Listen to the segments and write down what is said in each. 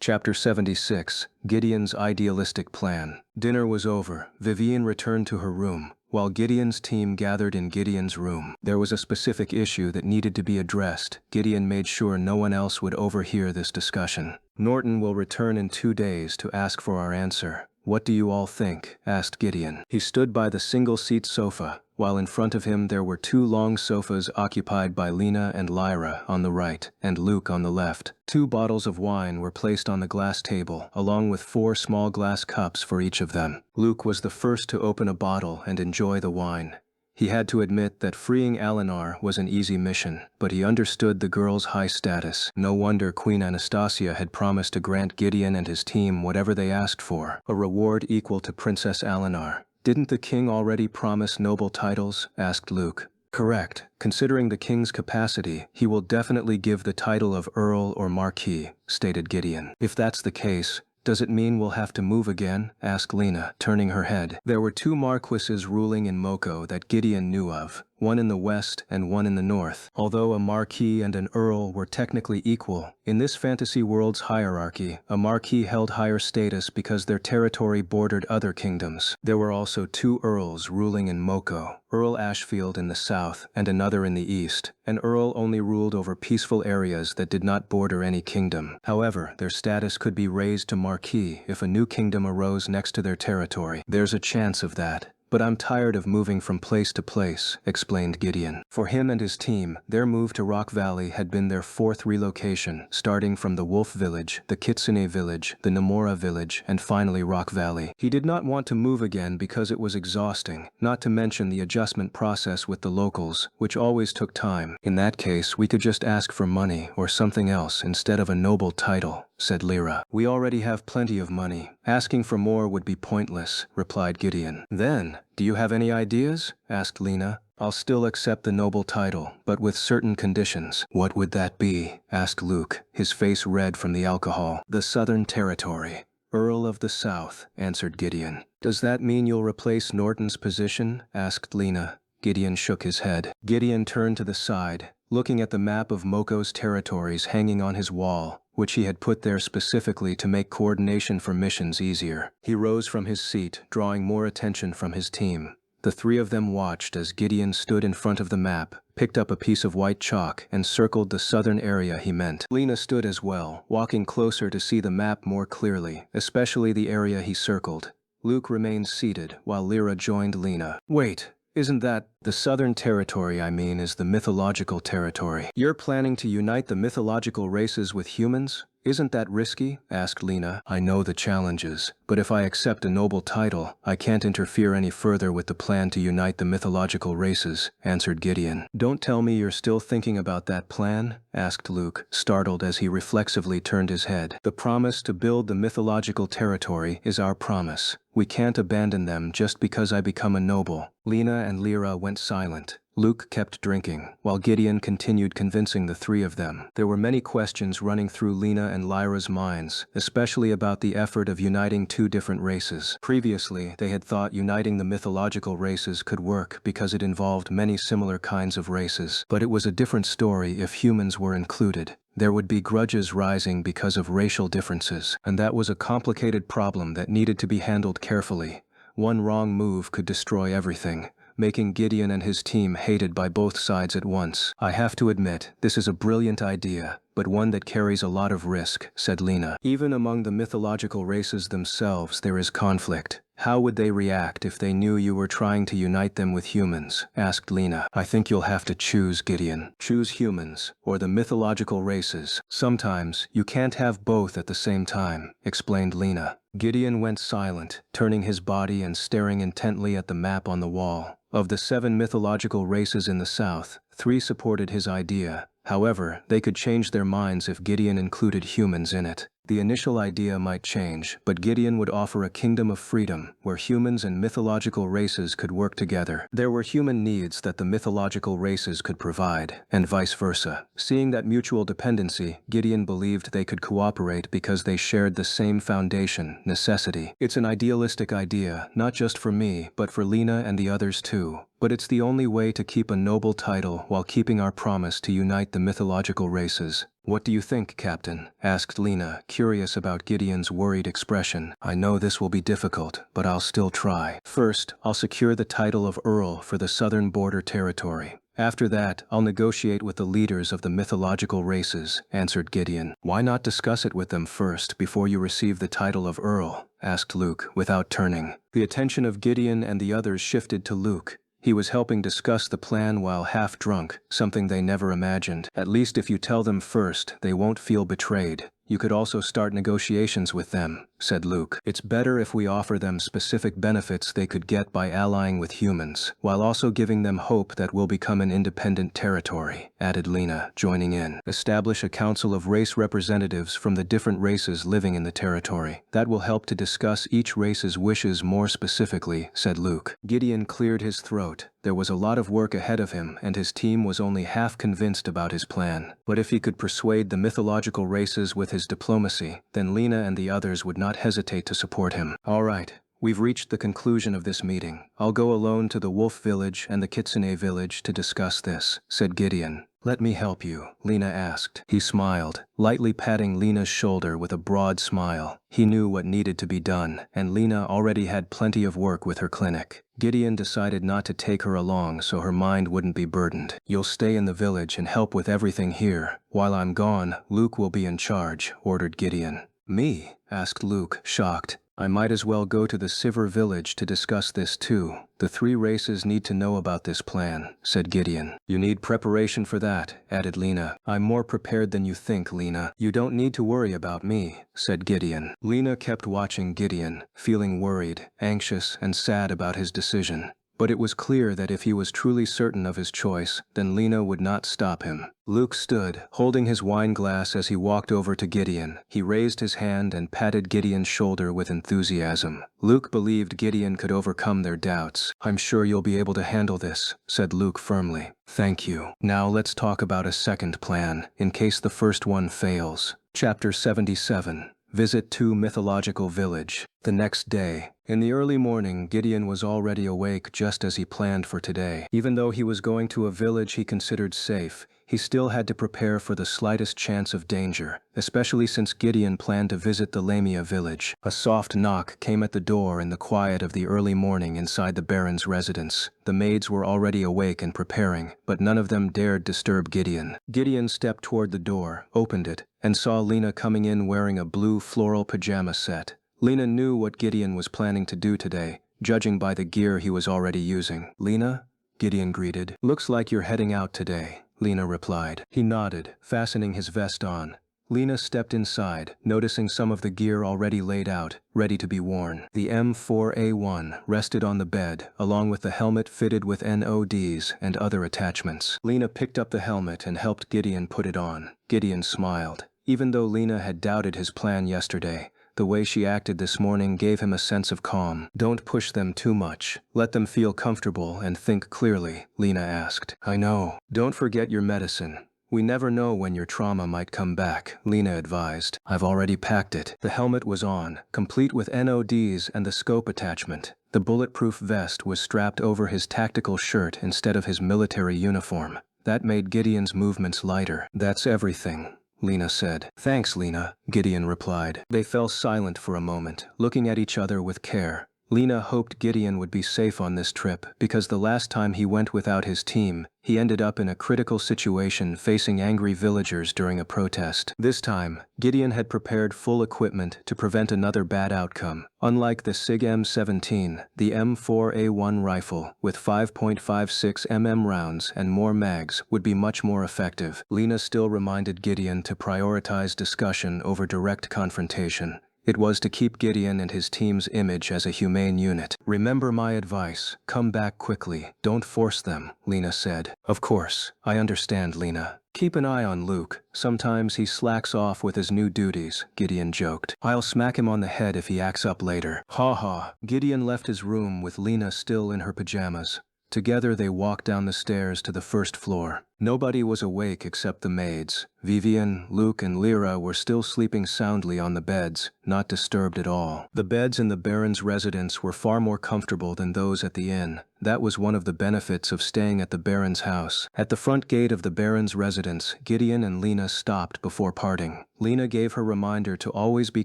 Chapter 76, Gideon's Idealistic Plan. Dinner was over. Vivienne returned to her room, while Gideon's team gathered in Gideon's room. There was a specific issue that needed to be addressed. Gideon made sure no one else would overhear this discussion. Norton will return in 2 days to ask for our answer. What do you all think? Asked Gideon. He stood by the single-seat sofa, while in front of him there were 2 long sofas occupied by Lena and Lyra on the right, and Luke on the left. 2 bottles of wine were placed on the glass table, along with 4 small glass cups for each of them. Luke was the first to open a bottle and enjoy the wine. He had to admit that freeing Alinar was an easy mission, but he understood the girl's high status. No wonder Queen Anastasia had promised to grant Gideon and his team whatever they asked for, a reward equal to Princess Alinar. Didn't the king already promise noble titles? Asked Luke. Correct. Considering the king's capacity, he will definitely give the title of Earl or Marquis, stated Gideon. If that's the case, does it mean we'll have to move again? Asked Lena, turning her head. There were 2 marquises ruling in Moko that Gideon knew of, one in the west and one in the north. Although a marquis and an earl were technically equal, in this fantasy world's hierarchy, a marquis held higher status because their territory bordered other kingdoms. There were also 2 earls ruling in Moko, Earl Ashfield in the south and another in the east. An earl only ruled over peaceful areas that did not border any kingdom. However, their status could be raised to marquis if a new kingdom arose next to their territory. There's a chance of that. But I'm tired of moving from place to place, explained Gideon. For him and his team, their move to Rock Valley had been their 4th relocation, starting from the Wolf Village, the Kitsune Village, the Namora Village, and finally Rock Valley. He did not want to move again because it was exhausting, not to mention the adjustment process with the locals, which always took time. In that case, we could just ask for money or something else instead of a noble title, said Lyra. We already have plenty of money. Asking for more would be pointless, replied Gideon. Then, do you have any ideas? Asked Lena. I'll still accept the noble title, but with certain conditions. What would that be? Asked Luke, his face red from the alcohol. The Southern Territory. Earl of the South, answered Gideon. Does that mean you'll replace Norton's position? Asked Lena. Gideon shook his head. Gideon turned to the side, looking at the map of Moko's territories hanging on his wall, which he had put there specifically to make coordination for missions easier. He rose from his seat, drawing more attention from his team. The 3 of them watched as Gideon stood in front of the map, picked up a piece of white chalk, and circled the southern area he meant. Lena stood as well, walking closer to see the map more clearly, especially the area he circled. Luke remained seated, while Lyra joined Lena. Wait. Isn't that the Southern Territory? I mean, is the mythological territory. You're planning to unite the mythological races with humans? Isn't that risky? Asked Lena. I know the challenges, but if I accept a noble title, I can't interfere any further with the plan to unite the mythological races, answered Gideon. Don't tell me you're still thinking about that plan? Asked Luke, startled as he reflexively turned his head. The promise to build the mythological territory is our promise. We can't abandon them just because I become a noble. Lena and Lyra went silent. Luke kept drinking, while Gideon continued convincing the 3 of them. There were many questions running through Lena and Lyra's minds, especially about the effort of uniting 2 different races. Previously, they had thought uniting the mythological races could work because it involved many similar kinds of races. But it was a different story if humans were included. There would be grudges rising because of racial differences, and that was a complicated problem that needed to be handled carefully. One wrong move could destroy everything, making Gideon and his team hated by both sides at once. I have to admit, this is a brilliant idea, but one that carries a lot of risk, said Lena. Even among the mythological races themselves there is conflict. How would they react if they knew you were trying to unite them with humans? Asked Lena. I think you'll have to choose, Gideon. Choose humans, or the mythological races. Sometimes, you can't have both at the same time, explained Lena. Gideon went silent, turning his body and staring intently at the map on the wall. Of the 7 mythological races in the south, 3 supported his idea. However, they could change their minds if Gideon included humans in it. The initial idea might change, but Gideon would offer a kingdom of freedom where humans and mythological races could work together. There were human needs that the mythological races could provide, and vice versa. Seeing that mutual dependency, Gideon believed they could cooperate because they shared the same foundation, necessity. It's an idealistic idea, not just for me, but for Lena and the others too. But it's the only way to keep a noble title while keeping our promise to unite the mythological races. "What do you think, Captain?" asked Lena, curious about Gideon's worried expression. "I know this will be difficult, but I'll still try. First, I'll secure the title of Earl for the southern border territory. After that, I'll negotiate with the leaders of the mythological races," answered Gideon. "Why not discuss it with them first before you receive the title of Earl?" asked Luke, without turning. The attention of Gideon and the others shifted to Luke. He was helping discuss the plan while half drunk, something they never imagined. "At least if you tell them first, they won't feel betrayed. You could also start negotiations with them," said Luke. "It's better if we offer them specific benefits they could get by allying with humans, while also giving them hope that we'll become an independent territory," added Lena, joining in. "Establish a council of race representatives from the different races living in the territory. That will help to discuss each race's wishes more specifically," said Luke. Gideon cleared his throat. There was a lot of work ahead of him, and his team was only half convinced about his plan. But if he could persuade the mythological races with his diplomacy, then Lena and the others would not hesitate to support him. "All right, we've reached the conclusion of this meeting. I'll go alone to the Wolf Village and the Kitsune Village to discuss this," said Gideon. "Let me help you?" Lena asked. He smiled, lightly patting Lena's shoulder with a broad smile. He knew what needed to be done, and Lena already had plenty of work with her clinic. Gideon decided not to take her along so her mind wouldn't be burdened. "You'll stay in the village and help with everything here. While I'm gone, Luke will be in charge," ordered Gideon. "Me?" asked Luke, shocked. "I might as well go to the Sivir village to discuss this too. The three races need to know about this plan," said Gideon. "You need preparation for that," added Lena. "I'm more prepared than you think, Lena. You don't need to worry about me," said Gideon. Lena kept watching Gideon, feeling worried, anxious, and sad about his decision. But it was clear that if he was truly certain of his choice, then Lena would not stop him. Luke stood, holding his wine glass as he walked over to Gideon. He raised his hand and patted Gideon's shoulder with enthusiasm. Luke believed Gideon could overcome their doubts. "I'm sure you'll be able to handle this," said Luke firmly. "Thank you. Now let's talk about a second plan, in case the first one fails." Chapter 77. Visit to Mythological Village. The next day, in the early morning, Gideon was already awake just as he planned for today. Even though he was going to a village he considered safe, he still had to prepare for the slightest chance of danger, especially since Gideon planned to visit the Lamia village. A soft knock came at the door in the quiet of the early morning inside the Baron's residence. The maids were already awake and preparing, but none of them dared disturb Gideon. Gideon stepped toward the door, opened it, and saw Lena coming in wearing a blue floral pajama set. Lena knew what Gideon was planning to do today, judging by the gear he was already using. "Lena?" Gideon greeted. "Looks like you're heading out today," Lena replied. He nodded, fastening his vest on. Lena stepped inside, noticing some of the gear already laid out, ready to be worn. The M4A1 rested on the bed, along with the helmet fitted with NODs and other attachments. Lena picked up the helmet and helped Gideon put it on. Gideon smiled. Even though Lena had doubted his plan yesterday, the way she acted this morning gave him a sense of calm. "Don't push them too much. Let them feel comfortable and think clearly," Lena asked. "I know. Don't forget your medicine. We never know when your trauma might come back," Lena advised. "I've already packed it." The helmet was on, complete with NODs and the scope attachment. The bulletproof vest was strapped over his tactical shirt instead of his military uniform. That made Gideon's movements lighter. "That's everything," Lena said. "Thanks, Lena," Gideon replied. They fell silent for a moment, looking at each other with care. Lena hoped Gideon would be safe on this trip, because the last time he went without his team, he ended up in a critical situation facing angry villagers during a protest. This time, Gideon had prepared full equipment to prevent another bad outcome. Unlike the SIG M17, the M4A1 rifle, with 5.56 mm rounds and more mags, would be much more effective. Lena still reminded Gideon to prioritize discussion over direct confrontation. It was to keep Gideon and his team's image as a humane unit. "Remember my advice. Come back quickly. Don't force them," Lena said. "Of course. I understand, Lena." "Keep an eye on Luke. Sometimes he slacks off with his new duties," Gideon joked. "I'll smack him on the head if he acts up later." "Ha ha." Gideon left his room with Lena still in her pajamas. Together they walked down the stairs to the first floor. Nobody was awake except the maids. Vivian, Luke, and Lyra were still sleeping soundly on the beds, not disturbed at all. The beds in the Baron's residence were far more comfortable than those at the inn. That was one of the benefits of staying at the Baron's house. At the front gate of the Baron's residence, Gideon and Lena stopped before parting. Lena gave her reminder to always be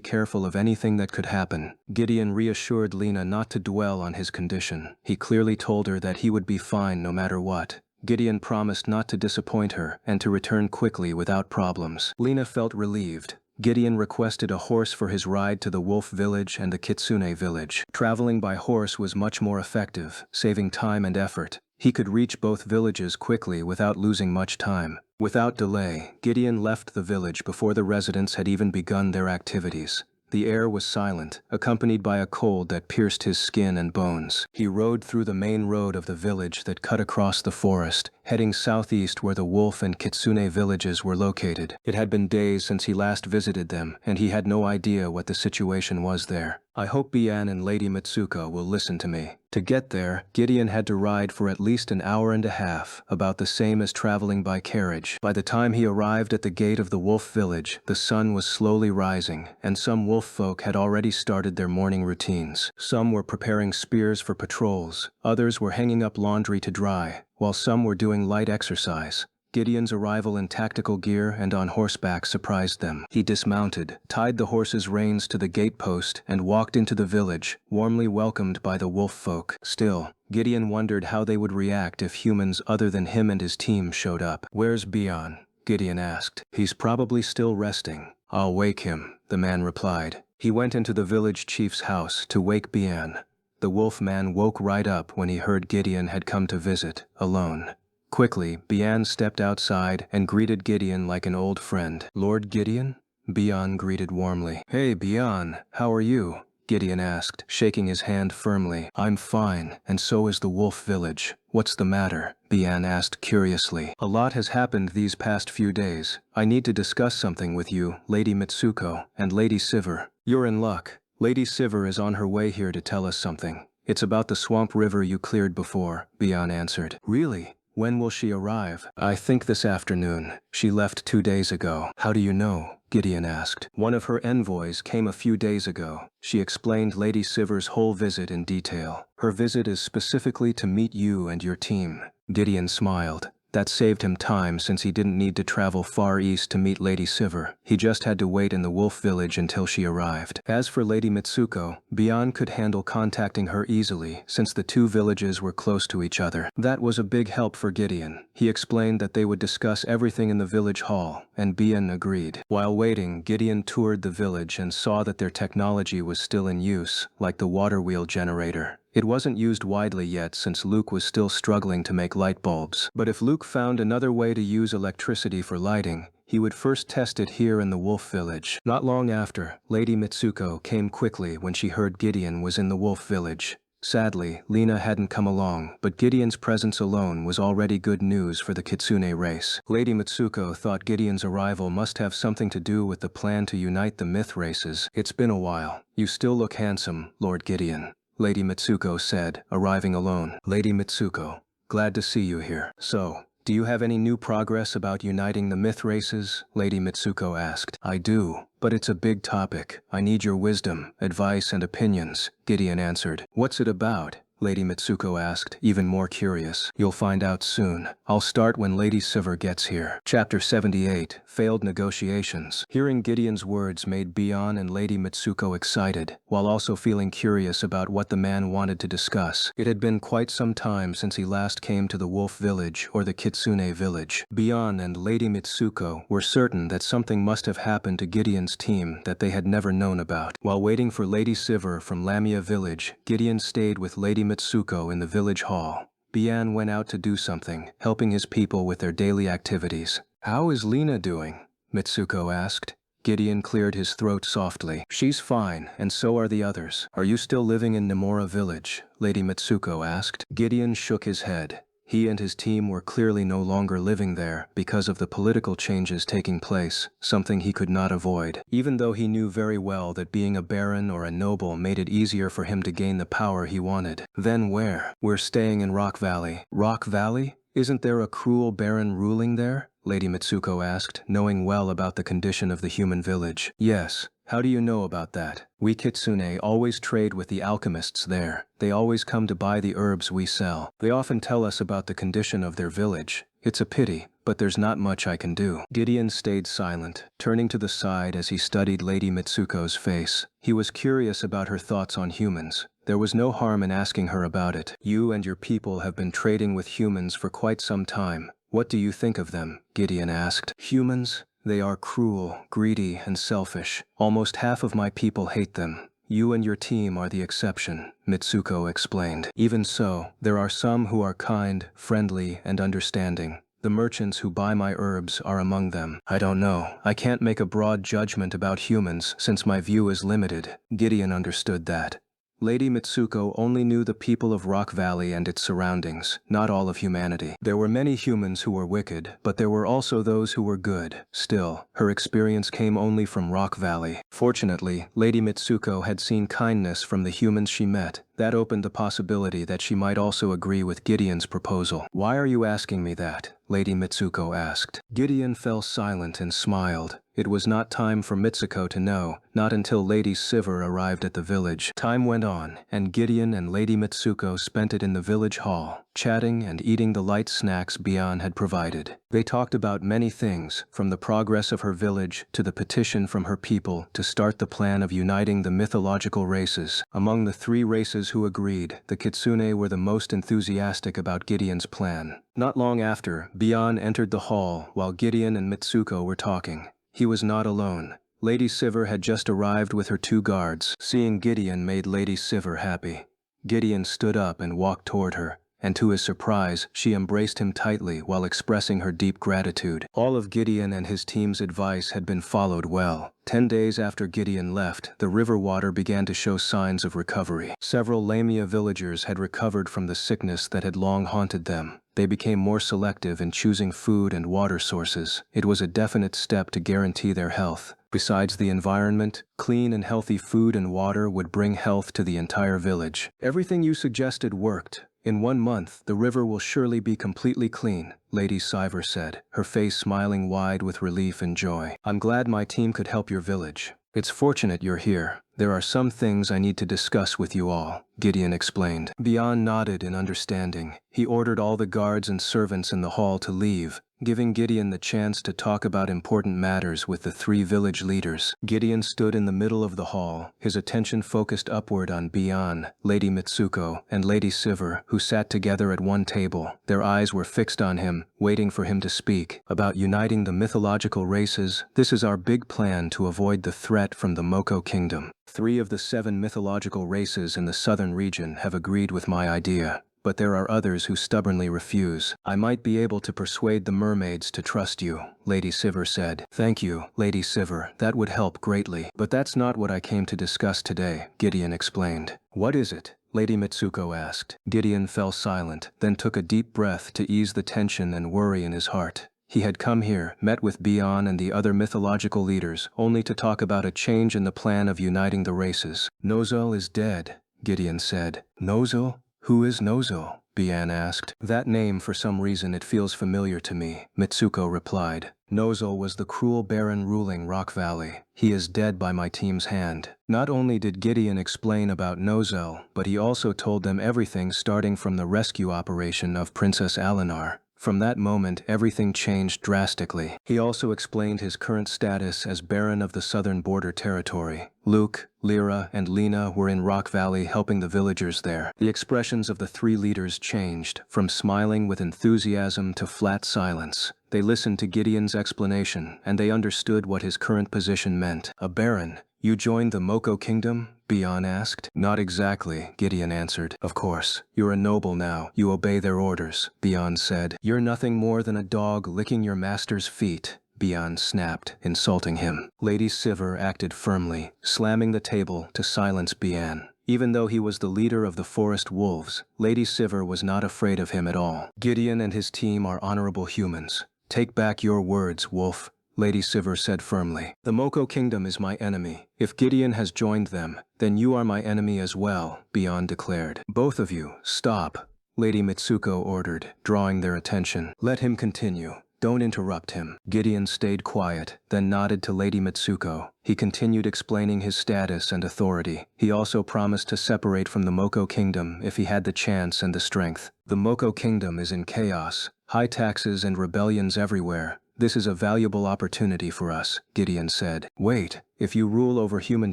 careful of anything that could happen. Gideon reassured Lena not to dwell on his condition. He clearly told her that he would be fine no matter what. Gideon promised not to disappoint her and to return quickly without problems. Lena felt relieved. Gideon requested a horse for his ride to the Wolf Village and the Kitsune Village. Traveling by horse was much more effective, saving time and effort. He could reach both villages quickly without losing much time. Without delay, Gideon left the village before the residents had even begun their activities. The air was silent, accompanied by a cold that pierced his skin and bones. He rode through the main road of the village that cut across the forest, heading southeast where the Wolf and Kitsune villages were located. It had been days since he last visited them, and he had no idea what the situation was there. I hope Bian and Lady Mitsuko will listen to me. To get there, Gideon had to ride for at least an hour and a half, about the same as traveling by carriage. By the time he arrived at the gate of the Wolf Village, the sun was slowly rising, and some wolf folk had already started their morning routines. Some were preparing spears for patrols, others were hanging up laundry to dry, while some were doing light exercise. Gideon's arrival in tactical gear and on horseback surprised them. He dismounted, tied the horse's reins to the gatepost, and walked into the village, warmly welcomed by the wolf folk. Still, Gideon wondered how they would react if humans other than him and his team showed up. "Where's Bian?" Gideon asked. "He's probably still resting." "I'll wake him," the man replied. He went into the village chief's house to wake Bian. The wolf man woke right up when he heard Gideon had come to visit, alone. Quickly, Bian stepped outside and greeted Gideon like an old friend. "Lord Gideon?" Bian greeted warmly. "Hey, Bian, how are you?" Gideon asked, shaking his hand firmly. "I'm fine, and so is the Wolf Village. What's the matter?" Bian asked curiously. "A lot has happened these past few days. I need to discuss something with you, Lady Mitsuko, and Lady Sivir. You're in luck. Lady Sivir is on her way here to tell us something. It's about the swamp river you cleared before," Bian answered. "Really? When will she arrive?" "I think this afternoon. She left 2 days ago." "How do you know?" Gideon asked. "One of her envoys came a few days ago." She explained Lady Sivir's whole visit in detail. "Her visit is specifically to meet you and your team." Gideon smiled. That saved him time since he didn't need to travel far east to meet Lady Sivir. He just had to wait in the Wolf Village until she arrived. As for Lady Mitsuko, Bian could handle contacting her easily since the two villages were close to each other. That was a big help for Gideon. He explained that they would discuss everything in the village hall, and Bian agreed. While waiting, Gideon toured the village and saw that their technology was still in use, like the water wheel generator. It wasn't used widely yet since Luke was still struggling to make light bulbs. But if Luke found another way to use electricity for lighting, he would first test it here in the Wolf Village. Not long after, Lady Mitsuko came quickly when she heard Gideon was in the Wolf Village. Sadly, Lena hadn't come along, but Gideon's presence alone was already good news for the Kitsune race. Lady Mitsuko thought Gideon's arrival must have something to do with the plan to unite the myth races. "It's been a while. You still look handsome, Lord Gideon," Lady Mitsuko said, arriving alone. "Lady Mitsuko, glad to see you here. So, do you have any new progress about uniting the myth races?" Lady Mitsuko asked. "I do, but it's a big topic. I need your wisdom, advice, and opinions," Gideon answered. "What's it about?" Lady Mitsuko asked, even more curious. "You'll find out soon. I'll start when Lady Sivir gets here." Chapter 78, Failed Negotiations. Hearing Gideon's words made Bian and Lady Mitsuko excited, while also feeling curious about what the man wanted to discuss. It had been quite some time since he last came to the Wolf Village or the Kitsune Village. Bian and Lady Mitsuko were certain that something must have happened to Gideon's team that they had never known about. While waiting for Lady Sivir from Lamia Village, Gideon stayed with Lady Mitsuko in the village hall. Bian went out to do something, helping his people with their daily activities. "How is Lena doing?" Mitsuko asked. Gideon cleared his throat softly. "She's fine, and so are the others." "Are you still living in Nomura Village?" Lady Mitsuko asked. Gideon shook his head. He and his team were clearly no longer living there because of the political changes taking place, something he could not avoid. Even though he knew very well that being a baron or a noble made it easier for him to gain the power he wanted. "Then where?" "We're staying in Rock Valley." "Rock Valley?" Isn't there a cruel baron ruling there? Lady Mitsuko asked, knowing well about the condition of the human village. Yes. How do you know about that? We kitsune always trade with the alchemists there. They always come to buy the herbs we sell. They often tell us about the condition of their village. It's a pity, but there's not much I can do. Gideon stayed silent, turning to the side as he studied Lady Mitsuko's face. He was curious about her thoughts on humans. There was no harm in asking her about it. You and your people have been trading with humans for quite some time. What do you think of them? Gideon asked. Humans? They are cruel, greedy, and selfish. Almost half of my people hate them. You and your team are the exception, Mitsuko explained. Even so, there are some who are kind, friendly, and understanding. The merchants who buy my herbs are among them. I don't know. I can't make a broad judgment about humans since my view is limited. Gideon understood that. Lady Mitsuko only knew the people of Rock Valley and its surroundings, not all of humanity. There were many humans who were wicked, but there were also those who were good. Still, her experience came only from Rock Valley. Fortunately, Lady Mitsuko had seen kindness from the humans she met. That opened the possibility that she might also agree with Gideon's proposal. Why are you asking me that? Lady Mitsuko asked. Gideon fell silent and smiled. It was not time for Mitsuko to know, not until Lady Sivir arrived at the village. Time went on, and Gideon and Lady Mitsuko spent it in the village hall, chatting and eating the light snacks Bian had provided. They talked about many things, from the progress of her village to the petition from her people to start the plan of uniting the mythological races. Among the three races who agreed, the Kitsune were the most enthusiastic about Gideon's plan. Not long after, Bian entered the hall while Gideon and Mitsuko were talking. He was not alone. Lady Sivir had just arrived with her 2 guards. Seeing Gideon made Lady Sivir happy. Gideon stood up and walked toward her, and to his surprise, she embraced him tightly while expressing her deep gratitude. All of Gideon and his team's advice had been followed well. 10 days after Gideon left, the river water began to show signs of recovery. Several Lamia villagers had recovered from the sickness that had long haunted them. They became more selective in choosing food and water sources. It was a definite step to guarantee their health. Besides the environment, clean and healthy food and water would bring health to the entire village. Everything you suggested worked. In 1 month, the river will surely be completely clean, Lady Sivir said, her face smiling wide with relief and joy. I'm glad my team could help your village. It's fortunate you're here. There are some things I need to discuss with you all, Gideon explained. Bian nodded in understanding. He ordered all the guards and servants in the hall to leave, giving Gideon the chance to talk about important matters with the 3 village leaders. Gideon stood in the middle of the hall, his attention focused upward on Bian, Lady Mitsuko, and Lady Sivir, who sat together at one table. Their eyes were fixed on him, waiting for him to speak. About uniting the mythological races, this is our big plan to avoid the threat from the Moko Kingdom. 3 of the 7 mythological races in the southern region have agreed with my idea. But there are others who stubbornly refuse. I might be able to persuade the mermaids to trust you, Lady Sivir said. Thank you, Lady Sivir, that would help greatly. But that's not what I came to discuss today, Gideon explained. What is it? Lady Mitsuko asked. Gideon fell silent, then took a deep breath to ease the tension and worry in his heart. He had come here, met with Bian and the other mythological leaders, only to talk about a change in the plan of uniting the races. Nozel is dead, Gideon said. Nozel? Who is Nozel? Bian asked. That name, for some reason, it feels familiar to me, Mitsuko replied. Nozel was the cruel baron ruling Rock Valley. He is dead by my team's hand. Not only did Gideon explain about Nozel, but he also told them everything starting from the rescue operation of Princess Alinar. From that moment, everything changed drastically. He also explained his current status as Baron of the Southern Border Territory. Luke, Lyra, and Lena were in Rock Valley helping the villagers there. The expressions of the 3 leaders changed, from smiling with enthusiasm to flat silence. They listened to Gideon's explanation, and they understood what his current position meant. A baron? You joined the Moko Kingdom? Bian asked. Not exactly, Gideon answered. Of course. You're a noble now. You obey their orders, Bian said. You're nothing more than a dog licking your master's feet, Bian snapped, insulting him. Lady Sivir acted firmly, slamming the table to silence Bian. Even though he was the leader of the forest wolves, Lady Sivir was not afraid of him at all. Gideon and his team are honorable humans. Take back your words, wolf, Lady Sivir said firmly. The Moko Kingdom is my enemy. If Gideon has joined them, then you are my enemy as well, Bian declared. Both of you, stop. Lady Mitsuko ordered, drawing their attention. Let him continue. Don't interrupt him. Gideon stayed quiet, then nodded to Lady Mitsuko. He continued explaining his status and authority. He also promised to separate from the Moko Kingdom if he had the chance and the strength. The Moko Kingdom is in chaos, high taxes and rebellions everywhere. This is a valuable opportunity for us, Gideon said. Wait, if you rule over human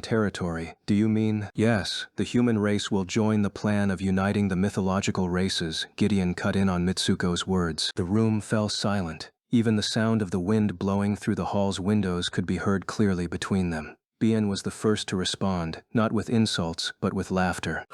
territory, do you mean? Yes, the human race will join the plan of uniting the mythological races. Gideon cut in on Mitsuko's words. The room fell silent. Even the sound of the wind blowing through the hall's windows could be heard clearly between them. Bien was the first to respond, not with insults, but with laughter.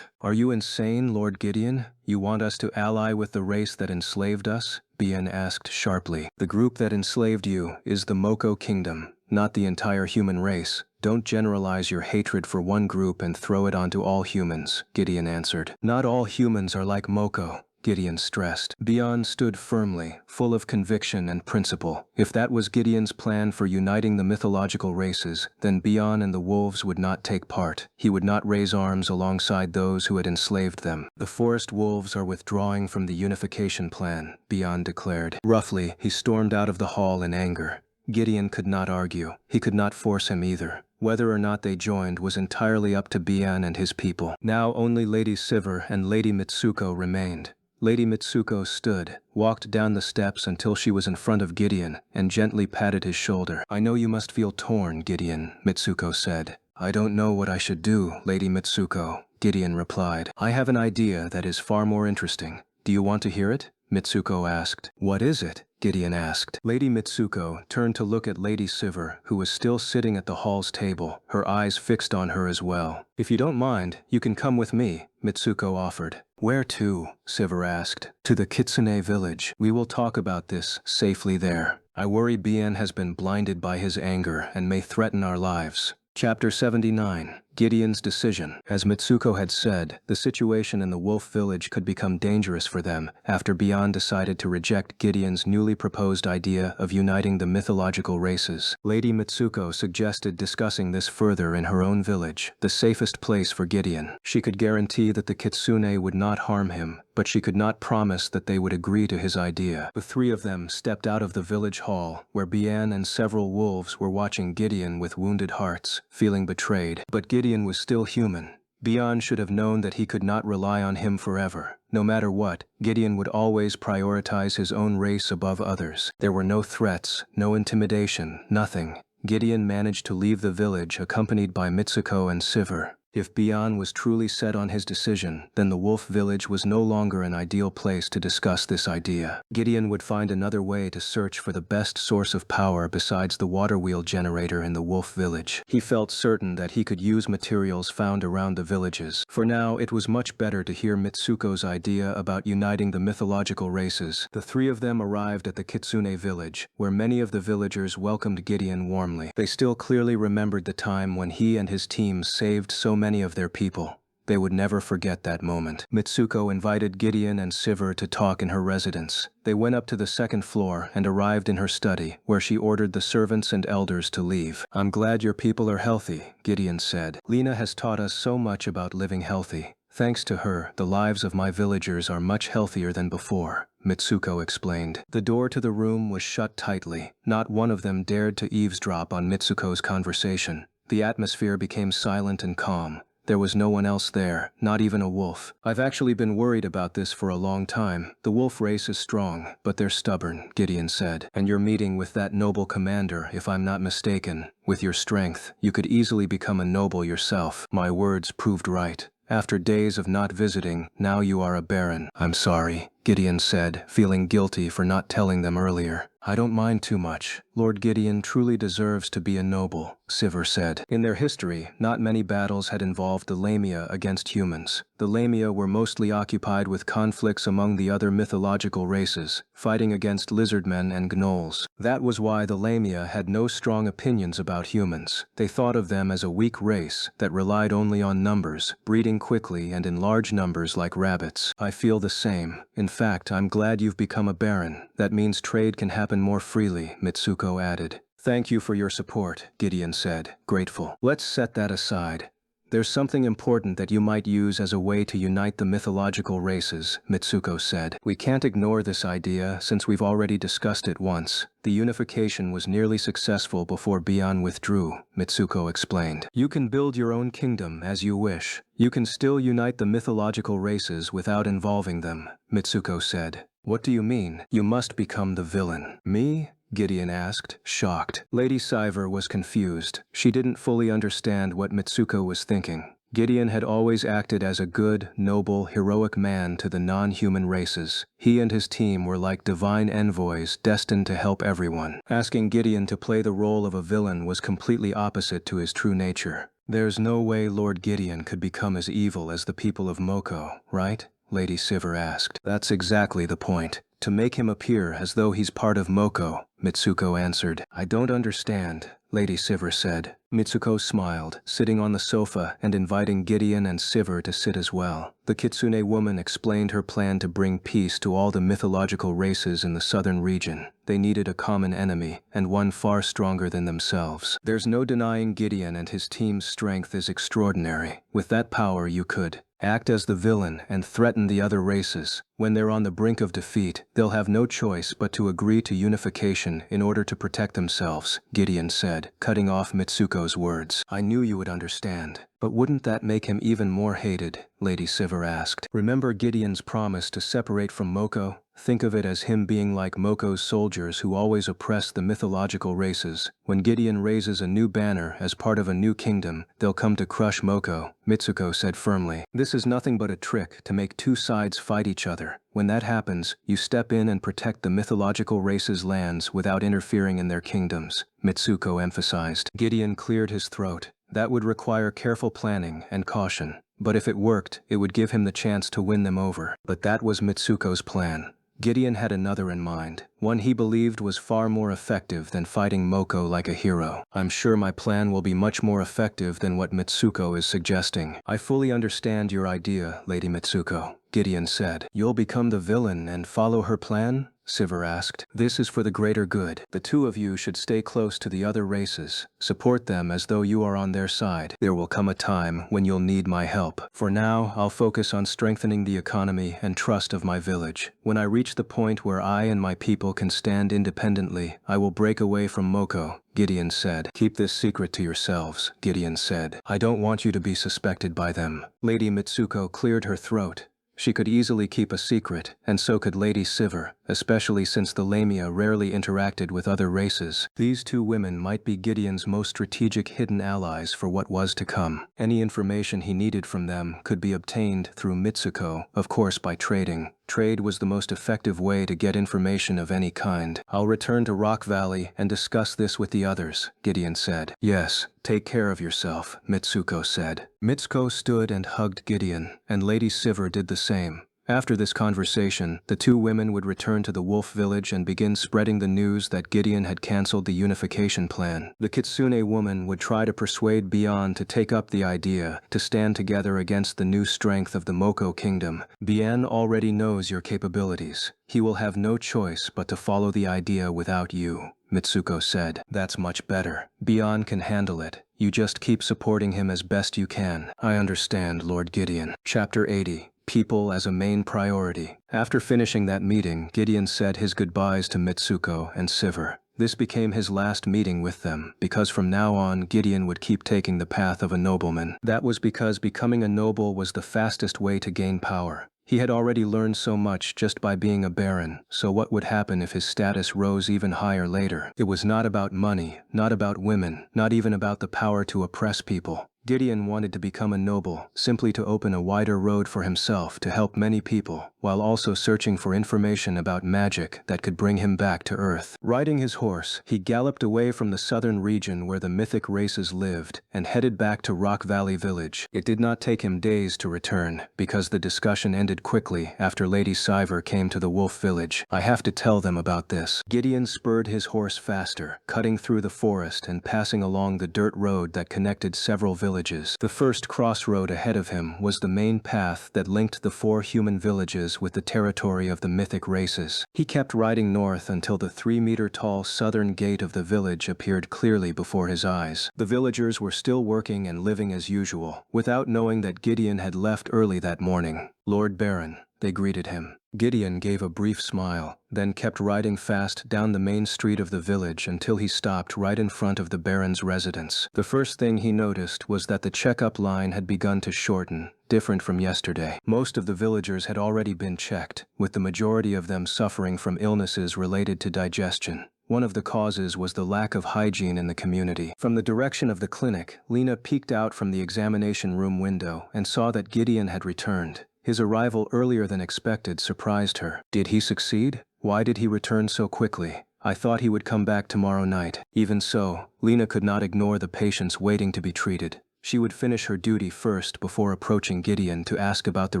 Are you insane, Lord Gideon? You want us to ally with the race that enslaved us? Bien asked sharply. The group that enslaved you is the Moko Kingdom, not the entire human race. Don't generalize your hatred for one group and throw it onto all humans, Gideon answered. Not all humans are like Moko, Gideon stressed. Bien stood firmly, full of conviction and principle. If that was Gideon's plan for uniting the mythological races, then Bien and the wolves would not take part. He would not raise arms alongside those who had enslaved them. The forest wolves are withdrawing from the unification plan, Bien declared. Roughly, he stormed out of the hall in anger. Gideon could not argue. He could not force him either. Whether or not they joined was entirely up to Bien and his people. Now only Lady Sivir and Lady Mitsuko remained. Lady Mitsuko stood, walked down the steps until she was in front of Gideon, and gently patted his shoulder. I know you must feel torn, Gideon, Mitsuko said. I don't know what I should do, Lady Mitsuko, Gideon replied. I have an idea that is far more interesting. Do you want to hear it? Mitsuko asked. What is it? Gideon asked. Lady Mitsuko turned to look at Lady Sivir, who was still sitting at the hall's table, her eyes fixed on her as well. If you don't mind, you can come with me, Mitsuko offered. Where to? Sivir asked. To the Kitsune village. We will talk about this safely there. I worry Bien has been blinded by his anger and may threaten our lives. Chapter 79. Gideon's decision. As Mitsuko had said, the situation in the wolf village could become dangerous for them after Bien decided to reject Gideon's newly proposed idea of uniting the mythological races. Lady Mitsuko suggested discussing this further in her own village, the safest place for Gideon. She could guarantee that the Kitsune would not harm him, but she could not promise that they would agree to his idea. The three of them stepped out of the village hall, where Bien and several wolves were watching Gideon with wounded hearts, feeling betrayed. But Gideon was still human. Bien should have known that he could not rely on him forever. No matter what, Gideon would always prioritize his own race above others. There were no threats, no intimidation, nothing. Gideon managed to leave the village accompanied by Mitsuko and Sivir. If Bien was truly set on his decision, then the wolf village was no longer an ideal place to discuss this idea. Gideon would find another way to search for the best source of power besides the water wheel generator in the wolf village. He felt certain that he could use materials found around the villages. For now, it was much better to hear Mitsuko's idea about uniting the mythological races. The three of them arrived at the Kitsune village, where many of the villagers welcomed Gideon warmly. They still clearly remembered the time when he and his team saved so many of their people. They would never forget that moment. Mitsuko invited Gideon and Sivir to talk in her residence. They went up to the second floor and arrived in her study, where she ordered the servants and elders to leave. I'm glad your people are healthy, Gideon said. Lena has taught us so much about living healthy. Thanks to her, the lives of my villagers are much healthier than before, Mitsuko explained. The door to the room was shut tightly. Not one of them dared to eavesdrop on Mitsuko's conversation. The atmosphere became silent and calm. There was no one else there, not even a wolf. I've actually been worried about this for a long time. The wolf race is strong, but they're stubborn, Gideon said. And you're meeting with that noble commander, if I'm not mistaken. With your strength, you could easily become a noble yourself. My words proved right. After days of not visiting, now you are a baron. I'm sorry, Gideon said, feeling guilty for not telling them earlier. I don't mind too much. Lord Gideon truly deserves to be a noble, Sivir said. In their history, not many battles had involved the Lamia against humans. The Lamia were mostly occupied with conflicts among the other mythological races, fighting against lizardmen and gnolls. That was why the Lamia had no strong opinions about humans. They thought of them as a weak race that relied only on numbers, breeding quickly and in large numbers like rabbits. I feel the same. In fact, I'm glad you've become a baron. That means trade can happen more freely, Mitsuko added. Thank you for your support, Gideon said, grateful. Let's set that aside. There's something important that you might use as a way to unite the mythological races, Mitsuko said. We can't ignore this idea since we've already discussed it once. The unification was nearly successful before Bian withdrew, Mitsuko explained. You can build your own kingdom as you wish. You can still unite the mythological races without involving them, Mitsuko said. What do you mean? You must become the villain. Me? Gideon asked, shocked. Lady Seiver was confused. She didn't fully understand what Mitsuko was thinking. Gideon had always acted as a good, noble, heroic man to the non-human races. He and his team were like divine envoys destined to help everyone. Asking Gideon to play the role of a villain was completely opposite to his true nature. There's no way Lord Gideon could become as evil as the people of Moko, right? Lady Seiver asked. That's exactly the point. To make him appear as though he's part of Moko, Mitsuko answered. I don't understand, Lady Seiver said. Mitsuko smiled, sitting on the sofa and inviting Gideon and Seiver to sit as well. The Kitsune woman explained her plan to bring peace to all the mythological races in the southern region. They needed a common enemy, and one far stronger than themselves. There's no denying Gideon and his team's strength is extraordinary. With that power you could act as the villain and threaten the other races. When they're on the brink of defeat, they'll have no choice but to agree to unification in order to protect themselves, Gideon said, cutting off Mitsuko's words. I knew you would understand. But wouldn't that make him even more hated? Lady Seiver asked. Remember Gideon's promise to separate from Moko? Think of it as him being like Moko's soldiers who always oppress the mythological races. When Gideon raises a new banner as part of a new kingdom, they'll come to crush Moko, Mitsuko said firmly. This is nothing but a trick to make two sides fight each other. When that happens, you step in and protect the mythological races' lands without interfering in their kingdoms, Mitsuko emphasized. Gideon cleared his throat. That would require careful planning and caution. But if it worked, it would give him the chance to win them over. But that was Mitsuko's plan. Gideon had another in mind, one he believed was far more effective than fighting Moko like a hero. I'm sure my plan will be much more effective than what Mitsuko is suggesting. I fully understand your idea, Lady Mitsuko, Gideon said. You'll become the villain and follow her plan? Seiver asked. This is for the greater good. The two of you should stay close to the other races. Support them as though you are on their side. There will come a time when you'll need my help. For now, I'll focus on strengthening the economy and trust of my village. When I reach the point where I and my people can stand independently, I will break away from Moko, Gideon said. Keep this secret to yourselves, Gideon said. I don't want you to be suspected by them. Lady Mitsuko cleared her throat. She could easily keep a secret, and so could Lady Seiver, especially since the Lamia rarely interacted with other races. These two women might be Gideon's most strategic hidden allies for what was to come. Any information he needed from them could be obtained through Mitsuko, of course by trading. Trade was the most effective way to get information of any kind. I'll return to Rock Valley and discuss this with the others, Gideon said. Yes, take care of yourself, Mitsuko said. Mitsuko stood and hugged Gideon, and Lady Seiver did the same. After this conversation, the two women would return to the wolf village and begin spreading the news that Gideon had cancelled the unification plan. The Kitsune woman would try to persuade Bian to take up the idea to stand together against the new strength of the Moko kingdom. Bian already knows your capabilities. He will have no choice but to follow the idea without you, Mitsuko said. That's much better. Bian can handle it. You just keep supporting him as best you can. I understand, Lord Gideon. Chapter 80. People as a main priority. After finishing that meeting, Gideon said his goodbyes to Mitsuko and Seiver. This became his last meeting with them, because from now on, Gideon would keep taking the path of a nobleman. That was because becoming a noble was the fastest way to gain power. He had already learned so much just by being a baron, so what would happen if his status rose even higher later? It was not about money, not about women, not even about the power to oppress people. Gideon wanted to become a noble, simply to open a wider road for himself to help many people, while also searching for information about magic that could bring him back to Earth. Riding his horse, he galloped away from the southern region where the mythic races lived and headed back to Rock Valley Village. It did not take him days to return, because the discussion ended quickly after Lady Seiver came to the wolf village. I have to tell them about this. Gideon spurred his horse faster, cutting through the forest and passing along the dirt road that connected several villages. villages. The first crossroad ahead of him was the main path that linked the 4 human villages with the territory of the mythic races. He kept riding north until the 3-meter-tall southern gate of the village appeared clearly before his eyes. The villagers were still working and living as usual, without knowing that Gideon had left early that morning. "Lord Baron," they greeted him. Gideon gave a brief smile, then kept riding fast down the main street of the village until he stopped right in front of the Baron's residence. The first thing he noticed was that the checkup line had begun to shorten, different from yesterday. Most of the villagers had already been checked, with the majority of them suffering from illnesses related to digestion. One of the causes was the lack of hygiene in the community. From the direction of the clinic, Lena peeked out from the examination room window and saw that Gideon had returned. His arrival earlier than expected surprised her. Did he succeed? Why did he return so quickly? I thought he would come back tomorrow night. Even so, Lena could not ignore the patients waiting to be treated. She would finish her duty first before approaching Gideon to ask about the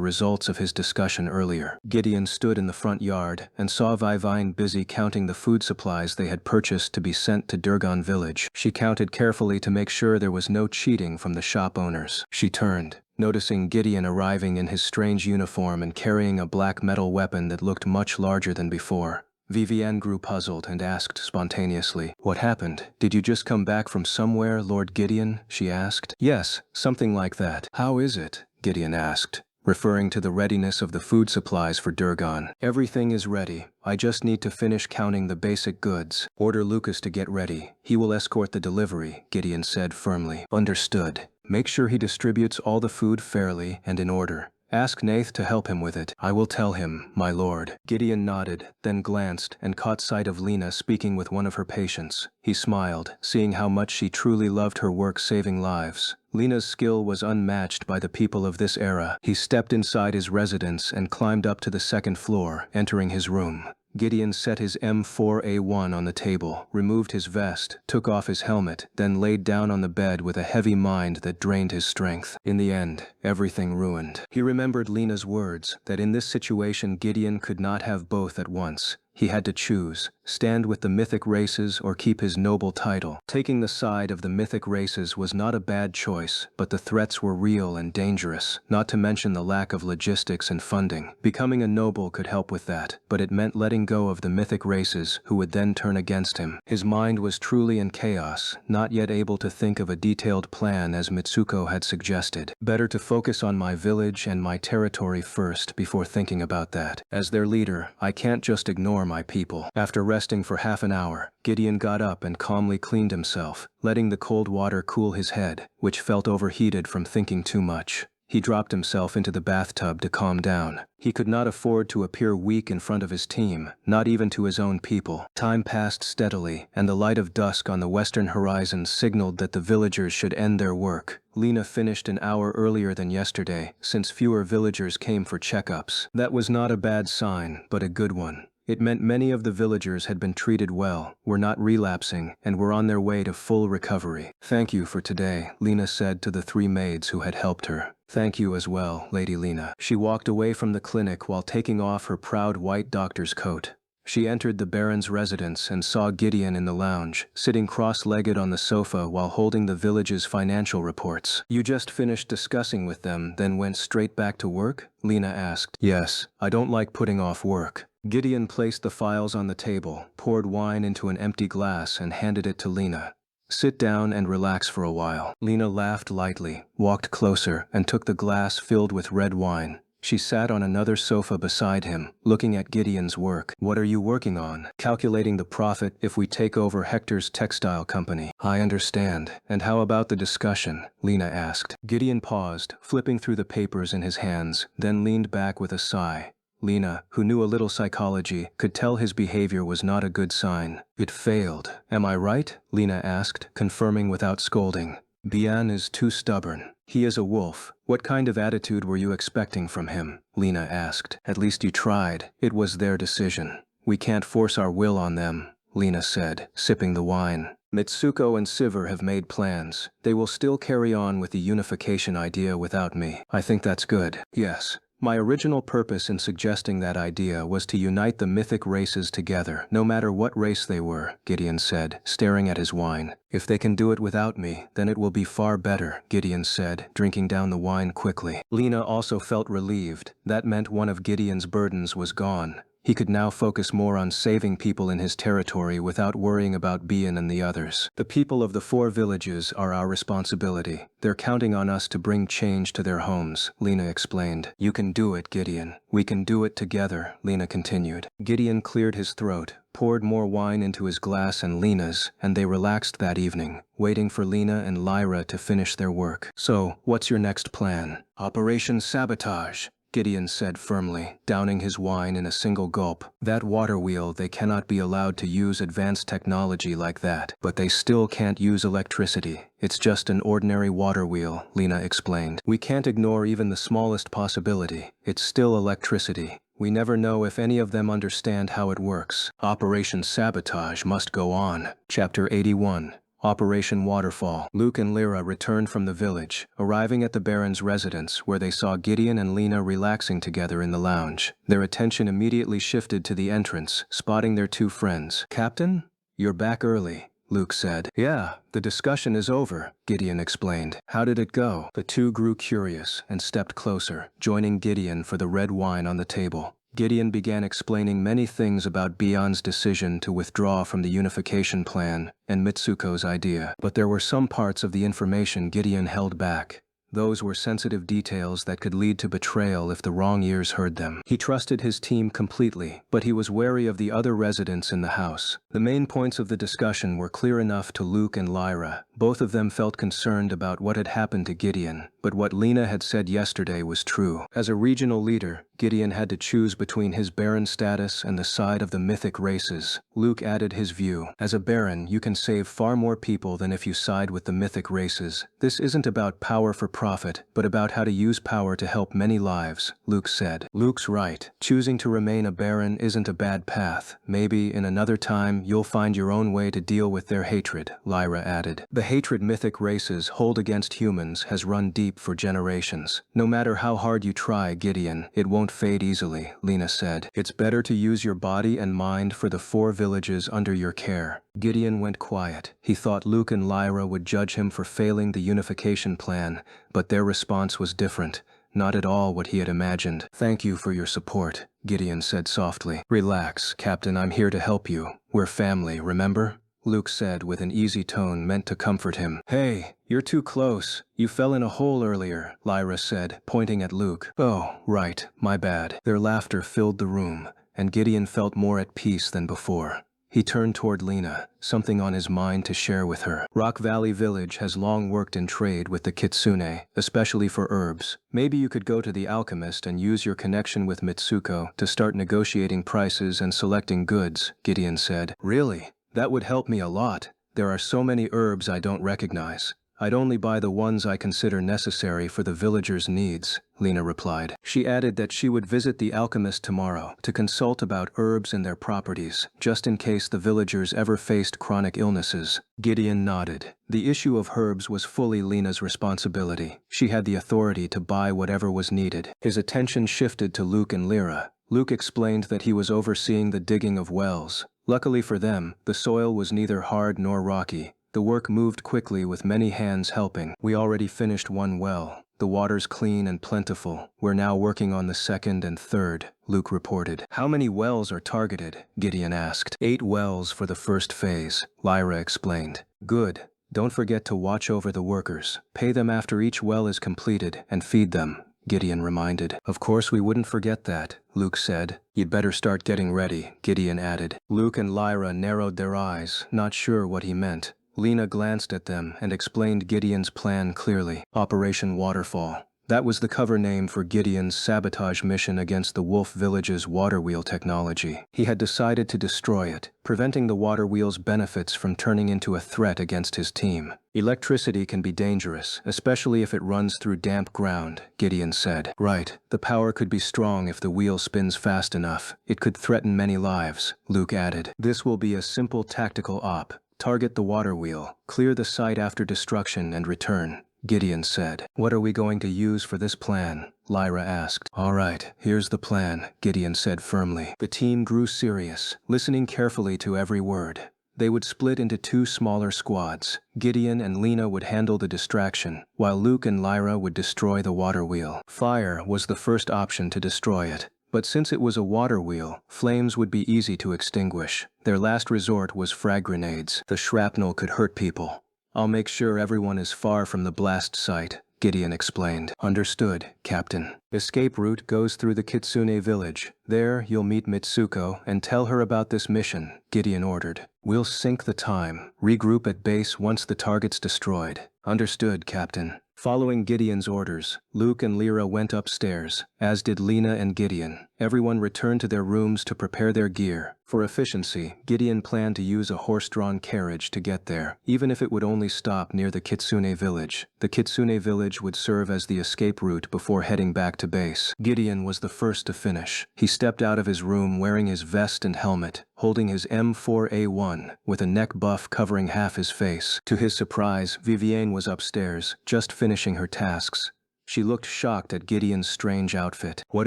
results of his discussion earlier. Gideon stood in the front yard and saw Vivine busy counting the food supplies they had purchased to be sent to Durgan village. She counted carefully to make sure there was no cheating from the shop owners. She turned, noticing Gideon arriving in his strange uniform and carrying a black metal weapon that looked much larger than before. Vivienne grew puzzled and asked spontaneously, "What happened? Did you just come back from somewhere, Lord Gideon?" she asked. "Yes, something like that." "How is it?" Gideon asked, referring to the readiness of the food supplies for Durgan. "Everything is ready. I just need to finish counting the basic goods. Order Lucas to get ready. He will escort the delivery," Gideon said firmly. "Understood. Make sure he distributes all the food fairly and in order. Ask Nath to help him with it." "I will tell him, my lord." Gideon nodded, then glanced and caught sight of Lena speaking with one of her patients. He smiled, seeing how much she truly loved her work saving lives. Lena's skill was unmatched by the people of this era. He stepped inside his residence and climbed up to the 2nd floor, entering his room. Gideon set his M4A1 on the table, removed his vest, took off his helmet, then laid down on the bed with a heavy mind that drained his strength. In the end, everything ruined. He remembered Lena's words, that in this situation Gideon could not have both at once. He had to choose, stand with the mythic races or keep his noble title. Taking the side of the mythic races was not a bad choice, but the threats were real and dangerous, not to mention the lack of logistics and funding. Becoming a noble could help with that, but it meant letting go of the mythic races, who would then turn against him. His mind was truly in chaos, not yet able to think of a detailed plan as Mitsuko had suggested. Better to focus on my village and my territory first before thinking about that. As their leader, I can't just ignore my people. After resting for half an hour, Gideon got up and calmly cleaned himself, letting the cold water cool his head, which felt overheated from thinking too much. He dropped himself into the bathtub to calm down. He could not afford to appear weak in front of his team, not even to his own people. Time passed steadily, and the light of dusk on the western horizon signaled that the villagers should end their work. Lena finished an hour earlier than yesterday, since fewer villagers came for checkups. That was not a bad sign, but a good one. It meant many of the villagers had been treated well, were not relapsing, and were on their way to full recovery. "Thank you for today," Lena said to the 3 maids who had helped her. "Thank you as well, Lady Lena." She walked away from the clinic while taking off her proud white doctor's coat. She entered the Baron's residence and saw Gideon in the lounge, sitting cross-legged on the sofa while holding the village's financial reports. "You just finished discussing with them, then went straight back to work?" Lena asked. "Yes, I don't like putting off work." Gideon placed the files on the table, poured wine into an empty glass and handed it to Lena. "Sit down and relax for a while." Lena laughed lightly, walked closer, and took the glass filled with red wine. She sat on another sofa beside him, looking at Gideon's work. "What are you working on?" "Calculating the profit if we take over Hector's textile company." "I understand. And how about the discussion?" Lena asked. Gideon paused, flipping through the papers in his hands, then leaned back with a sigh. Lena, who knew a little psychology, could tell his behavior was not a good sign. "It failed. Am I right?" Lena asked, confirming without scolding. "Bian is too stubborn. He is a wolf. What kind of attitude were you expecting from him?" Lena asked. "At least you tried. It was their decision. We can't force our will on them," Lena said, sipping the wine. "Mitsuko and Sivir have made plans. They will still carry on with the unification idea without me. I think that's good." "Yes. My original purpose in suggesting that idea was to unite the mythic races together, no matter what race they were, Gideon said, staring at his wine. If they can do it without me, then it will be far better, Gideon said, drinking down the wine quickly. Lena also felt relieved. That meant one of Gideon's burdens was gone. He could now focus more on saving people in his territory without worrying about Bian and the others. The people of the 4 villages are our responsibility. They're counting on us to bring change to their homes, Lena explained. You can do it, Gideon. We can do it together, Lena continued. Gideon cleared his throat, poured more wine into his glass and Lena's, and they relaxed that evening, waiting for Lena and Lyra to finish their work. So, what's your next plan? Operation Sabotage, Gideon said firmly, downing his wine in a single gulp. That water wheel, they cannot be allowed to use advanced technology like that. But they still can't use electricity. It's just an ordinary water wheel, Lena explained. We can't ignore even the smallest possibility. It's still electricity. We never know if any of them understand how it works. Operation Sabotage must go on. Chapter 81. Operation Waterfall. Luke and Lyra returned from the village, arriving at the Baron's residence where they saw Gideon and Lena relaxing together in the lounge. Their attention immediately shifted to the entrance, spotting their 2 friends. Captain? You're back early, Luke said. Yeah, the discussion is over, Gideon explained. How did it go? The 2 grew curious and stepped closer, joining Gideon for the red wine on the table. Gideon began explaining many things about Bion's decision to withdraw from the unification plan and Mitsuko's idea. But there were some parts of the information Gideon held back. Those were sensitive details that could lead to betrayal if the wrong ears heard them. He trusted his team completely, but he was wary of the other residents in the house. The main points of the discussion were clear enough to Luke and Lyra. Both of them felt concerned about what had happened to Gideon, but what Lena had said yesterday was true. As a regional leader, Gideon had to choose between his Baron status and the side of the mythic races. Luke added his view. As a Baron, you can save far more people than if you side with the mythic races. This isn't about power for profit, but about how to use power to help many lives, Luke said. Luke's right. Choosing to remain a Baron isn't a bad path. Maybe, in another time, you'll find your own way to deal with their hatred, Lyra added. The hatred mythic races hold against humans has run deep for generations. No matter how hard you try, Gideon, it won't fade easily, Lena said. It's better to use your body and mind for the 4 villages under your care. Gideon went quiet. He thought Luke and Lyra would judge him for failing the unification plan, but their response was different. Not at all what he had imagined. Thank you for your support, Gideon said softly. Relax, Captain, I'm here to help you. We're family, remember? Luke said with an easy tone meant to comfort him. Hey, you're too close. You fell in a hole earlier, Lyra said, pointing at Luke. Oh, right, my bad. Their laughter filled the room, and Gideon felt more at peace than before. He turned toward Lena, something on his mind to share with her. Rock Valley Village has long worked in trade with the Kitsune, especially for herbs. Maybe you could go to the alchemist and use your connection with Mitsuko to start negotiating prices and selecting goods, Gideon said. Really? That would help me a lot. There are so many herbs I don't recognize. I'd only buy the ones I consider necessary for the villagers' needs, Lena replied. She added that she would visit the alchemist tomorrow to consult about herbs and their properties, just in case the villagers ever faced chronic illnesses. Gideon nodded. The issue of herbs was fully Lena's responsibility. She had the authority to buy whatever was needed. His attention shifted to Luke and Lyra. Luke explained that he was overseeing the digging of wells. Luckily for them, the soil was neither hard nor rocky. The work moved quickly with many hands helping. We already finished 1 well. The water's clean and plentiful. We're now working on the 2nd and 3rd, Luke reported. How many wells are targeted? Gideon asked. 8 wells for the first phase, Lyra explained. Good. Don't forget to watch over the workers. Pay them after each well is completed and feed them, Gideon reminded. Of course we wouldn't forget that, Luke said. You'd better start getting ready, Gideon added. Luke and Lyra narrowed their eyes, not sure what he meant. Lena glanced at them and explained Gideon's plan clearly. Operation Waterfall. That was the cover name for Gideon's sabotage mission against the Wolf Village's water wheel technology. He had decided to destroy it, preventing the water wheel's benefits from turning into a threat against his team. Electricity can be dangerous, especially if it runs through damp ground, Gideon said. Right, the power could be strong if the wheel spins fast enough. It could threaten many lives, Luke added. This will be a simple tactical op. Target the water wheel, clear the site after destruction and return, Gideon said. What are we going to use for this plan? Lyra asked. All right, here's the plan, Gideon said firmly. The team grew serious, listening carefully to every word. They would split into two smaller squads. Gideon and Lena would handle the distraction, while Luke and Lyra would destroy the water wheel. Fire was the first option to destroy it. But since it was a water wheel, flames would be easy to extinguish. Their last resort was frag grenades. The shrapnel could hurt people. I'll make sure everyone is far from the blast site, Gideon explained. Understood, Captain. Escape route goes through the Kitsune village. There, you'll meet Mitsuko and tell her about this mission, Gideon ordered. We'll sink the time. Regroup at base once the target's destroyed. Understood, Captain. Following Gideon's orders, Luke and Lyra went upstairs, as did Lena and Gideon. Everyone returned to their rooms to prepare their gear. For efficiency, Gideon planned to use a horse-drawn carriage to get there, even if it would only stop near the Kitsune village. The Kitsune village would serve as the escape route before heading back to base. Gideon was the first to finish. He stepped out of his room wearing his vest and helmet, holding his M4A1, with a neck buff covering half his face. To his surprise, Vivienne was upstairs, just finishing her tasks. She looked shocked at Gideon's strange outfit. What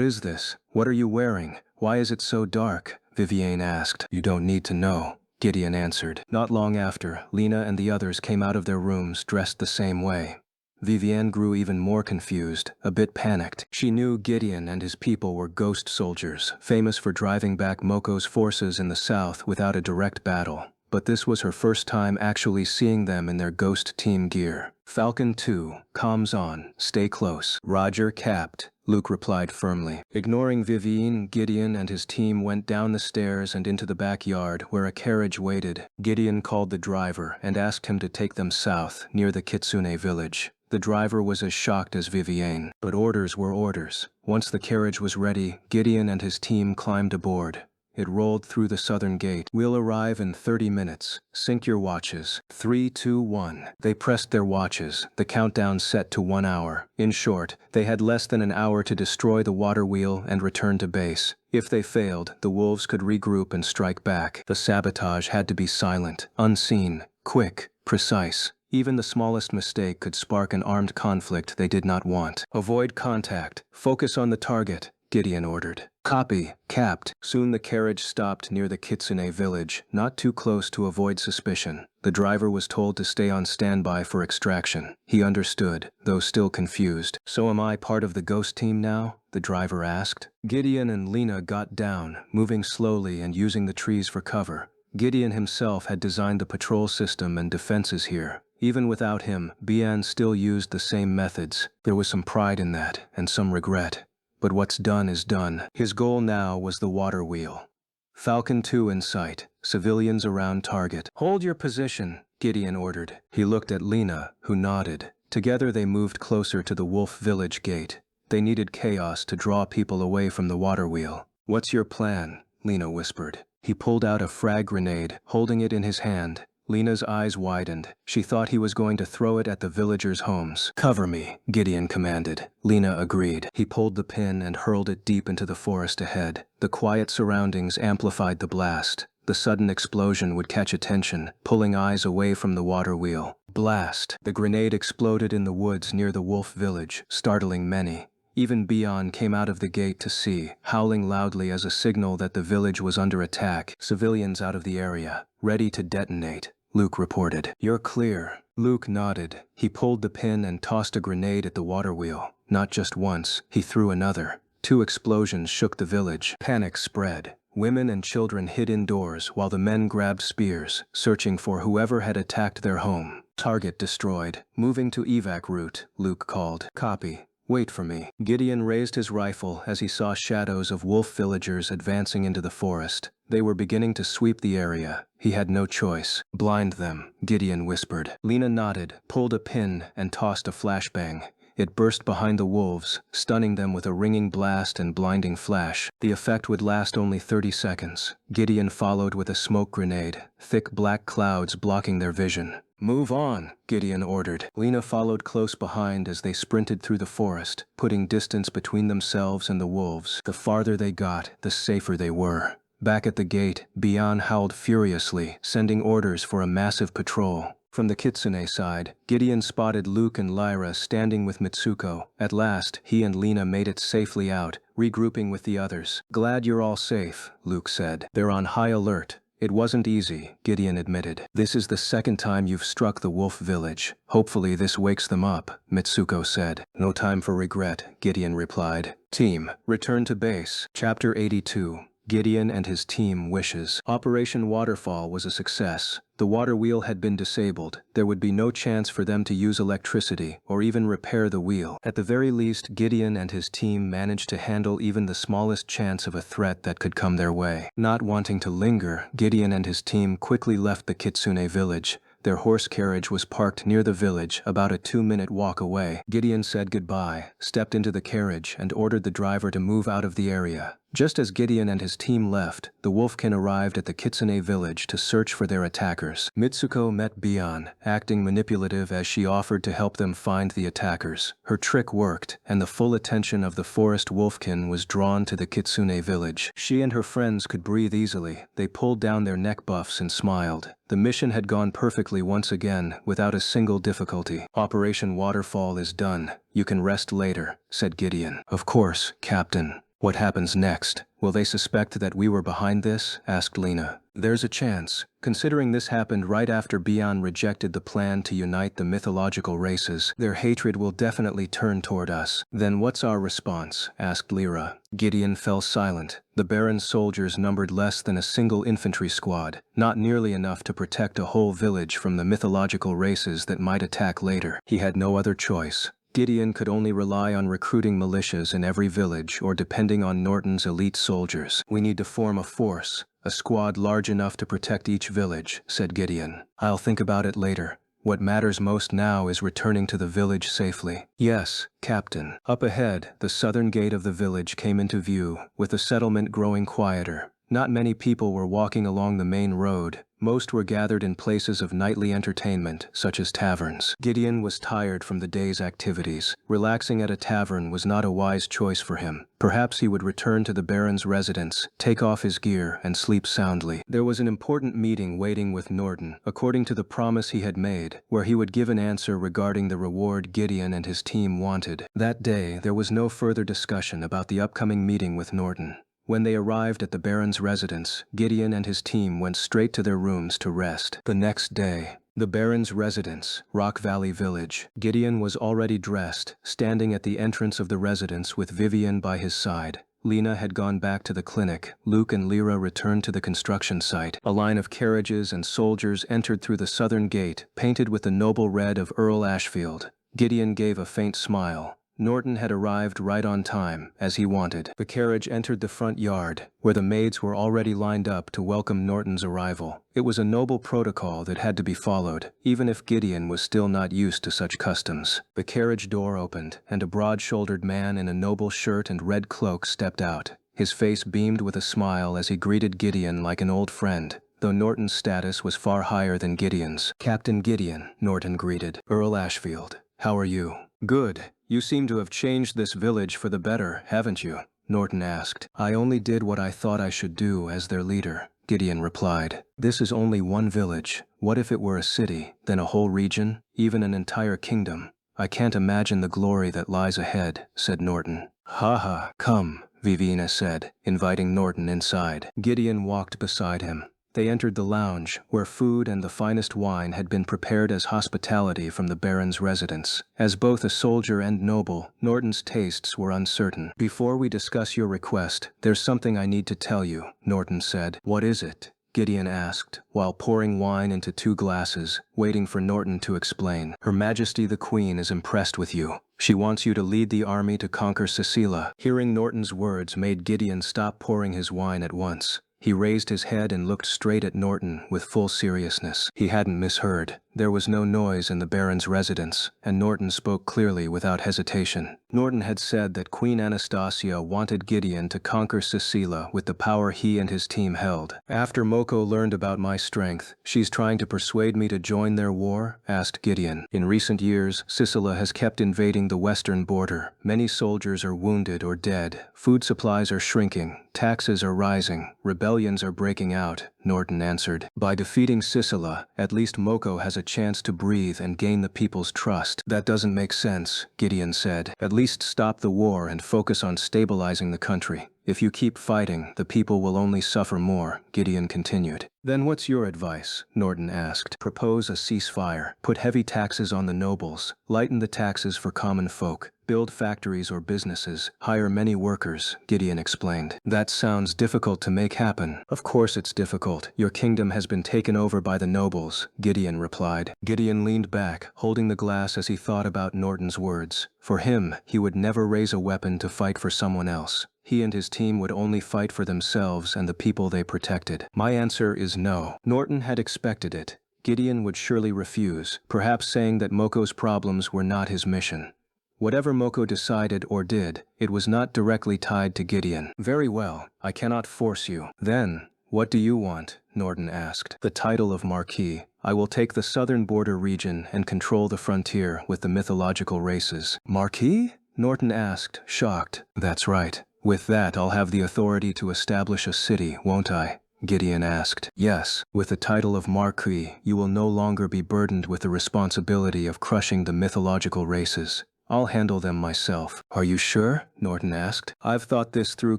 is this? What are you wearing? Why is it so dark? Vivienne asked. You don't need to know, Gideon answered. Not long after, Lena and the others came out of their rooms dressed the same way. Vivienne grew even more confused, a bit panicked. She knew Gideon and his people were ghost soldiers, famous for driving back Moko's forces in the south without a direct battle. But this was her first time actually seeing them in their ghost team gear. Falcon 2, comms on, stay close. Roger, Capt, Luke replied firmly. Ignoring Vivienne, Gideon and his team went down the stairs and into the backyard where a carriage waited. Gideon called the driver and asked him to take them south, near the Kitsune village. The driver was as shocked as Vivienne, but orders were orders. Once the carriage was ready, Gideon and his team climbed aboard. It rolled through the southern gate. We'll arrive in 30 minutes. Sync your watches. 3, 2, 1. They pressed their watches, the countdown set to 1 hour. In short, they had less than an hour to destroy the water wheel and return to base. If they failed, the wolves could regroup and strike back. The sabotage had to be silent, unseen, quick, precise. Even the smallest mistake could spark an armed conflict they did not want. Avoid contact. Focus on the target, Gideon ordered. Copy, Capt. Soon the carriage stopped near the Kitsune village, not too close to avoid suspicion. The driver was told to stay on standby for extraction. He understood, though still confused. So am I part of the ghost team now? The driver asked. Gideon and Lena got down, moving slowly and using the trees for cover. Gideon himself had designed the patrol system and defenses here. Even without him, Bian still used the same methods. There was some pride in that, and some regret. But what's done is done. His goal now was the water wheel. Falcon 2 in sight, civilians around target. Hold your position, Gideon ordered. He looked at Lena, who nodded. Together they moved closer to the Wolf Village gate. They needed chaos to draw people away from the water wheel. What's your plan? Lena whispered. He pulled out a frag grenade, holding it in his hand. Lena's eyes widened. She thought he was going to throw it at the villagers' homes. Cover me, Gideon commanded. Lena agreed. He pulled the pin and hurled it deep into the forest ahead. The quiet surroundings amplified the blast. The sudden explosion would catch attention, pulling eyes away from the water wheel. Blast! The grenade exploded in the woods near the Wolf Village, startling many. Even Bian came out of the gate to see, howling loudly as a signal that the village was under attack. Civilians out of the area, ready to detonate, Luke reported. You're clear. Luke nodded. He pulled the pin and tossed a grenade at the water wheel. Not just once, he threw another. 2 explosions shook the village. Panic spread. Women and children hid indoors while the men grabbed spears, searching for whoever had attacked their home. Target destroyed. Moving to evac route, Luke called. Copy. Wait for me. Gideon raised his rifle as he saw shadows of wolf villagers advancing into the forest. They were beginning to sweep the area. He had no choice. Blind them, Gideon whispered. Lena nodded, pulled a pin, and tossed a flashbang. It burst behind the wolves, stunning them with a ringing blast and blinding flash. The effect would last only 30 seconds. Gideon followed with a smoke grenade, thick black clouds blocking their vision. Move on, Gideon ordered. Lena followed close behind as they sprinted through the forest, putting distance between themselves and the wolves. The farther they got, the safer they were. Back at the gate, Bian howled furiously, sending orders for a massive patrol. From the Kitsune side, Gideon spotted Luke and Lyra standing with Mitsuko. At last, he and Lena made it safely out, regrouping with the others. "Glad you're all safe," Luke said. "They're on high alert." "It wasn't easy," Gideon admitted. "This is the second time you've struck the wolf village. Hopefully this wakes them up," Mitsuko said. "No time for regret," Gideon replied. Team, return to base. Chapter 82. Gideon and his team wishes. Operation Waterfall was a success. The water wheel had been disabled. There would be no chance for them to use electricity or even repair the wheel. At the very least, Gideon and his team managed to handle even the smallest chance of a threat that could come their way. Not wanting to linger, Gideon and his team quickly left the Kitsune village. Their horse carriage was parked near the village, about a 2-minute walk away. Gideon said goodbye, stepped into the carriage, and ordered the driver to move out of the area. Just as Gideon and his team left, the Wolfkin arrived at the Kitsune village to search for their attackers. Mitsuko met Bion, acting manipulative as she offered to help them find the attackers. Her trick worked, and the full attention of the forest Wolfkin was drawn to the Kitsune village. She and her friends could breathe easily. They pulled down their neck buffs and smiled. The mission had gone perfectly once again, without a single difficulty. "Operation Waterfall is done. You can rest later," said Gideon. "Of course, Captain." "What happens next? Will they suspect that we were behind this?" asked Lena. "There's a chance. Considering this happened right after Bion rejected the plan to unite the mythological races, their hatred will definitely turn toward us." "Then what's our response?" asked Lyra. Gideon fell silent. The Baron's soldiers numbered less than a single infantry squad, not nearly enough to protect a whole village from the mythological races that might attack later. He had no other choice. Gideon could only rely on recruiting militias in every village or depending on Norton's elite soldiers. "We need to form a force, a squad large enough to protect each village," said Gideon. "I'll think about it later. What matters most now is returning to the village safely." "Yes, Captain." Up ahead, the southern gate of the village came into view, with the settlement growing quieter. Not many people were walking along the main road. Most were gathered in places of nightly entertainment, such as taverns. Gideon was tired from the day's activities. Relaxing at a tavern was not a wise choice for him. Perhaps he would return to the Baron's residence, take off his gear, and sleep soundly. There was an important meeting waiting with Norton, according to the promise he had made, where he would give an answer regarding the reward Gideon and his team wanted. That day, there was no further discussion about the upcoming meeting with Norton. When they arrived at the Baron's residence, Gideon and his team went straight to their rooms to rest. The next day, the Baron's residence, Rock Valley Village. Gideon was already dressed, standing at the entrance of the residence with Vivian by his side. Lena had gone back to the clinic. Luke and Lyra returned to the construction site. A line of carriages and soldiers entered through the southern gate, painted with the noble red of Earl Ashfield. Gideon gave a faint smile. Norton had arrived right on time, as he wanted. The carriage entered the front yard, where the maids were already lined up to welcome Norton's arrival. It was a noble protocol that had to be followed, even if Gideon was still not used to such customs. The carriage door opened, and a broad-shouldered man in a noble shirt and red cloak stepped out. His face beamed with a smile as he greeted Gideon like an old friend, though Norton's status was far higher than Gideon's. "Captain Gideon," Norton greeted. "Earl Ashfield. How are you?" "Good. You seem to have changed this village for the better, haven't you?" Norton asked. "I only did what I thought I should do as their leader," Gideon replied. "This is only one village. What if it were a city, then a whole region, even an entire kingdom? I can't imagine the glory that lies ahead," said Norton. "Ha ha, come," Vivina said, inviting Norton inside. Gideon walked beside him. They entered the lounge, where food and the finest wine had been prepared as hospitality from the Baron's residence. As both a soldier and noble, Norton's tastes were uncertain. "Before we discuss your request, there's something I need to tell you," Norton said. "What is it?" Gideon asked, while pouring wine into 2 glasses, waiting for Norton to explain. "Her Majesty the Queen is impressed with you. She wants you to lead the army to conquer Sicila." Hearing Norton's words made Gideon stop pouring his wine at once. He raised his head and looked straight at Norton with full seriousness. He hadn't misheard. There was no noise in the Baron's residence, and Norton spoke clearly without hesitation. Norton had said that Queen Anastasia wanted Gideon to conquer Sicila with the power he and his team held. "After Moko learned about my strength, she's trying to persuade me to join their war?" asked Gideon. "In recent years, Sicila has kept invading the western border. Many soldiers are wounded or dead. Food supplies are shrinking. Taxes are rising. Rebellions are breaking out," Norton answered. By defeating Sicily, at least Moko has a chance to breathe and gain the people's trust. That doesn't make sense, Gideon said. At least stop the war and focus on stabilizing the country. If you keep fighting, the people will only suffer more, Gideon continued. Then what's your advice? Norton asked. Propose a ceasefire. Put heavy taxes on the nobles. Lighten the taxes for common folk. Build factories or businesses. Hire many workers, Gideon explained. That sounds difficult to make happen. Of course it's difficult. Your kingdom has been taken over by the nobles, Gideon replied. Gideon leaned back, holding the glass as he thought about Norton's words. For him, he would never raise a weapon to fight for someone else. He and his team would only fight for themselves and the people they protected. My answer is no. Norton had expected it. Gideon would surely refuse, perhaps saying that Moko's problems were not his mission. Whatever Moko decided or did, it was not directly tied to Gideon. Very well, I cannot force you. Then, what do you want? Norton asked. The title of Marquis. I will take the southern border region and control the frontier with the mythological races. Marquis? Norton asked, shocked. That's right. With that, I'll have the authority to establish a city, won't I? Gideon asked. Yes, with the title of Marquis, you will no longer be burdened with the responsibility of crushing the mythological races. I'll handle them myself. Are you sure? Norton asked. I've thought this through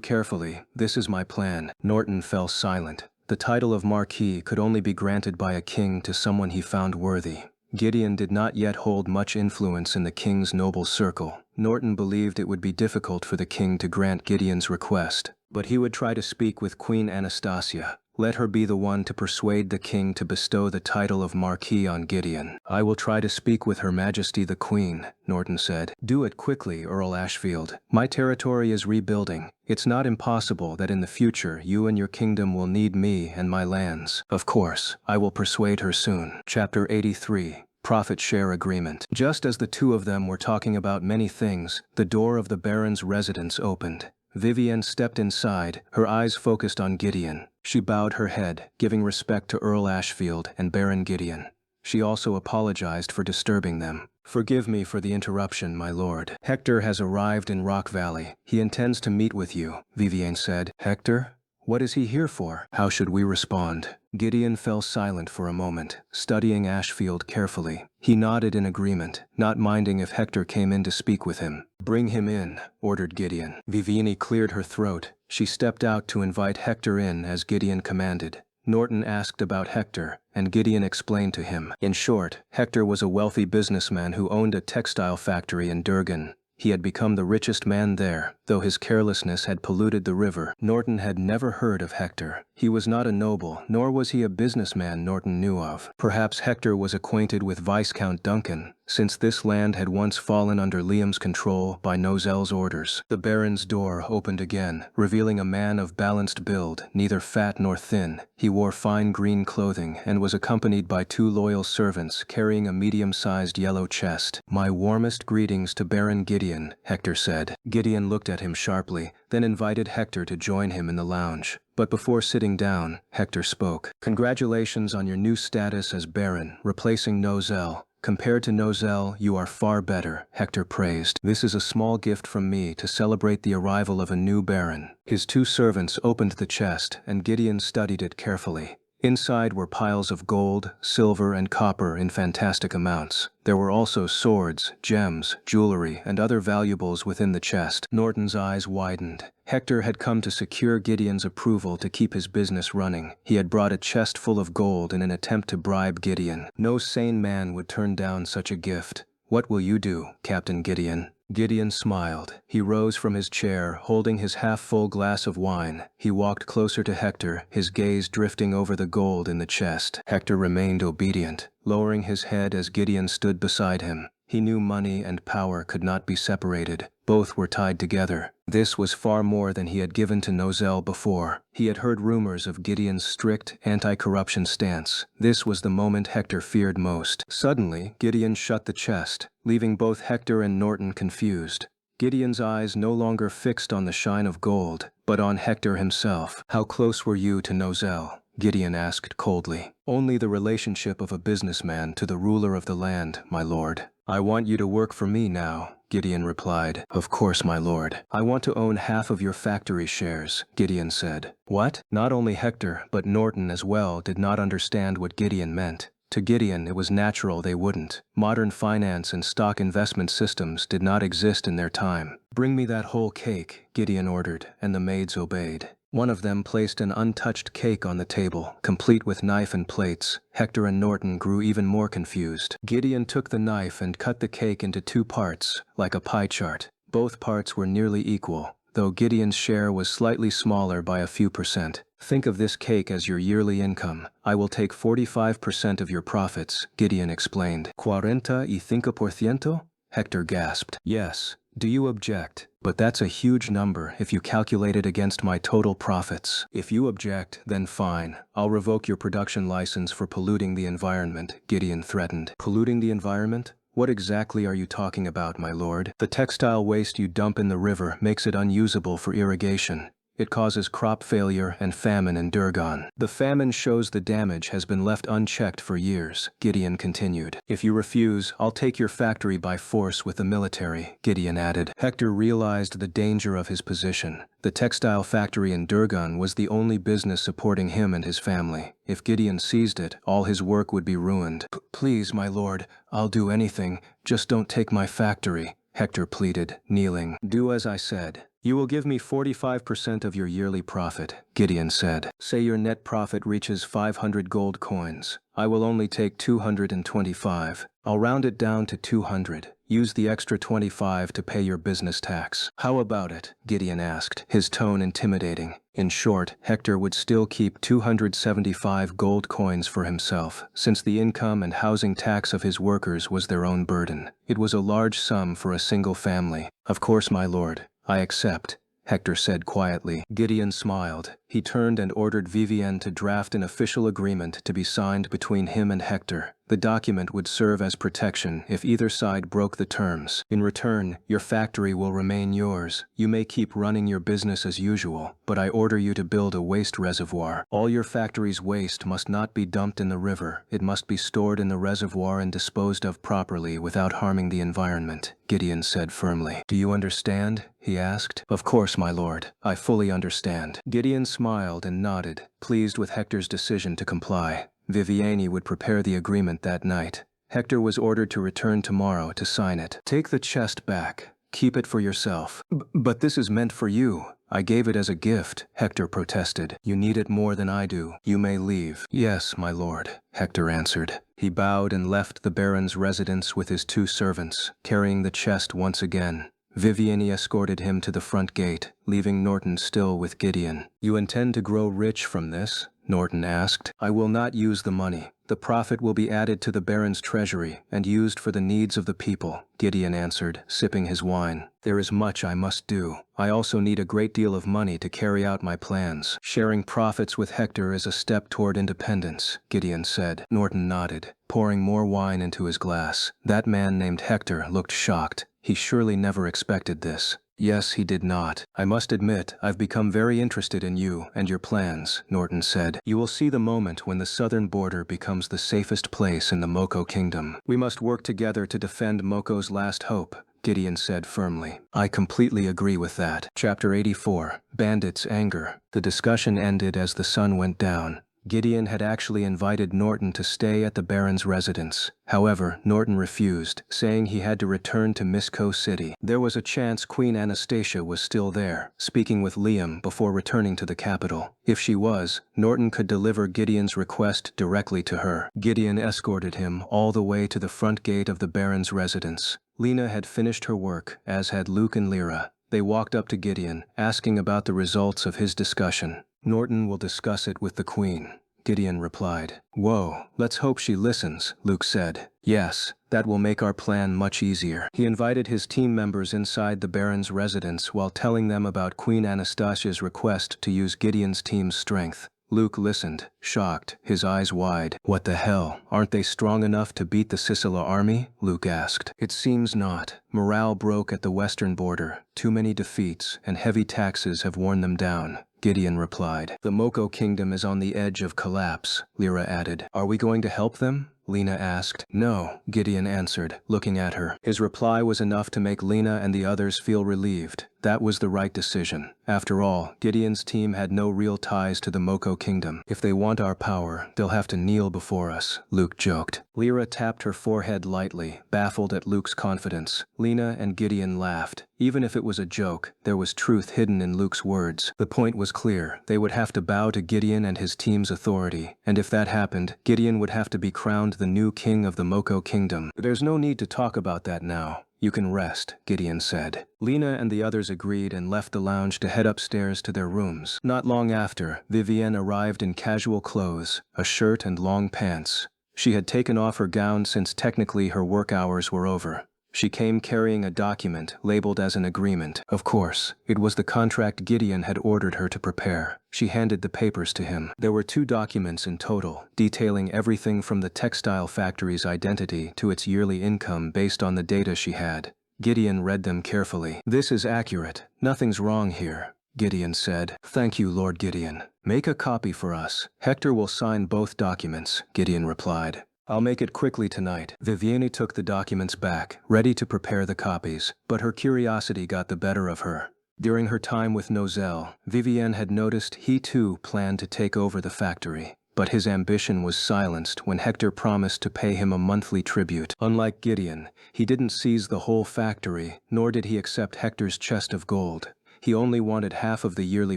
carefully. This is my plan. Norton fell silent. The title of Marquis could only be granted by a king to someone he found worthy. Gideon did not yet hold much influence in the king's noble circle. Norton believed it would be difficult for the king to grant Gideon's request, but he would try to speak with Queen Anastasia. Let her be the one to persuade the king to bestow the title of Marquis on Gideon. I will try to speak with Her Majesty the Queen, Norton said. Do it quickly, Earl Ashfield. My territory is rebuilding. It's not impossible that in the future you and your kingdom will need me and my lands. Of course, I will persuade her soon. Chapter 83. Profit Share Agreement. Just as the two of them were talking about many things, the door of the Baron's residence opened. Vivienne stepped inside, her eyes focused on Gideon. She bowed her head, giving respect to Earl Ashfield and Baron Gideon. She also apologized for disturbing them. Forgive me for the interruption, my lord. Hector has arrived in Rock Valley. He intends to meet with you, Vivienne said. Hector? What is he here for? How should we respond? Gideon fell silent for a moment, studying Ashfield carefully. He nodded in agreement, not minding if Hector came in to speak with him. Bring him in, ordered Gideon. Vivienne cleared her throat. She stepped out to invite Hector in as Gideon commanded. Norton asked about Hector, and Gideon explained to him. In short, Hector was a wealthy businessman who owned a textile factory in Durgan. He had become the richest man there, though his carelessness had polluted the river. Norton had never heard of Hector. He was not a noble, nor was he a businessman Norton knew of. Perhaps Hector was acquainted with Viscount Duncan, since this land had once fallen under Liam's control by Nozel's orders. The Baron's door opened again, revealing a man of balanced build, neither fat nor thin. He wore fine green clothing and was accompanied by two loyal servants carrying a medium-sized yellow chest. My warmest greetings to Baron Gideon, Hector said. Gideon looked at him sharply, then invited Hector to join him in the lounge. But before sitting down, Hector spoke. Congratulations on your new status as Baron, replacing Nozel. Compared to Nozel, you are far better, Hector praised. This is a small gift from me to celebrate the arrival of a new Baron. His two servants opened the chest, and Gideon studied it carefully. Inside were piles of gold, silver, and copper in fantastic amounts. There were also swords, gems, jewelry, and other valuables within the chest. Norton's eyes widened. Hector had come to secure Gideon's approval to keep his business running. He had brought a chest full of gold in an attempt to bribe Gideon. No sane man would turn down such a gift. What will you do, Captain Gideon? Gideon smiled. He rose from his chair, holding his half-full glass of wine. He walked closer to Hector, his gaze drifting over the gold in the chest. Hector remained obedient, lowering his head as Gideon stood beside him. He knew money and power could not be separated. Both were tied together. This was far more than he had given to Nozel before. He had heard rumors of Gideon's strict, anti-corruption stance. This was the moment Hector feared most. Suddenly, Gideon shut the chest, leaving both Hector and Norton confused. Gideon's eyes no longer fixed on the shine of gold, but on Hector himself. How close were you to Nozel? Gideon asked coldly. Only the relationship of a businessman to the ruler of the land, my lord. I want you to work for me now, Gideon replied. Of course, my lord. I want to own half of your factory shares, Gideon said. What? Not only Hector, but Norton as well did not understand what Gideon meant. To Gideon, it was natural they wouldn't. Modern finance and stock investment systems did not exist in their time. Bring me that whole cake, Gideon ordered, and the maids obeyed. One of them placed an untouched cake on the table, complete with knife and plates. Hector and Norton grew even more confused. Gideon took the knife and cut the cake into 2 parts, like a pie chart. Both parts were nearly equal, though Gideon's share was slightly smaller by a few percent. Think of this cake as your yearly income. I will take 45% of your profits, Gideon explained. 45%? Hector gasped. Yes. Do you object? But that's a huge number if you calculate it against my total profits. If you object, then fine. I'll revoke your production license for polluting the environment, Gideon threatened. Polluting the environment? What exactly are you talking about, my lord? The textile waste you dump in the river makes it unusable for irrigation. It causes crop failure and famine in Durgan. The famine shows the damage has been left unchecked for years, Gideon continued. If you refuse, I'll take your factory by force with the military, Gideon added. Hector realized the danger of his position. The textile factory in Durgan was the only business supporting him and his family. If Gideon seized it, all his work would be ruined. Please, my lord, I'll do anything, just don't take my factory, Hector pleaded, kneeling. Do as I said. You will give me 45% of your yearly profit, Gideon said. Say your net profit reaches 500 gold coins. I will only take 225. I'll round it down to 200. Use the extra 25 to pay your business tax. How about it? Gideon asked, his tone intimidating. In short, Hector would still keep 275 gold coins for himself, since the income and housing tax of his workers was their own burden. It was a large sum for a single family. Of course, my lord. I accept, Hector said quietly. Gideon smiled. He turned and ordered Vivienne to draft an official agreement to be signed between him and Hector. The document would serve as protection if either side broke the terms. In return, your factory will remain yours. You may keep running your business as usual, but I order you to build a waste reservoir. All your factory's waste must not be dumped in the river. It must be stored in the reservoir and disposed of properly without harming the environment, Gideon said firmly. Do you understand? He asked. Of course, my lord. I fully understand. Gideon smiled and nodded, pleased with Hector's decision to comply. Vivienne would prepare the agreement that night. Hector was ordered to return tomorrow to sign it. Take the chest back. Keep it for yourself. But this is meant for you. I gave it as a gift, Hector protested. You need it more than I do. You may leave. Yes, my lord, Hector answered. He bowed and left the Baron's residence with his 2 servants, carrying the chest once again. Vivienne escorted him to the front gate, leaving Norton still with Gideon. You intend to grow rich from this? Norton asked. I will not use the money. The profit will be added to the Baron's treasury and used for the needs of the people, Gideon answered, sipping his wine. There is much I must do. I also need a great deal of money to carry out my plans. Sharing profits with Hector is a step toward independence, Gideon said. Norton nodded, pouring more wine into his glass. That man named Hector looked shocked. He surely never expected this. Yes, he did not. I must admit, I've become very interested in you and your plans, Norton said. You will see the moment when the southern border becomes the safest place in the Moko kingdom. We must work together to defend Moko's last hope, Gideon said firmly. I completely agree with that. Chapter 84. Bandits' Anger. The discussion ended as the sun went down. Gideon had actually invited Norton to stay at the Baron's residence. However, Norton refused, saying he had to return to Misko City. There was a chance Queen Anastasia was still there, speaking with Liam before returning to the capital. If she was, Norton could deliver Gideon's request directly to her. Gideon escorted him all the way to the front gate of the Baron's residence. Lena had finished her work, as had Luke and Lyra. They walked up to Gideon, asking about the results of his discussion. Norton will discuss it with the Queen, Gideon replied. Whoa, let's hope she listens, Luke said. Yes, that will make our plan much easier. He invited his team members inside the Baron's residence while telling them about Queen Anastasia's request to use Gideon's team's strength. Luke listened, shocked, his eyes wide. What the hell, aren't they strong enough to beat the Sicily army? Luke asked. It seems not. Morale broke at the western border. Too many defeats and heavy taxes have worn them down, Gideon replied. The Moko kingdom is on the edge of collapse, Lyra added. Are we going to help them? Lena asked. No, Gideon answered, looking at her. His reply was enough to make Lena and the others feel relieved. That was the right decision. After all, Gideon's team had no real ties to the Moko Kingdom. If they want our power, they'll have to kneel before us, Luke joked. Lyra tapped her forehead lightly, baffled at Luke's confidence. Lena and Gideon laughed. Even if it was a joke, there was truth hidden in Luke's words. The point was clear. They would have to bow to Gideon and his team's authority, and if that happened, Gideon would have to be crowned the new king of the Moko Kingdom. There's no need to talk about that now. You can rest, Gideon said. Lena and the others agreed and left the lounge to head upstairs to their rooms. Not long after, Vivienne arrived in casual clothes, a shirt and long pants. She had taken off her gown since technically her work hours were over. She came carrying a document labeled as an agreement. Of course, it was the contract Gideon had ordered her to prepare. She handed the papers to him. There were 2 documents in total, detailing everything from the textile factory's identity to its yearly income based on the data she had. Gideon read them carefully. This is accurate. Nothing's wrong here, Gideon said. Thank you, Lord Gideon. Make a copy for us. Hector will sign both documents, Gideon replied. I'll make it quickly tonight. Vivienne took the documents back, ready to prepare the copies, but her curiosity got the better of her. During her time with Nozel, Vivienne had noticed he too planned to take over the factory, but his ambition was silenced when Hector promised to pay him a monthly tribute. Unlike Gideon, he didn't seize the whole factory, nor did he accept Hector's chest of gold. He only wanted half of the yearly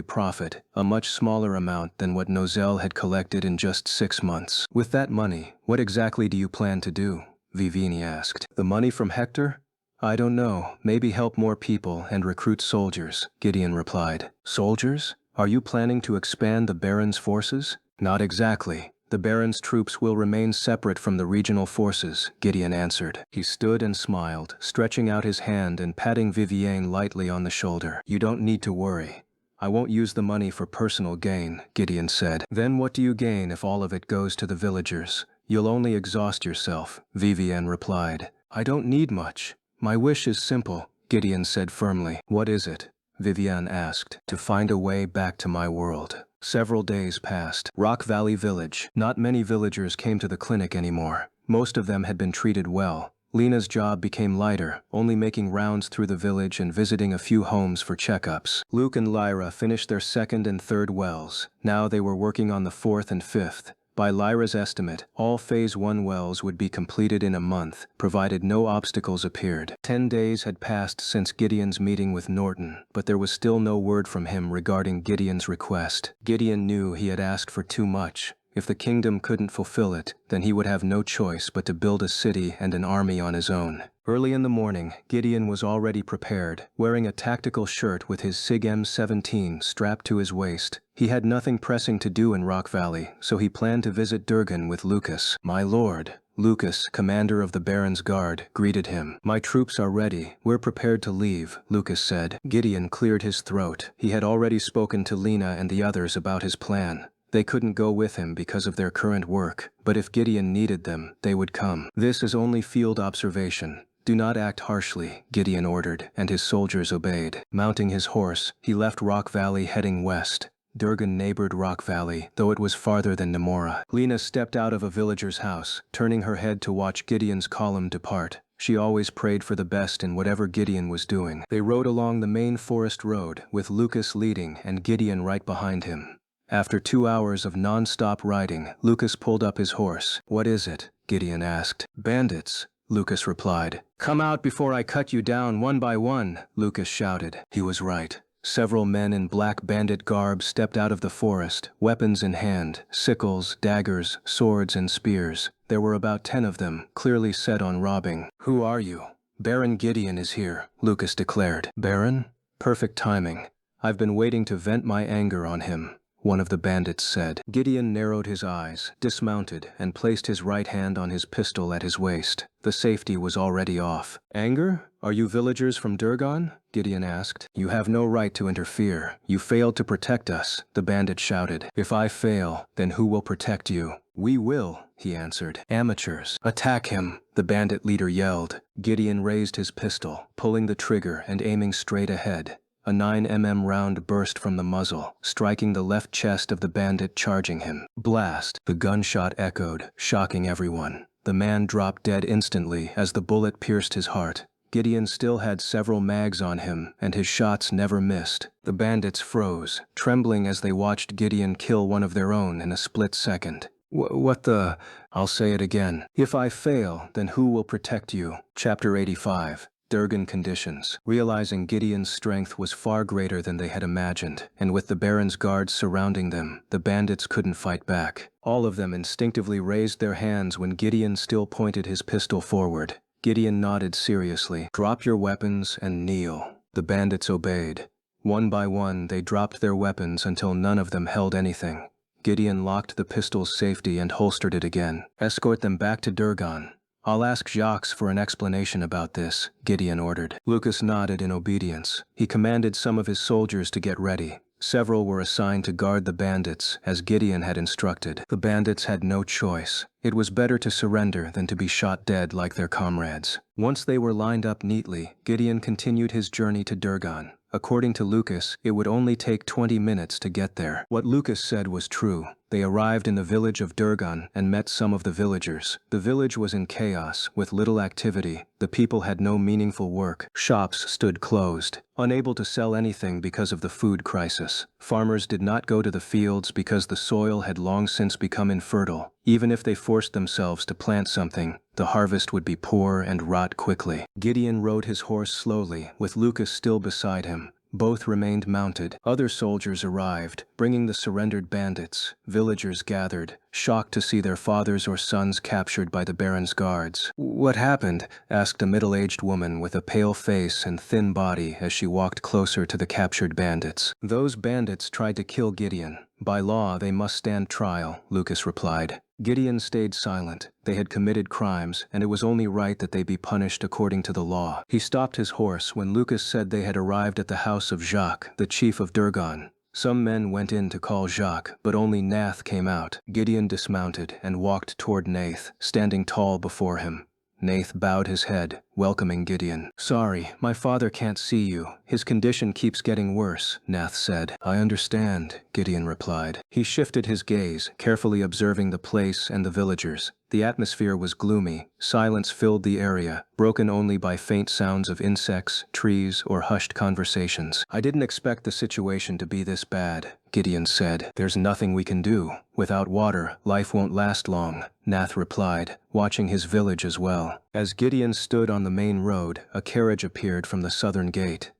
profit, a much smaller amount than what Nozel had collected in just 6 months. With that money, what exactly do you plan to do? Vivienne asked. The money from Hector? I don't know, maybe help more people and recruit soldiers, Gideon replied. Soldiers? Are you planning to expand the Baron's forces? Not exactly. The Baron's troops will remain separate from the regional forces, Gideon answered. He stood and smiled, stretching out his hand and patting Vivienne lightly on the shoulder. You don't need to worry. I won't use the money for personal gain, Gideon said. Then what do you gain if all of it goes to the villagers? You'll only exhaust yourself, Vivienne replied. I don't need much. My wish is simple, Gideon said firmly. What is it? Vivienne asked. To find a way back to my world. Several days passed. Rock Valley Village. Not many villagers came to the clinic anymore. Most of them had been treated well. Lena's job became lighter, only making rounds through the village and visiting a few homes for checkups. Luke and Lyra finished their 2nd and 3rd wells. Now they were working on the 4th and 5th. By Lyra's estimate, all Phase 1 wells would be completed in a month, provided no obstacles appeared. 10 days had passed since Gideon's meeting with Norton, but there was still no word from him regarding Gideon's request. Gideon knew he had asked for too much. If the kingdom couldn't fulfill it, then he would have no choice but to build a city and an army on his own. Early in the morning, Gideon was already prepared, wearing a tactical shirt with his SIG M17 strapped to his waist. He had nothing pressing to do in Rock Valley, so he planned to visit Durgan with Lucas. My lord, Lucas, commander of the Baron's Guard, greeted him. My troops are ready. We're prepared to leave, Lucas said. Gideon cleared his throat. He had already spoken to Lena and the others about his plan. They couldn't go with him because of their current work, but if Gideon needed them, they would come. This is only field observation. Do not act harshly, Gideon ordered, and his soldiers obeyed. Mounting his horse, he left Rock Valley heading west. Durgan neighbored Rock Valley, though it was farther than Namora. Lena stepped out of a villager's house, turning her head to watch Gideon's column depart. She always prayed for the best in whatever Gideon was doing. They rode along the main forest road, with Lucas leading and Gideon right behind him. After 2 hours of non-stop riding, Lucas pulled up his horse. What is it? Gideon asked. Bandits, Lucas replied. Come out before I cut you down one by one, Lucas shouted. He was right. Several men in black bandit garb stepped out of the forest, weapons in hand, sickles, daggers, swords, and spears. There were about 10 of them, clearly set on robbing. Who are you? Baron Gideon is here, Lucas declared. Baron? Perfect timing. I've been waiting to vent my anger on him, one of the bandits said. Gideon narrowed his eyes, dismounted, and placed his right hand on his pistol at his waist. The safety was already off. Anger? Are you villagers from Durgan? Gideon asked. You have no right to interfere. You failed to protect us, the bandit shouted. If I fail, then who will protect you? We will, he answered. Amateurs. Attack him, the bandit leader yelled. Gideon raised his pistol, pulling the trigger and aiming straight ahead. A 9mm round burst from the muzzle, striking the left chest of the bandit charging him. Blast! The gunshot echoed, shocking everyone. The man dropped dead instantly as the bullet pierced his heart. Gideon still had several mags on him, and his shots never missed. The bandits froze, trembling as they watched Gideon kill one of their own in a split second. What the? I'll say it again. If I fail, then who will protect you? Chapter 85. Durgan conditions. Realizing Gideon's strength was far greater than they had imagined, and with the Baron's guards surrounding them, the bandits couldn't fight back. All of them instinctively raised their hands when Gideon still pointed his pistol forward. Gideon nodded seriously. Drop your weapons and kneel. The bandits obeyed. One by one, they dropped their weapons until none of them held anything. Gideon locked the pistol's safety and holstered it again. Escort them back to Durgan. I'll ask Jacques for an explanation about this, Gideon ordered. Lucas nodded in obedience. He commanded some of his soldiers to get ready. Several were assigned to guard the bandits, as Gideon had instructed. The bandits had no choice. It was better to surrender than to be shot dead like their comrades. Once they were lined up neatly, Gideon continued his journey to Durgan. According to Lucas, it would only take 20 minutes to get there. What Lucas said was true. They arrived in the village of Durgan and met some of the villagers. The village was in chaos, with little activity. The people had no meaningful work. Shops stood closed, unable to sell anything because of the food crisis. Farmers did not go to the fields because the soil had long since become infertile. Even if they forced themselves to plant something, the harvest would be poor and rot quickly. Gideon rode his horse slowly, with Lucas still beside him. Both remained mounted. Other soldiers arrived, bringing the surrendered bandits. Villagers gathered, shocked to see their fathers or sons captured by the Baron's guards. What happened? Asked a middle-aged woman with a pale face and thin body as she walked closer to the captured bandits. Those bandits tried to kill Gideon. By law, they must stand trial, Lucas replied. Gideon stayed silent. They had committed crimes, and it was only right that they be punished according to the law. He stopped his horse when Lucas said they had arrived at the house of Jacques, the chief of Durgan. Some men went in to call Jacques, but only Nath came out. Gideon dismounted and walked toward Nath, standing tall before him. Nath bowed his head, welcoming Gideon. Sorry, my father can't see you. His condition keeps getting worse, Nath said. I understand, Gideon replied. He shifted his gaze, carefully observing the place and the villagers. The atmosphere was gloomy. Silence filled the area, broken only by faint sounds of insects, trees, or hushed conversations. I didn't expect the situation to be this bad, Gideon said. There's nothing we can do. Without water, life won't last long, Nath replied, watching his village as well. As Gideon stood on the main road, a carriage appeared from the southern gate.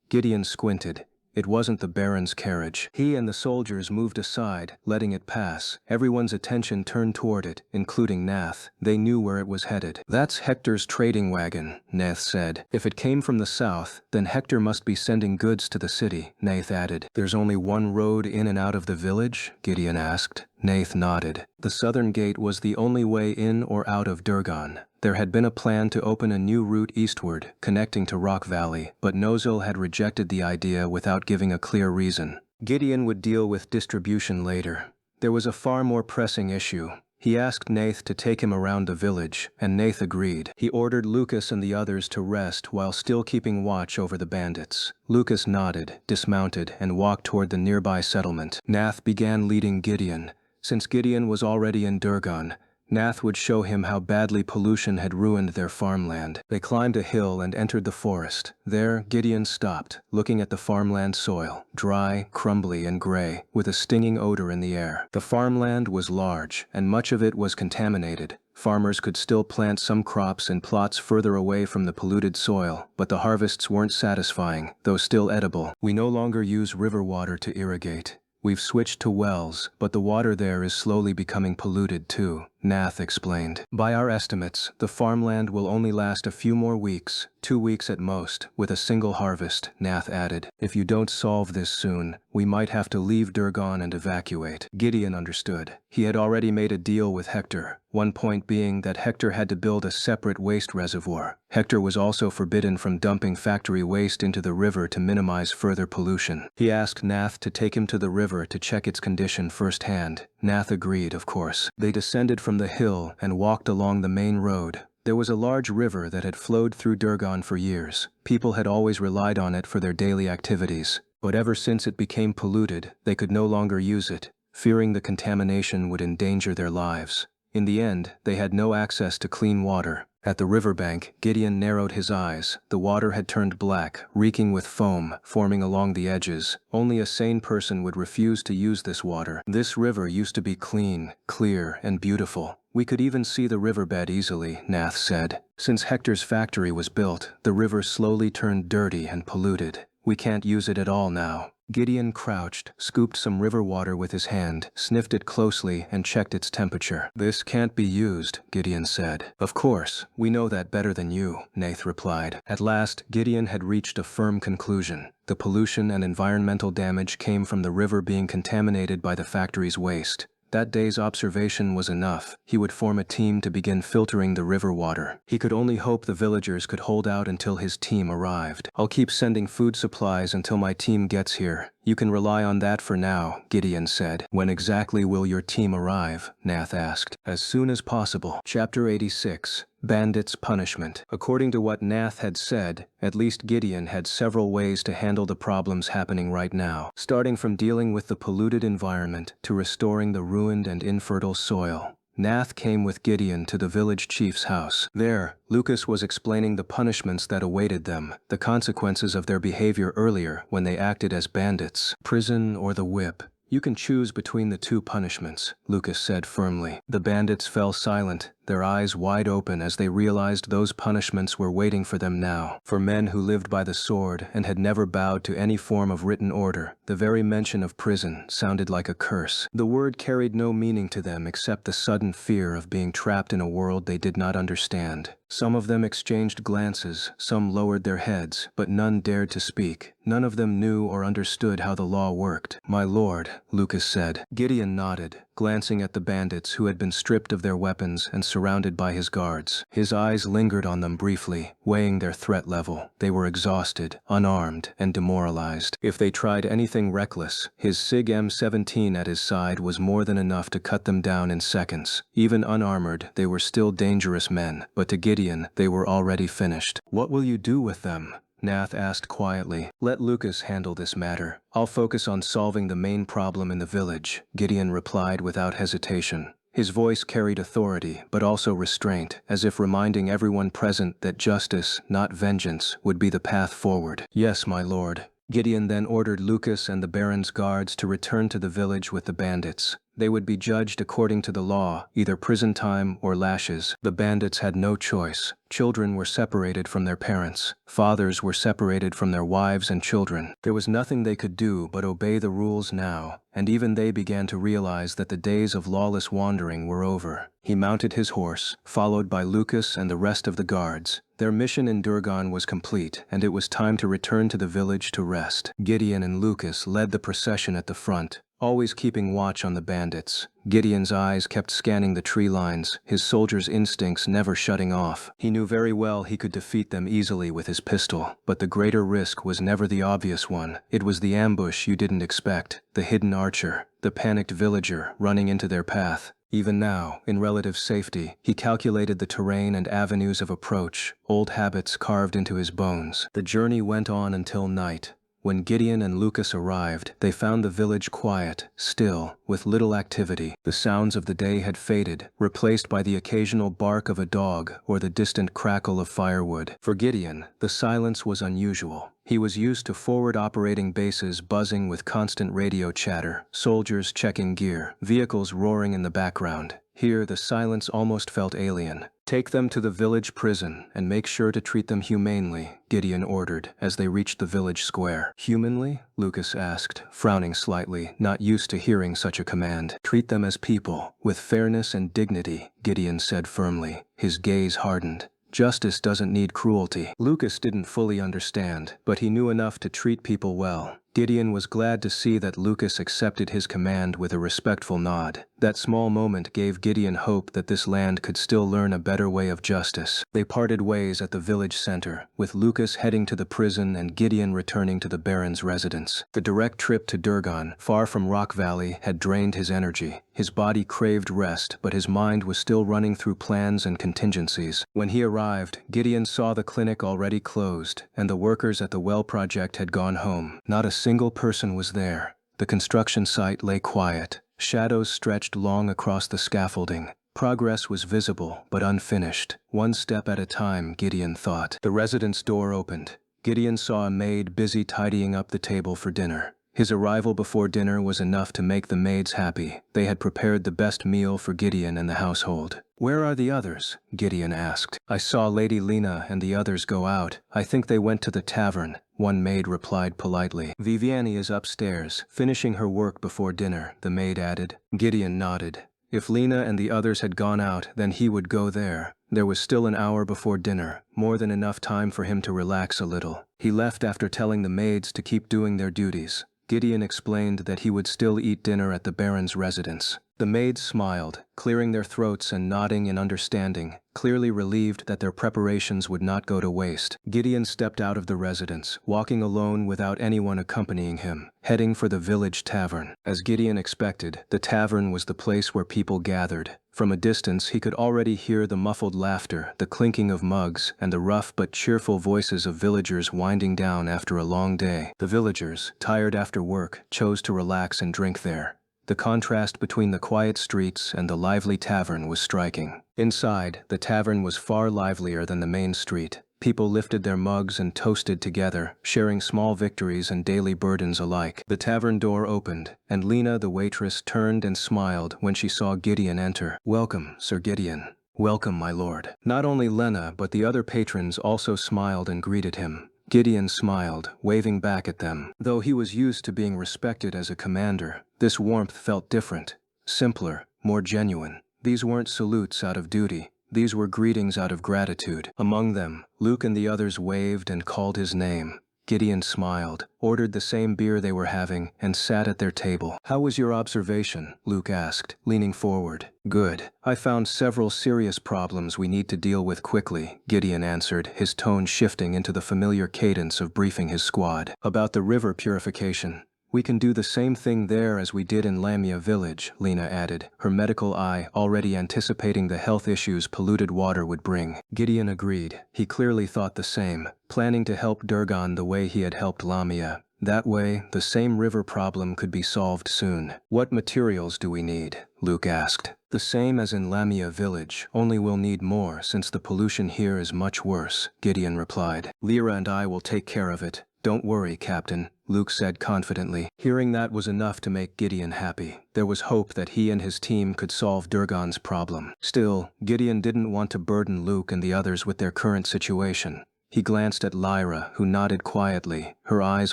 Gideon squinted. It wasn't the Baron's carriage. He and the soldiers moved aside, letting it pass. Everyone's attention turned toward it, including Nath. They knew where it was headed. That's Hector's trading wagon, Nath said. If it came from the south, then Hector must be sending goods to the city, Nath added. There's only one road in and out of the village? Gideon asked. Nath nodded. The southern gate was the only way in or out of Durgan. There had been a plan to open a new route eastward, connecting to Rock Valley, but Nozil had rejected the idea without giving a clear reason. Gideon would deal with distribution later. There was a far more pressing issue. He asked Nath to take him around the village, and Nath agreed. He ordered Lucas and the others to rest while still keeping watch over the bandits. Lucas nodded, dismounted, and walked toward the nearby settlement. Nath began leading Gideon. Since Gideon was already in Durgan, Nath would show him how badly pollution had ruined their farmland. They climbed a hill and entered the forest. There, Gideon stopped, looking at the farmland soil, dry, crumbly, and gray, with a stinging odor in the air. The farmland was large, and much of it was contaminated. Farmers could still plant some crops in plots further away from the polluted soil, but the harvests weren't satisfying, though still edible. We no longer use river water to irrigate. We've switched to wells, but the water there is slowly becoming polluted too, Nath explained. By our estimates, the farmland will only last a few more weeks, 2 weeks at most, with a single harvest, Nath added. If you don't solve this soon, we might have to leave Durgan and evacuate. Gideon understood. He had already made a deal with Hector, one point being that Hector had to build a separate waste reservoir. Hector was also forbidden from dumping factory waste into the river to minimize further pollution. He asked Nath to take him to the river to check its condition firsthand. Nath agreed, of course. They descended from the hill and walked along the main road. There was a large river that had flowed through Durgan for years. People had always relied on it for their daily activities. But ever since it became polluted, they could no longer use it, fearing the contamination would endanger their lives. In the end, they had no access to clean water. At the riverbank, Gideon narrowed his eyes. The water had turned black, reeking with foam, forming along the edges. Only a sane person would refuse to use this water. This river used to be clean, clear, and beautiful. We could even see the riverbed easily, Nath said. Since Hector's factory was built, the river slowly turned dirty and polluted. We can't use it at all now. Gideon crouched, scooped some river water with his hand, sniffed it closely, and checked its temperature. "This can't be used," Gideon said. "Of course, we know that better than you," Nath replied. At last, Gideon had reached a firm conclusion. The pollution and environmental damage came from the river being contaminated by the factory's waste. That day's observation was enough. He would form a team to begin filtering the river water. He could only hope the villagers could hold out until his team arrived. "I'll keep sending food supplies until my team gets here. You can rely on that for now," Gideon said. "When exactly will your team arrive?" Nath asked. "As soon as possible." Chapter 86. Bandits' Punishment. According to what Nath had said, at least Gideon had several ways to handle the problems happening right now, starting from dealing with the polluted environment to restoring the ruined and infertile soil. Nath came with Gideon to the village chief's house. There, Lucas was explaining the punishments that awaited them, the consequences of their behavior earlier when they acted as bandits. "Prison or the whip. You can choose between the two punishments," Lucas said firmly. The bandits fell silent, their eyes wide open as they realized those punishments were waiting for them now. For men who lived by the sword and had never bowed to any form of written order, the very mention of prison sounded like a curse. The word carried no meaning to them except the sudden fear of being trapped in a world they did not understand. Some of them exchanged glances, some lowered their heads, but none dared to speak. None of them knew or understood how the law worked. "My lord," Lucas said. Gideon nodded, glancing at the bandits who had been stripped of their weapons and surrounded by his guards. His eyes lingered on them briefly, weighing their threat level. They were exhausted, unarmed, and demoralized. If they tried anything reckless, his SIG M17 at his side was more than enough to cut them down in seconds. Even unarmored, they were still dangerous men, but to Gideon, they were already finished. "What will you do with them?" Nath asked quietly. "Let Lucas handle this matter. I'll focus on solving the main problem in the village," Gideon replied without hesitation. His voice carried authority, but also restraint, as if reminding everyone present that justice, not vengeance, would be the path forward. "Yes, my lord." Gideon then ordered Lucas and the Baron's guards to return to the village with the bandits. They would be judged according to the law, either prison time or lashes. The bandits had no choice. Children were separated from their parents. Fathers were separated from their wives and children. There was nothing they could do but obey the rules now, and even they began to realize that the days of lawless wandering were over. He mounted his horse, followed by Lucas and the rest of the guards. Their mission in Durgan was complete, and it was time to return to the village to rest. Gideon and Lucas led the procession at the front, always keeping watch on the bandits. Gideon's eyes kept scanning the tree lines, his soldier's instincts never shutting off. He knew very well he could defeat them easily with his pistol, but the greater risk was never the obvious one. It was the ambush you didn't expect, the hidden archer, the panicked villager running into their path. Even now, in relative safety, he calculated the terrain and avenues of approach, old habits carved into his bones. The journey went on until night. When Gideon and Lucas arrived, they found the village quiet, still, with little activity. The sounds of the day had faded, replaced by the occasional bark of a dog or the distant crackle of firewood. For Gideon, the silence was unusual. He was used to forward operating bases buzzing with constant radio chatter, soldiers checking gear, vehicles roaring in the background. Here, the silence almost felt alien. "Take them to the village prison and make sure to treat them humanely," Gideon ordered as they reached the village square. "Humanly?" Lucas asked, frowning slightly, not used to hearing such a command. "Treat them as people, with fairness and dignity," Gideon said firmly. His gaze hardened. "Justice doesn't need cruelty." Lucas didn't fully understand, but he knew enough to treat people well. Gideon was glad to see that Lucas accepted his command with a respectful nod. That small moment gave Gideon hope that this land could still learn a better way of justice. They parted ways at the village center, with Lucas heading to the prison and Gideon returning to the Baron's residence. The direct trip to Durgan, far from Rock Valley, had drained his energy. His body craved rest, but his mind was still running through plans and contingencies. When he arrived, Gideon saw the clinic already closed, and the workers at the well project had gone home. Not a single person was there. The construction site lay quiet. Shadows stretched long across the scaffolding. Progress was visible, but unfinished. One step at a time, Gideon thought. The residence door opened. Gideon saw a maid busy tidying up the table for dinner. His arrival before dinner was enough to make the maids happy. They had prepared the best meal for Gideon and the household. "Where are the others?" Gideon asked. "I saw Lady Lena and the others go out. I think they went to the tavern," one maid replied politely. "Viviani is upstairs, finishing her work before dinner," the maid added. Gideon nodded. If Lena and the others had gone out, then he would go there. There was still an hour before dinner, more than enough time for him to relax a little. He left after telling the maids to keep doing their duties. Gideon explained that he would still eat dinner at the Baron's residence. The maids smiled, clearing their throats and nodding in understanding, clearly relieved that their preparations would not go to waste. Gideon stepped out of the residence, walking alone without anyone accompanying him, heading for the village tavern. As Gideon expected, the tavern was the place where people gathered. From a distance, he could already hear the muffled laughter, the clinking of mugs, and the rough but cheerful voices of villagers winding down after a long day. The villagers, tired after work, chose to relax and drink there. The contrast between the quiet streets and the lively tavern was striking. Inside, the tavern was far livelier than the main street. People lifted their mugs and toasted together, sharing small victories and daily burdens alike. The tavern door opened, and Lena, the waitress, turned and smiled when she saw Gideon enter. "Welcome, Sir Gideon." "Welcome, my lord." Not only Lena, but the other patrons also smiled and greeted him. Gideon smiled, waving back at them. Though he was used to being respected as a commander, this warmth felt different, simpler, more genuine. These weren't salutes out of duty. These were greetings out of gratitude. Among them, Luke and the others waved and called his name. Gideon smiled, ordered the same beer they were having, and sat at their table. "How was your observation?" Luke asked, leaning forward. "Good. I found several serious problems we need to deal with quickly," Gideon answered, his tone shifting into the familiar cadence of briefing his squad. "About the river purification. We can do the same thing there as we did in Lamia village," Lena added, her medical eye already anticipating the health issues polluted water would bring. Gideon agreed. He clearly thought the same, planning to help Durgan the way he had helped Lamia. That way, the same river problem could be solved soon. "What materials do we need?" Luke asked. "The same as in Lamia village, only we'll need more since the pollution here is much worse," Gideon replied. "Lyra and I will take care of it. Don't worry, Captain," Luke said confidently. Hearing that was enough to make Gideon happy. There was hope that he and his team could solve Durgan's problem. Still, Gideon didn't want to burden Luke and the others with their current situation. He glanced at Lyra, who nodded quietly, her eyes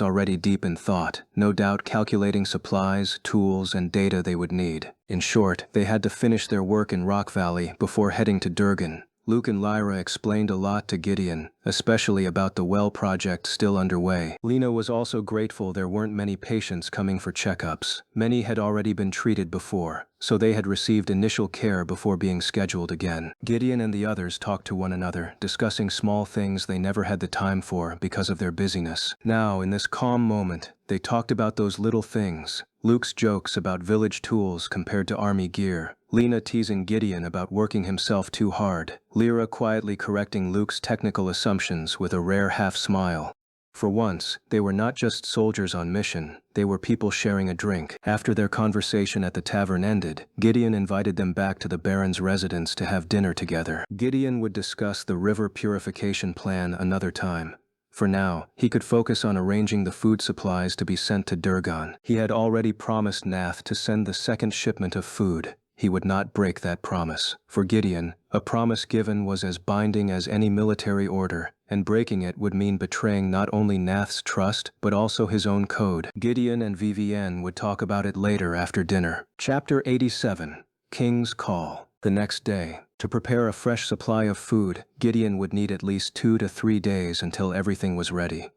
already deep in thought, no doubt calculating supplies, tools, and data they would need. In short, they had to finish their work in Rock Valley before heading to Durgan. Luke and Lyra explained a lot to Gideon, especially about the well project still underway. Lena was also grateful there weren't many patients coming for checkups. Many had already been treated before, so they had received initial care before being scheduled again. Gideon and the others talked to one another, discussing small things they never had the time for because of their busyness. Now, in this calm moment, they talked about those little things. Luke's jokes about village tools compared to army gear. Lena teasing Gideon about working himself too hard. Lyra quietly correcting Luke's technical assumptions with a rare half-smile. For once, they were not just soldiers on mission, they were people sharing a drink. After their conversation at the tavern ended, Gideon invited them back to the Baron's residence to have dinner together. Gideon would discuss the river purification plan another time. For now, he could focus on arranging the food supplies to be sent to Durgan. He had already promised Nath to send the second shipment of food. He would not break that promise. For Gideon, a promise given was as binding as any military order, and breaking it would mean betraying not only Nath's trust, but also his own code. Gideon and Vivienne would talk about it later after dinner. Chapter 87. King's Call. The next day, to prepare a fresh supply of food, Gideon would need at least 2 to 3 days until everything was ready.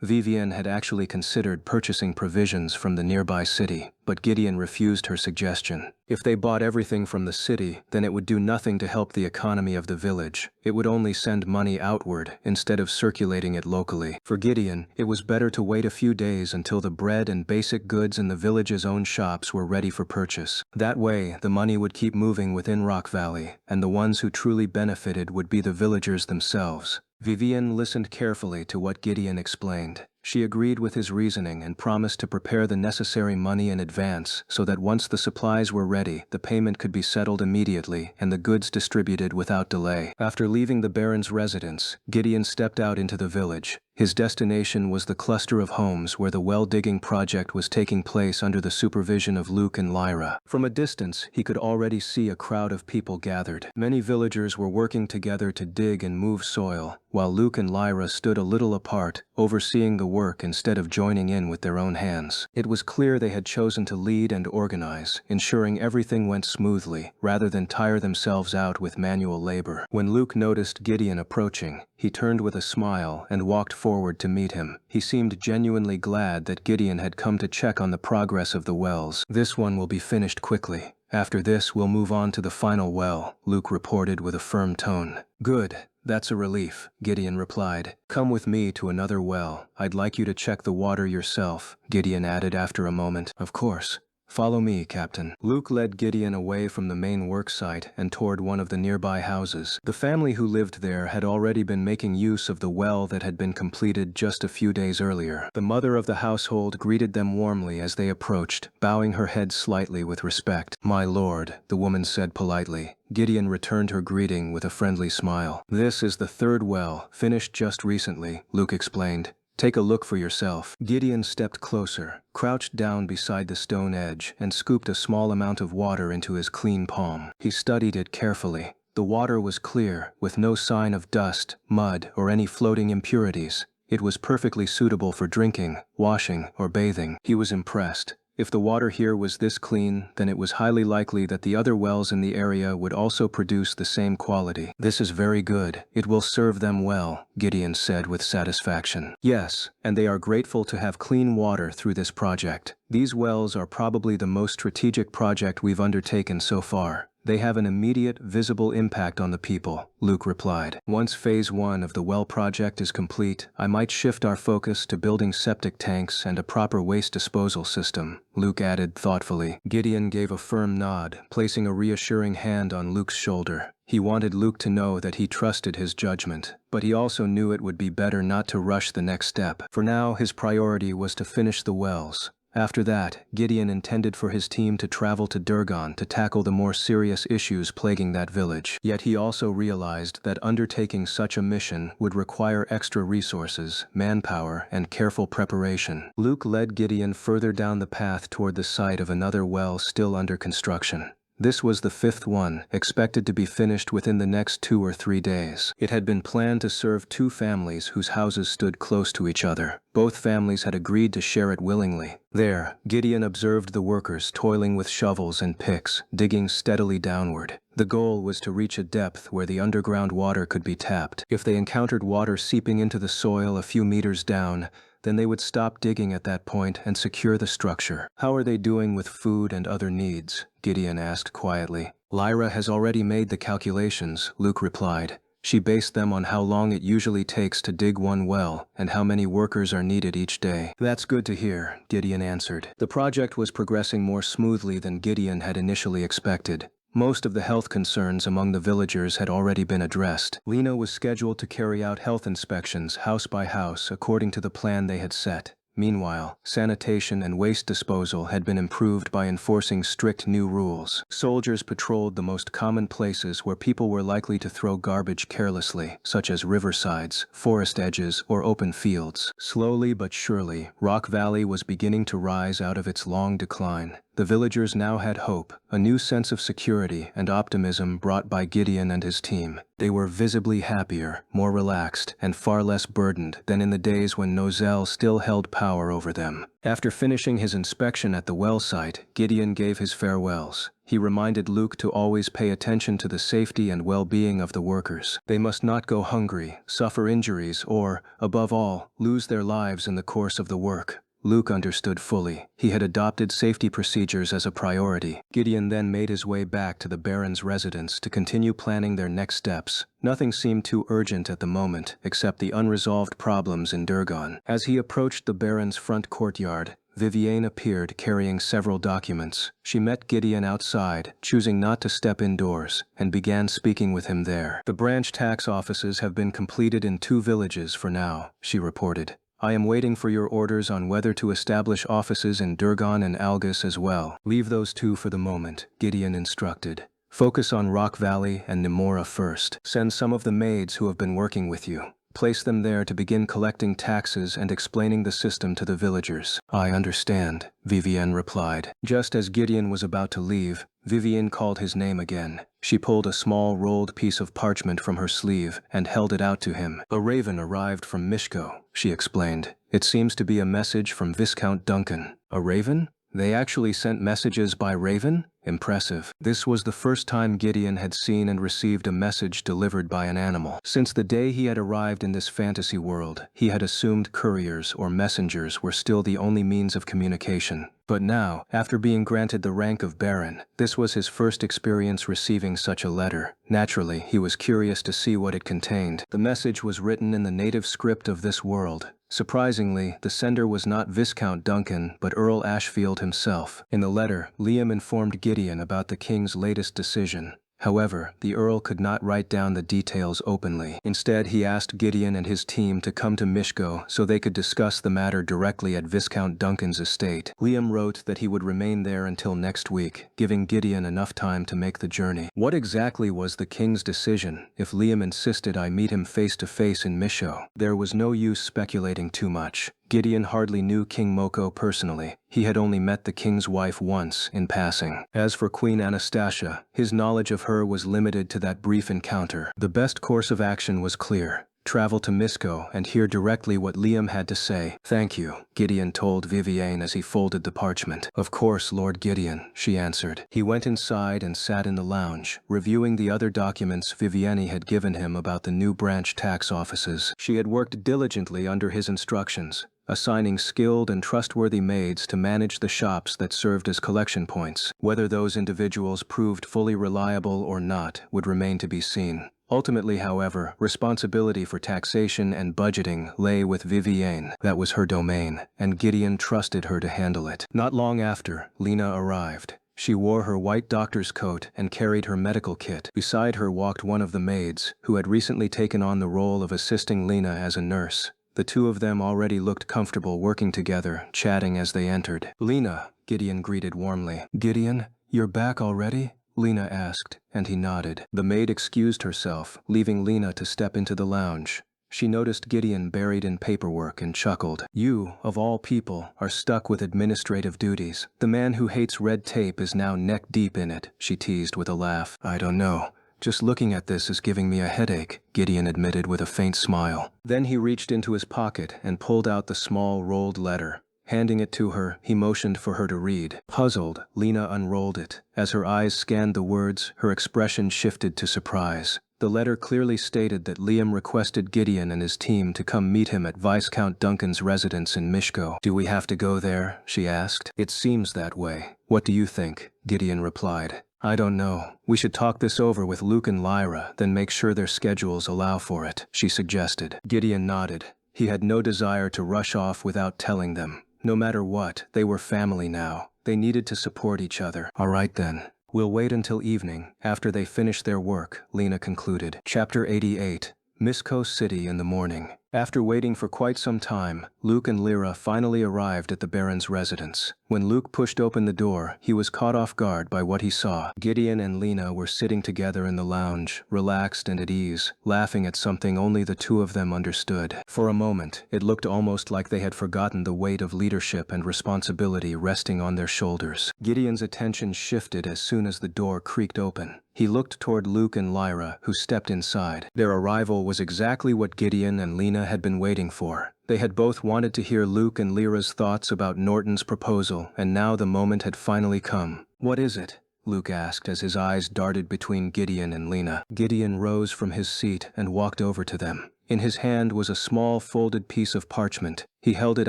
Vivienne had actually considered purchasing provisions from the nearby city, but Gideon refused her suggestion. If they bought everything from the city, then it would do nothing to help the economy of the village. It would only send money outward instead of circulating it locally. For Gideon, it was better to wait a few days until the bread and basic goods in the village's own shops were ready for purchase. That way, the money would keep moving within Rock Valley, and the ones who truly benefited would be the villagers themselves. Vivienne listened carefully to what Gideon explained. She agreed with his reasoning and promised to prepare the necessary money in advance so that once the supplies were ready, the payment could be settled immediately and the goods distributed without delay. After leaving the Baron's residence, Gideon stepped out into the village. His destination was the cluster of homes where the well-digging project was taking place under the supervision of Luke and Lyra. From a distance, he could already see a crowd of people gathered. Many villagers were working together to dig and move soil, while Luke and Lyra stood a little apart, overseeing the work instead of joining in with their own hands. It was clear they had chosen to lead and organize, ensuring everything went smoothly, rather than tire themselves out with manual labor. When Luke noticed Gideon approaching, he turned with a smile and walked forward to meet him. He seemed genuinely glad that Gideon had come to check on the progress of the wells. "This one will be finished quickly. After this, we'll move on to the final well," Luke reported with a firm tone. "Good. That's a relief," Gideon replied. "Come with me to another well. I'd like you to check the water yourself," Gideon added after a moment. "Of course. Follow me, Captain." Luke led Gideon away from the main work site and toward one of the nearby houses. The family who lived there had already been making use of the well that had been completed just a few days earlier. The mother of the household greeted them warmly as they approached, bowing her head slightly with respect. "My lord," the woman said politely. Gideon returned her greeting with a friendly smile. "This is the third well, finished just recently," Luke explained. "Take a look for yourself." Gideon stepped closer, crouched down beside the stone edge, and scooped a small amount of water into his clean palm. He studied it carefully. The water was clear, with no sign of dust, mud, or any floating impurities. It was perfectly suitable for drinking, washing, or bathing. He was impressed. If the water here was this clean, then it was highly likely that the other wells in the area would also produce the same quality. "This is very good. It will serve them well," Gideon said with satisfaction. "Yes, and they are grateful to have clean water through this project. These wells are probably the most strategic project we've undertaken so far. They have an immediate, visible impact on the people," Luke replied. "Once Phase 1 of the well project is complete, I might shift our focus to building septic tanks and a proper waste disposal system," Luke added thoughtfully. Gideon gave a firm nod, placing a reassuring hand on Luke's shoulder. He wanted Luke to know that he trusted his judgment, but he also knew it would be better not to rush the next step. For now, his priority was to finish the wells. After that, Gideon intended for his team to travel to Durgan to tackle the more serious issues plaguing that village. Yet he also realized that undertaking such a mission would require extra resources, manpower, and careful preparation. Luke led Gideon further down the path toward the site of another well still under construction. This was the fifth one, expected to be finished within the next 2 or 3 days. It had been planned to serve 2 families whose houses stood close to each other. Both families had agreed to share it willingly. There, Gideon observed the workers toiling with shovels and picks, digging steadily downward. The goal was to reach a depth where the underground water could be tapped. If they encountered water seeping into the soil a few meters down, then they would stop digging at that point and secure the structure. "How are they doing with food and other needs?" Gideon asked quietly. "Lyra has already made the calculations," Luke replied. "She based them on how long it usually takes to dig one well and how many workers are needed each day." "That's good to hear," Gideon answered. The project was progressing more smoothly than Gideon had initially expected. Most of the health concerns among the villagers had already been addressed. Lena was scheduled to carry out health inspections house by house according to the plan they had set. Meanwhile, sanitation and waste disposal had been improved by enforcing strict new rules. Soldiers patrolled the most common places where people were likely to throw garbage carelessly, such as riversides, forest edges, or open fields. Slowly but surely, Rock Valley was beginning to rise out of its long decline. The villagers now had hope, a new sense of security and optimism brought by Gideon and his team. They were visibly happier, more relaxed, and far less burdened than in the days when Nozel still held power over them. After finishing his inspection at the well site, Gideon gave his farewells. He reminded Luke to always pay attention to the safety and well-being of the workers. They must not go hungry, suffer injuries, or, above all, lose their lives in the course of the work. Luke understood fully. He had adopted safety procedures as a priority. Gideon then made his way back to the Baron's residence to continue planning their next steps. Nothing seemed too urgent at the moment, except the unresolved problems in Durgan. As he approached the Baron's front courtyard, Vivienne appeared carrying several documents. She met Gideon outside, choosing not to step indoors, and began speaking with him there. "The branch tax offices have been completed in 2 villages for now," she reported. I am waiting for your orders on whether to establish offices in Durgan and Algis as well. Leave those two for the moment, Gideon instructed. Focus on Rock Valley and Nemora first. Send some of the maids who have been working with you. Place them there to begin collecting taxes and explaining the system to the villagers. I understand, Vivienne replied. Just as Gideon was about to leave, Vivienne called his name again. She pulled a small rolled piece of parchment from her sleeve and held it out to him. A raven arrived from Mishko, she explained. It seems to be a message from Viscount Duncan. A raven? They actually sent messages by raven? Impressive. This was the first time Gideon had seen and received a message delivered by an animal. Since the day he had arrived in this fantasy world, he had assumed couriers or messengers were still the only means of communication. But now, after being granted the rank of Baron, this was his first experience receiving such a letter. Naturally, he was curious to see what it contained. The message was written in the native script of this world. Surprisingly, the sender was not Viscount Duncan, but Earl Ashfield himself. In the letter, Liam informed Gideon about the king's latest decision. However, the Earl could not write down the details openly. Instead, he asked Gideon and his team to come to Mishko so they could discuss the matter directly at Viscount Duncan's estate. Liam wrote that he would remain there until next week, giving Gideon enough time to make the journey. What exactly was the king's decision if Liam insisted I meet him face to face in Mishko? There was no use speculating too much. Gideon hardly knew King Moko personally. He had only met the king's wife once, in passing. As for Queen Anastasia, his knowledge of her was limited to that brief encounter. The best course of action was clear. Travel to Mishko and hear directly what Liam had to say. Thank you, Gideon told Vivienne as he folded the parchment. Of course, Lord Gideon, she answered. He went inside and sat in the lounge, reviewing the other documents Vivienne had given him about the new branch tax offices. She had worked diligently under his instructions, assigning skilled and trustworthy maids to manage the shops that served as collection points. Whether those individuals proved fully reliable or not would remain to be seen. Ultimately, however, responsibility for taxation and budgeting lay with Vivienne. That was her domain, and Gideon trusted her to handle it. Not long after, Lena arrived. She wore her white doctor's coat and carried her medical kit. Beside her walked one of the maids, who had recently taken on the role of assisting Lena as a nurse. The two of them already looked comfortable working together, chatting as they entered. Lena, Gideon greeted warmly. Gideon, you're back already? Lena asked, and he nodded. The maid excused herself, leaving Lena to step into the lounge. She noticed Gideon buried in paperwork and chuckled. You, of all people, are stuck with administrative duties. The man who hates red tape is now neck deep in it, she teased with a laugh. I don't know. Just looking at this is giving me a headache, Gideon admitted with a faint smile. Then he reached into his pocket and pulled out the small rolled letter. Handing it to her, he motioned for her to read. Puzzled, Lena unrolled it. As her eyes scanned the words, her expression shifted to surprise. The letter clearly stated that Liam requested Gideon and his team to come meet him at Viscount Duncan's residence in Mishko. Do we have to go there? She asked. It seems that way. What do you think? Gideon replied. I don't know. We should talk this over with Luke and Lyra, then make sure their schedules allow for it, she suggested. Gideon nodded. He had no desire to rush off without telling them. No matter what, they were family now. They needed to support each other. All right then. We'll wait until evening, after they finish their work, Lena concluded. Chapter 88. Mishko City in the morning. After waiting for quite some time, Luke and Lyra finally arrived at the Baron's residence. When Luke pushed open the door, he was caught off guard by what he saw. Gideon and Lena were sitting together in the lounge, relaxed and at ease, laughing at something only the two of them understood. For a moment, it looked almost like they had forgotten the weight of leadership and responsibility resting on their shoulders. Gideon's attention shifted as soon as the door creaked open. He looked toward Luke and Lyra, who stepped inside. Their arrival was exactly what Gideon and Lena had been waiting for. They had both wanted to hear Luke and Lyra's thoughts about Norton's proposal, and now the moment had finally come. What is it? Luke asked as his eyes darted between Gideon and Lena. Gideon rose from his seat and walked over to them. In his hand was a small folded piece of parchment. He held it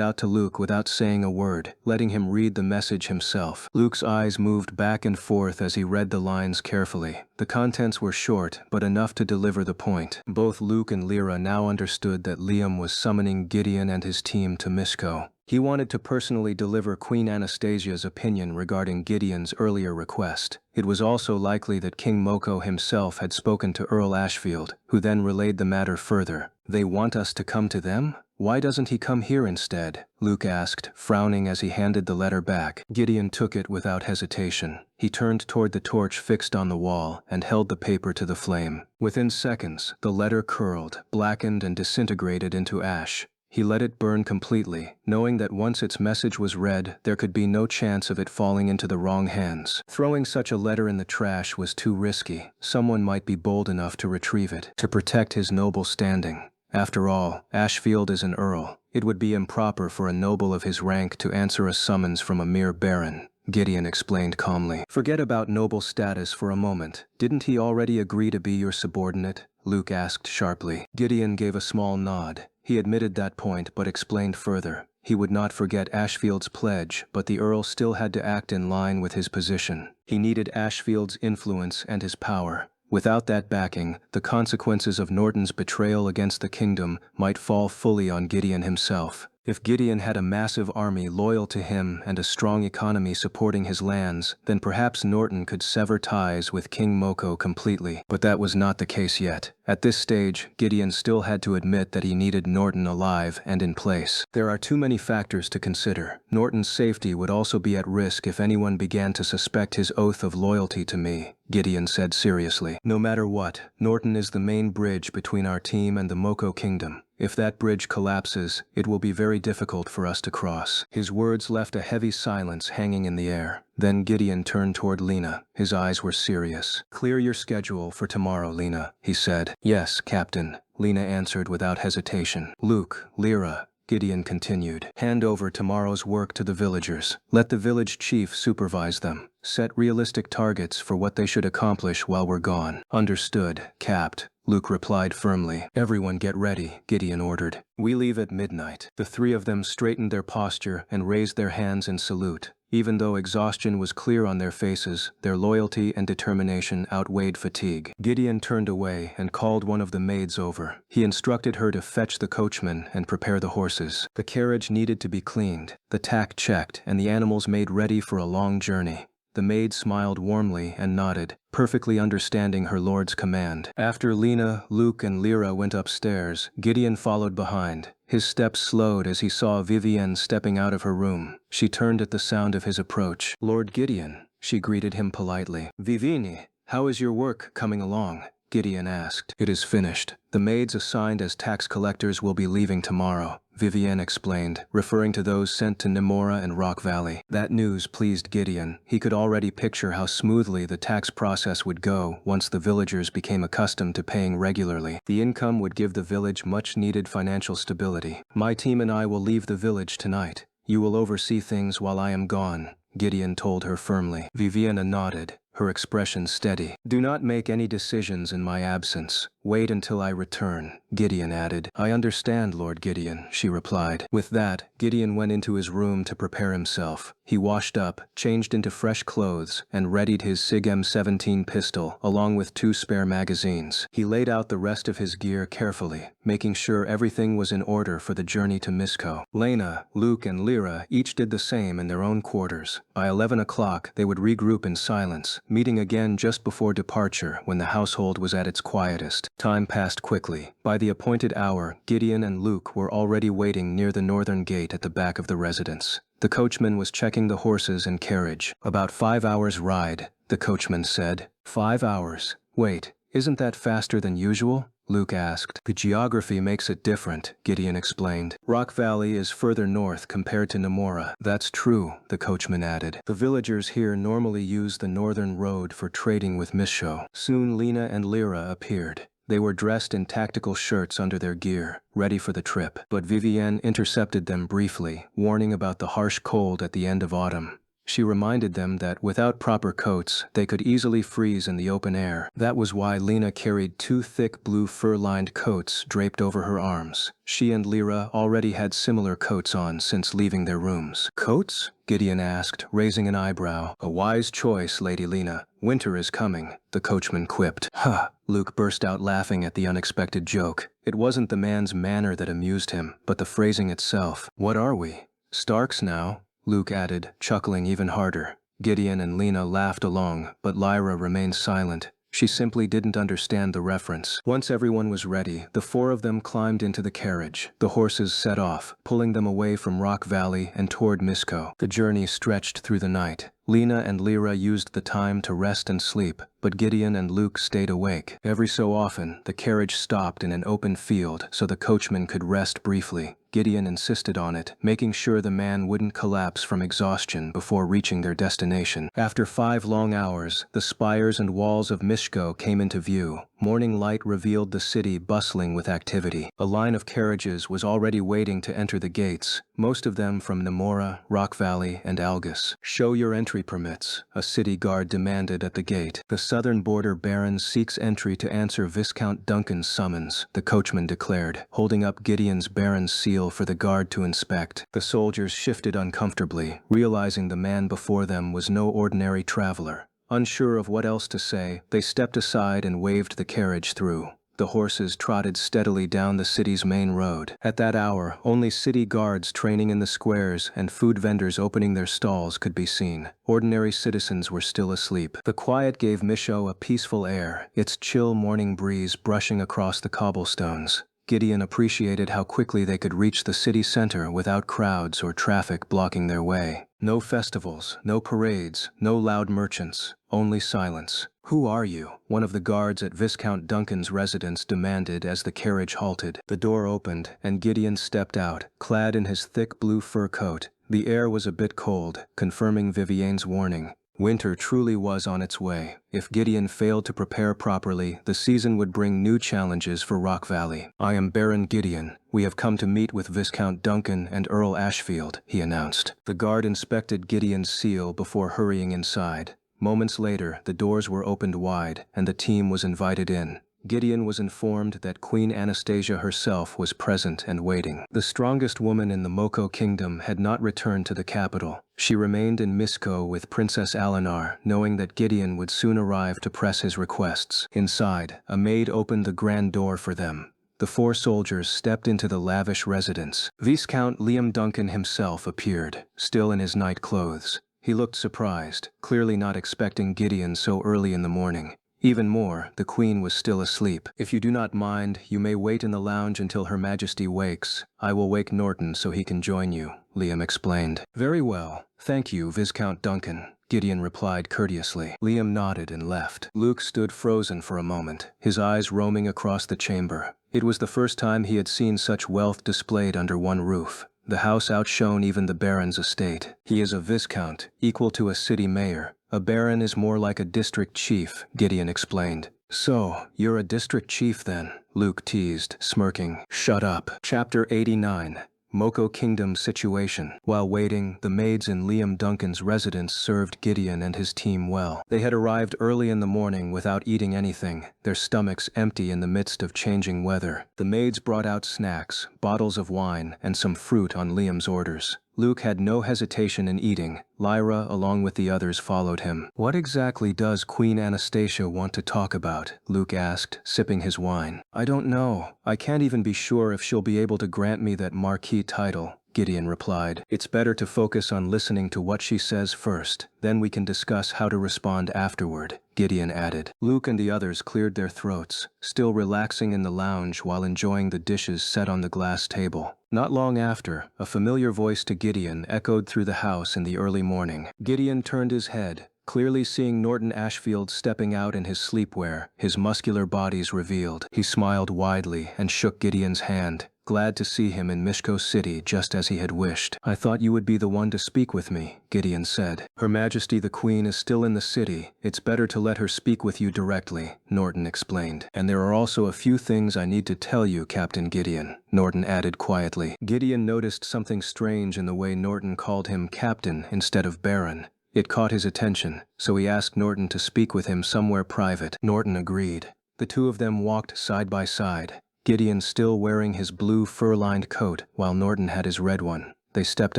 out to Luke without saying a word, letting him read the message himself. Luke's eyes moved back and forth as he read the lines carefully. The contents were short, but enough to deliver the point. Both Luke and Lyra now understood that Liam was summoning Gideon and his team to Mishko. He wanted to personally deliver Queen Anastasia's opinion regarding Gideon's earlier request. It was also likely that King Moko himself had spoken to Earl Ashfield, who then relayed the matter further. They want us to come to them? Why doesn't he come here instead? Luke asked, frowning as he handed the letter back. Gideon took it without hesitation. He turned toward the torch fixed on the wall and held the paper to the flame. Within seconds, the letter curled, blackened, and disintegrated into ash. He let it burn completely, knowing that once its message was read, there could be no chance of it falling into the wrong hands. Throwing such a letter in the trash was too risky. Someone might be bold enough to retrieve it, to protect his noble standing. After all, Ashfield is an earl. It would be improper for a noble of his rank to answer a summons from a mere baron, Gideon explained calmly. Forget about noble status for a moment. Didn't he already agree to be your subordinate? Luke asked sharply. Gideon gave a small nod. He admitted that point but explained further. He would not forget Ashfield's pledge, but the Earl still had to act in line with his position. He needed Ashfield's influence and his power. Without that backing, the consequences of Norton's betrayal against the kingdom might fall fully on Gideon himself. If Gideon had a massive army loyal to him and a strong economy supporting his lands, then perhaps Norton could sever ties with King Moko completely. But that was not the case yet. At this stage, Gideon still had to admit that he needed Norton alive and in place. There are too many factors to consider. Norton's safety would also be at risk if anyone began to suspect his oath of loyalty to me, Gideon said seriously. No matter what, Norton is the main bridge between our team and the Moko kingdom. If that bridge collapses, it will be very difficult for us to cross. His words left a heavy silence hanging in the air. Then Gideon turned toward Lena. His eyes were serious. Clear your schedule for tomorrow, Lena, he said. Yes, Captain, Lena answered without hesitation. Luke, Lyra, Gideon continued. Hand over tomorrow's work to the villagers. Let the village chief supervise them. Set realistic targets for what they should accomplish while we're gone. Understood, Capt, Luke replied firmly. Everyone get ready, Gideon ordered. We leave at midnight. The three of them straightened their posture and raised their hands in salute. Even though exhaustion was clear on their faces, their loyalty and determination outweighed fatigue. Gideon turned away and called one of the maids over. He instructed her to fetch the coachman and prepare the horses. The carriage needed to be cleaned, the tack checked, and the animals made ready for a long journey. The maid smiled warmly and nodded, perfectly understanding her lord's command. After Lena, Luke, and Lyra went upstairs, Gideon followed behind. His steps slowed as he saw Vivienne stepping out of her room. She turned at the sound of his approach. Lord Gideon, she greeted him politely. Vivienne, how is your work coming along? Gideon asked. It is finished. The maids assigned as tax collectors will be leaving tomorrow, Vivienne explained, referring to those sent to Nemora and Rock Valley. That news pleased Gideon. He could already picture how smoothly the tax process would go once the villagers became accustomed to paying regularly. The income would give the village much-needed financial stability. My team and I will leave the village tonight. You will oversee things while I am gone, Gideon told her firmly. Vivienne nodded, her expression steady. Do not make any decisions in my absence. Wait until I return, Gideon added. I understand, Lord Gideon, she replied. With that, Gideon went into his room to prepare himself. He washed up, changed into fresh clothes, and readied his SIG M17 pistol, along with 2 spare magazines. He laid out the rest of his gear carefully, making sure everything was in order for the journey to Misko. Lena, Luke, and Lyra each did the same in their own quarters. By 11 o'clock, they would regroup in silence, meeting again just before departure when the household was at its quietest. Time passed quickly. By the appointed hour, Gideon and Luke were already waiting near the northern gate at the back of the residence. The coachman was checking the horses and carriage. About 5 hours' ride, the coachman said. 5 hours. Wait, isn't that faster than usual? Luke asked. The geography makes it different, Gideon explained. Rock Valley is further north compared to Nemora. That's true, the coachman added. The villagers here normally use the northern road for trading with Misho. Soon Lena and Lyra appeared. They were dressed in tactical shirts under their gear, ready for the trip. But Vivienne intercepted them briefly, warning about the harsh cold at the end of autumn. She reminded them that without proper coats, they could easily freeze in the open air. That was why Lena carried 2 thick blue fur-lined coats draped over her arms. She and Lyra already had similar coats on since leaving their rooms. Coats? Gideon asked, raising an eyebrow. A wise choice, Lady Lena. Winter is coming, the coachman quipped. Huh! Luke burst out laughing at the unexpected joke. It wasn't the man's manner that amused him, but the phrasing itself. What are we? Starks now, Luke added, chuckling even harder. Gideon and Lena laughed along, but Lyra remained silent. She simply didn't understand the reference. Once everyone was ready, the four of them climbed into the carriage. The horses set off, pulling them away from Rock Valley and toward Misko. The journey stretched through the night. Lena and Lyra used the time to rest and sleep, but Gideon and Luke stayed awake. Every so often, the carriage stopped in an open field so the coachman could rest briefly. Gideon insisted on it, making sure the man wouldn't collapse from exhaustion before reaching their destination. After 5 long hours, the spires and walls of Mishko came into view. Morning light revealed the city bustling with activity. A line of carriages was already waiting to enter the gates, most of them from Namora, Rock Valley, and Algus. "Show your entry permits," a city guard demanded at the gate. "The southern border baron seeks entry to answer Viscount Duncan's summons," the coachman declared, holding up Gideon's baron's seal for the guard to inspect. The soldiers shifted uncomfortably, realizing the man before them was no ordinary traveler. Unsure of what else to say, they stepped aside and waved the carriage through. The horses trotted steadily down the city's main road. At that hour, only city guards training in the squares and food vendors opening their stalls could be seen. Ordinary citizens were still asleep. The quiet gave Misho a peaceful air, its chill morning breeze brushing across the cobblestones. Gideon appreciated how quickly they could reach the city center without crowds or traffic blocking their way. No festivals, no parades, no loud merchants, only silence. "Who are you?" one of the guards at Viscount Duncan's residence demanded as the carriage halted. The door opened, and Gideon stepped out, clad in his thick blue fur coat. The air was a bit cold, confirming Vivienne's warning. Winter truly was on its way. If Gideon failed to prepare properly, the season would bring new challenges for Rock Valley. "I am Baron Gideon. We have come to meet with Viscount Duncan and Earl Ashfield," he announced. The guard inspected Gideon's seal before hurrying inside. Moments later, the doors were opened wide, and the team was invited in. Gideon was informed that Queen Anastasia herself was present and waiting. The strongest woman in the Moko kingdom had not returned to the capital. She remained in Misko with Princess Alinar, knowing that Gideon would soon arrive to press his requests. Inside, a maid opened the grand door for them. The 4 soldiers stepped into the lavish residence. Viscount Liam Duncan himself appeared, still in his night clothes. He looked surprised, clearly not expecting Gideon so early in the morning. Even more, the Queen was still asleep. "If you do not mind, you may wait in the lounge until Her Majesty wakes. I will wake Norton so he can join you," Liam explained. "Very well. Thank you, Viscount Duncan," Gideon replied courteously. Liam nodded and left. Luke stood frozen for a moment, his eyes roaming across the chamber. It was the first time he had seen such wealth displayed under one roof. The house outshone even the baron's estate. "He is a viscount, equal to a city mayor. A baron is more like a district chief," Gideon explained. "So, you're a district chief then?" Luke teased, smirking. "Shut up." Chapter 89. Moko Kingdom Situation. While waiting, the maids in Liam Duncan's residence served Gideon and his team well. They had arrived early in the morning without eating anything, their stomachs empty in the midst of changing weather. The maids brought out snacks, bottles of wine, and some fruit on Liam's orders. Luke had no hesitation in eating. Lyra, along with the others, followed him. "What exactly does Queen Anastasia want to talk about?" Luke asked, sipping his wine. "I don't know. I can't even be sure if she'll be able to grant me that marquis title," Gideon replied. "It's better to focus on listening to what she says first, then we can discuss how to respond afterward," Gideon added. Luke and the others cleared their throats, still relaxing in the lounge while enjoying the dishes set on the glass table. Not long after, a familiar voice to Gideon echoed through the house in the early morning. Gideon turned his head, clearly seeing Norton Ashfield stepping out in his sleepwear, his muscular bodies revealed. He smiled widely and shook Gideon's hand, glad to see him in Mishko City just as he had wished. "I thought you would be the one to speak with me," Gideon said. "Her Majesty the Queen is still in the city. It's better to let her speak with you directly," Norton explained. "And there are also a few things I need to tell you, Captain Gideon," Norton added quietly. Gideon noticed something strange in the way Norton called him Captain instead of Baron. It caught his attention, so he asked Norton to speak with him somewhere private. Norton agreed. The two of them walked side by side, Gideon still wearing his blue fur-lined coat while Norton had his red one. They stepped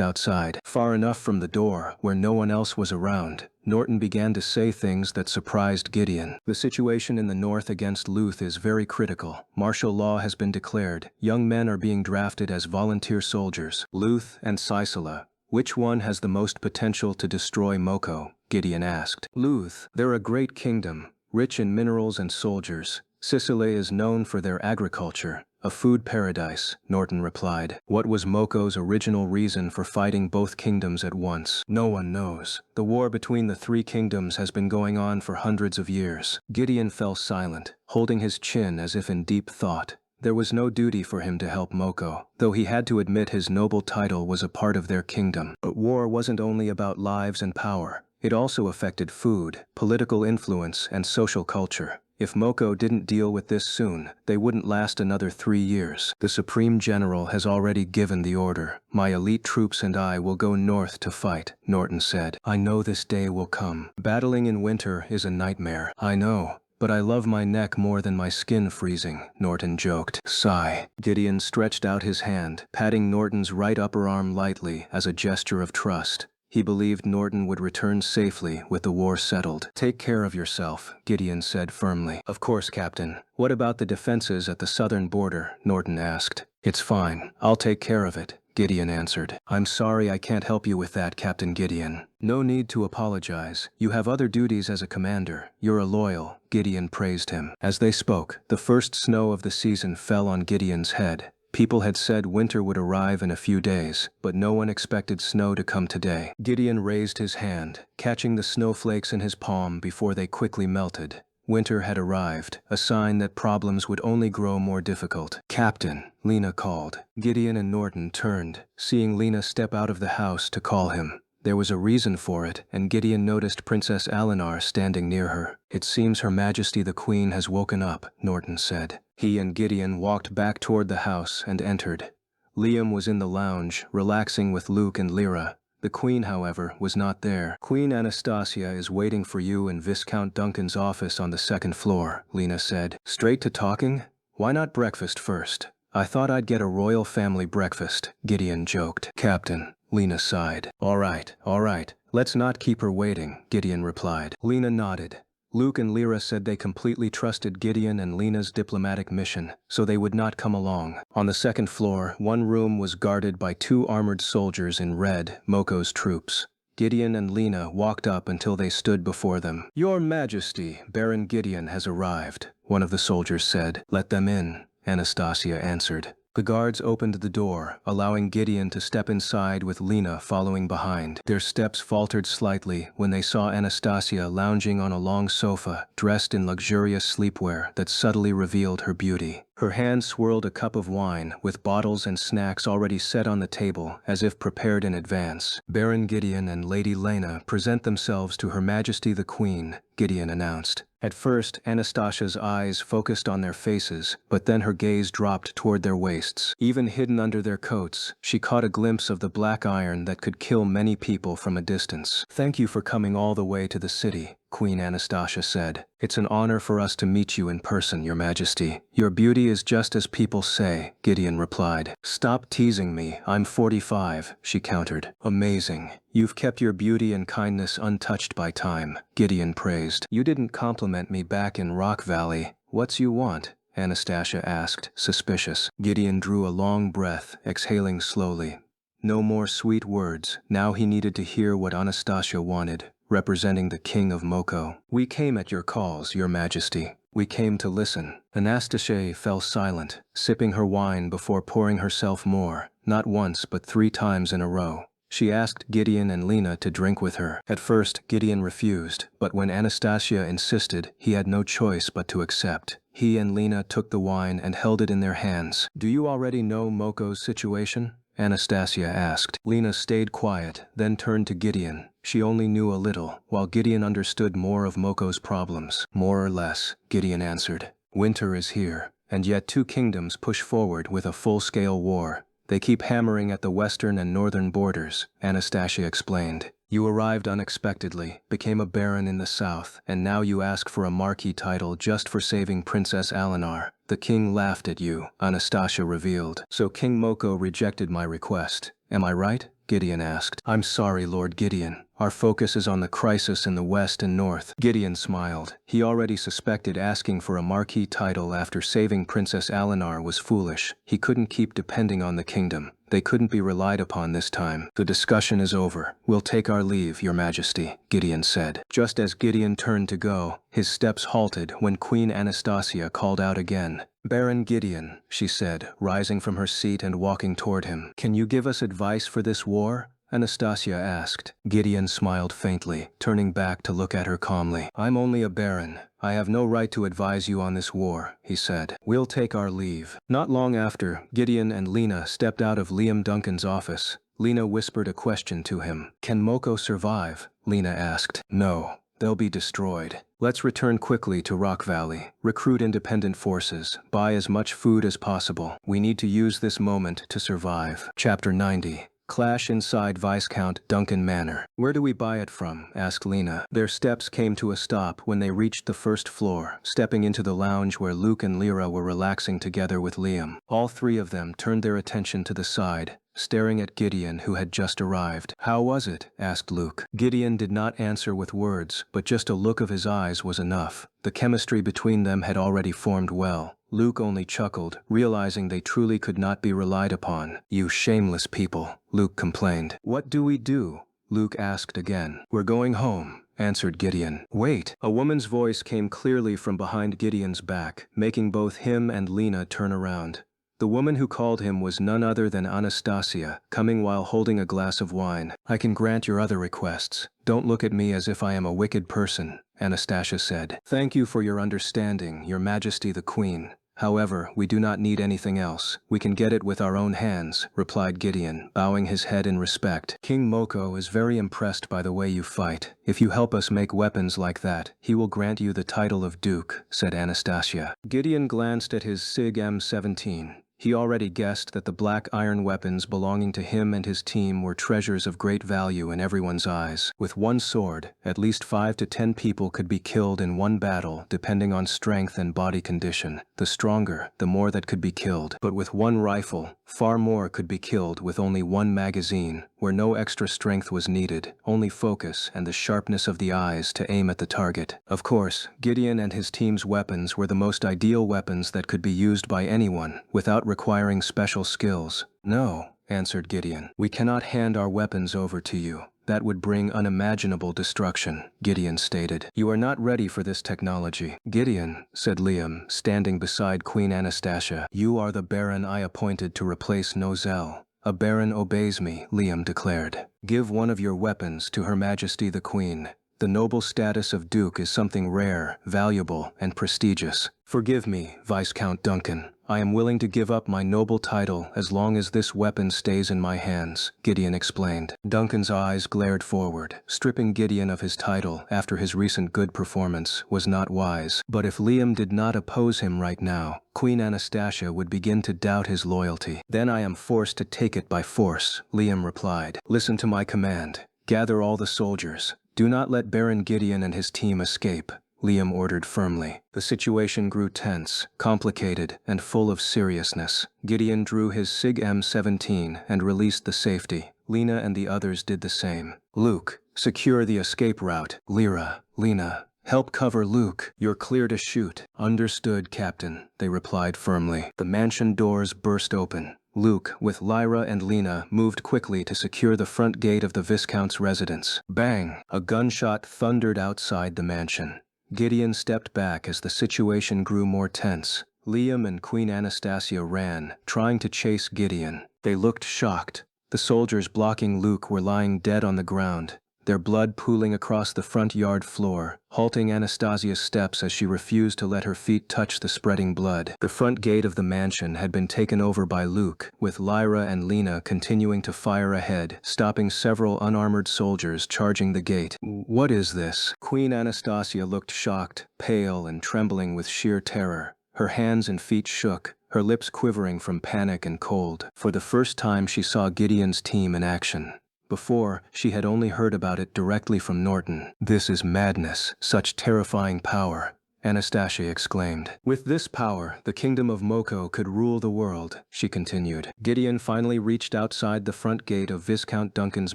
outside. Far enough from the door, where no one else was around, Norton began to say things that surprised Gideon. The situation in the north against Luth is very critical. Martial law has been declared. Young men are being drafted as volunteer soldiers. Luth and Sisela. Which one has the most potential to destroy Moko? Gideon asked. Luth. They're a great kingdom, rich in minerals and soldiers. Sicily is known for their agriculture. A food paradise, Norton replied. What was Moko's original reason for fighting both kingdoms at once? No one knows. The war between the three kingdoms has been going on for hundreds of years. Gideon fell silent, holding his chin as if in deep thought. There was no duty for him to help Moko, though he had to admit his noble title was a part of their kingdom. But war wasn't only about lives and power. It also affected food, political influence, and social culture. If Moko didn't deal with this soon, they wouldn't last another 3 years. The Supreme General has already given the order. My elite troops and I will go north to fight, Norton said. I know this day will come. Battling in winter is a nightmare. I know. But I love my neck more than my skin freezing, Norton joked. Sigh. Gideon stretched out his hand, patting Norton's right upper arm lightly as a gesture of trust. He believed Norton would return safely with the war settled. Take care of yourself, Gideon said firmly. Of course, Captain. What about the defenses at the southern border? Norton asked. It's fine. I'll take care of it, Gideon answered. I'm sorry I can't help you with that, Captain Gideon. No need to apologize. You have other duties as a commander. You're a loyal, Gideon praised him. As they spoke, the first snow of the season fell on Gideon's head. People had said winter would arrive in a few days, but no one expected snow to come today. Gideon raised his hand, catching the snowflakes in his palm before they quickly melted. Winter had arrived, a sign that problems would only grow more difficult. Captain, Lena called. Gideon and Norton turned, seeing Lena step out of the house to call him. There was a reason for it, and Gideon noticed Princess Alinar standing near her. It seems Her Majesty the Queen has woken up, Norton said. He and Gideon walked back toward the house and entered. Liam was in the lounge, relaxing with Luke and Lyra. The Queen, however, was not there. Queen Anastasia is waiting for you in Viscount Duncan's office on the second floor, Lena said. Straight to talking? Why not breakfast first? I thought I'd get a royal family breakfast, Gideon joked. Captain, Lena sighed. All right. Let's not keep her waiting, Gideon replied. Lena nodded. Luke and Lyra said they completely trusted Gideon and Lena's diplomatic mission, so they would not come along. On the second floor, one room was guarded by 2 armored soldiers in red, Moko's troops. Gideon and Lena walked up until they stood before them. Your Majesty, Baron Gideon has arrived, one of the soldiers said. Let them in, Anastasia answered. The guards opened the door, allowing Gideon to step inside with Lena following behind. Their steps faltered slightly when they saw Anastasia lounging on a long sofa, dressed in luxurious sleepwear that subtly revealed her beauty. Her hand swirled a cup of wine, with bottles and snacks already set on the table, as if prepared in advance. Baron Gideon and Lady Lena present themselves to Her Majesty the Queen, Gideon announced. At first, Anastasia's eyes focused on their faces, but then her gaze dropped toward their waists. Even hidden under their coats, she caught a glimpse of the black iron that could kill many people from a distance. Thank you for coming all the way to the city, Queen Anastasia said. It's an honor for us to meet you in person, Your Majesty. Your beauty is just as people say, Gideon replied. Stop teasing me, I'm 45, she countered. Amazing. You've kept your beauty and kindness untouched by time, Gideon praised. You didn't compliment me back in Rock Valley. What's you want? Anastasia asked, suspicious. Gideon drew a long breath, exhaling slowly. No more sweet words. Now he needed to hear what Anastasia wanted, representing the King of Moko. We came at your calls, Your Majesty. We came to listen. Anastasia fell silent, sipping her wine before pouring herself more, not once but 3 times in a row. She asked Gideon and Lena to drink with her. At first, Gideon refused, but when Anastasia insisted, he had no choice but to accept. He and Lena took the wine and held it in their hands. Do you already know Moko's situation? Anastasia asked. Lena stayed quiet, then turned to Gideon. She only knew a little, while Gideon understood more of Moko's problems. More or less, Gideon answered. Winter is here, and yet 2 kingdoms push forward with a full-scale war. They keep hammering at the western and northern borders, Anastasia explained. You arrived unexpectedly, became a baron in the south, and now you ask for a marquis title just for saving Princess Alinar. The king laughed at you, Anastasia revealed. So King Moko rejected my request. am I right? Gideon asked. I'm sorry, Lord Gideon. Our focus is on the crisis in the west and north. Gideon smiled. He already suspected asking for a marquee title after saving Princess Alinar was foolish. He couldn't keep depending on the kingdom. They couldn't be relied upon this time. The discussion is over. We'll take our leave, Your Majesty, Gideon said. Just as Gideon turned to go, his steps halted when Queen Anastasia called out again. Baron Gideon, she said, rising from her seat and walking toward him. Can you give us advice for this war? Anastasia asked. Gideon smiled faintly, turning back to look at her calmly. I'm only a baron. I have no right to advise you on this war, he said. We'll take our leave. Not long after, Gideon and Lena stepped out of Liam Duncan's office. Lena whispered a question to him. Can Moko survive? Lena asked. No. They'll be destroyed. Let's return quickly to Rock Valley, recruit independent forces, buy as much food as possible. We need to use this moment to survive. Chapter 90. Clash inside Viscount Duncan Manor. Where do we buy it from? Asked Lena. Their steps came to a stop when they reached the first floor, stepping into the lounge where Luke and Lyra were relaxing together with Liam. All three of them turned their attention to the side, staring at Gideon, who had just arrived. How was it? Asked Luke. Gideon did not answer with words, but just a look of his eyes was enough. The chemistry between them had already formed well. Luke only chuckled, realizing they truly could not be relied upon. You shameless people, Luke complained. What do we do? Luke asked again. We're going home, answered Gideon. Wait! A woman's voice came clearly from behind Gideon's back, making both him and Lena turn around. The woman who called him was none other than Anastasia, coming while holding a glass of wine. I can grant your other requests. Don't look at me as if I am a wicked person, Anastasia said. Thank you for your understanding, Your Majesty the Queen. However, we do not need anything else. We can get it with our own hands, replied Gideon, bowing his head in respect. King Moko is very impressed by the way you fight. If you help us make weapons like that, he will grant you the title of Duke, said Anastasia. Gideon glanced at his SIG M17. He already guessed that the black iron weapons belonging to him and his team were treasures of great value in everyone's eyes. With one sword, at least 5 to 10 people could be killed in one battle, depending on strength and body condition. The stronger, the more that could be killed. But with one rifle, far more could be killed with only one magazine, where no extra strength was needed, only focus and the sharpness of the eyes to aim at the target. Of course, Gideon and his team's weapons were the most ideal weapons that could be used by anyone, without requiring special skills. No, answered Gideon. We cannot hand our weapons over to you. That would bring unimaginable destruction, Gideon stated. You are not ready for this technology. Gideon, said Liam, standing beside Queen Anastasia, you are the Baron I appointed to replace Nozel. A Baron obeys me, Liam declared. Give one of your weapons to Her Majesty the Queen. The noble status of Duke is something rare, valuable, and prestigious. Forgive me, Viscount Duncan. I am willing to give up my noble title as long as this weapon stays in my hands, Gideon explained. Duncan's eyes glared forward. Stripping Gideon of his title after his recent good performance was not wise. But if Liam did not oppose him right now, Queen Anastasia would begin to doubt his loyalty. Then I am forced to take it by force, Liam replied. Listen to my command. Gather all the soldiers. Do not let Baron Gideon and his team escape, Liam ordered firmly. The situation grew tense, complicated, and full of seriousness. Gideon drew his SIG M17 and released the safety. Lena and the others did the same. Luke, secure the escape route. Lyra, Lena, help cover Luke. You're clear to shoot. Understood, Captain, they replied firmly. The mansion doors burst open. Luke, with Lyra and Lena, moved quickly to secure the front gate of the Viscount's residence. Bang! A gunshot thundered outside the mansion. Gideon stepped back as the situation grew more tense. Liam and Queen Anastasia ran, trying to chase Gideon. They looked shocked. The soldiers blocking Luke were lying dead on the ground, their blood pooling across the front yard floor, halting Anastasia's steps as she refused to let her feet touch the spreading blood. The front gate of the mansion had been taken over by Luke, with Lyra and Lena continuing to fire ahead, stopping several unarmored soldiers charging the gate. What is this? Queen Anastasia looked shocked, pale, and trembling with sheer terror. Her hands and feet shook, her lips quivering from panic and cold. For the first time she saw Gideon's team in action. Before, she had only heard about it directly from Norton. This is madness, such terrifying power. Anastasia exclaimed. With this power, the kingdom of Moko could rule the world, she continued. Gideon finally reached outside the front gate of Viscount Duncan's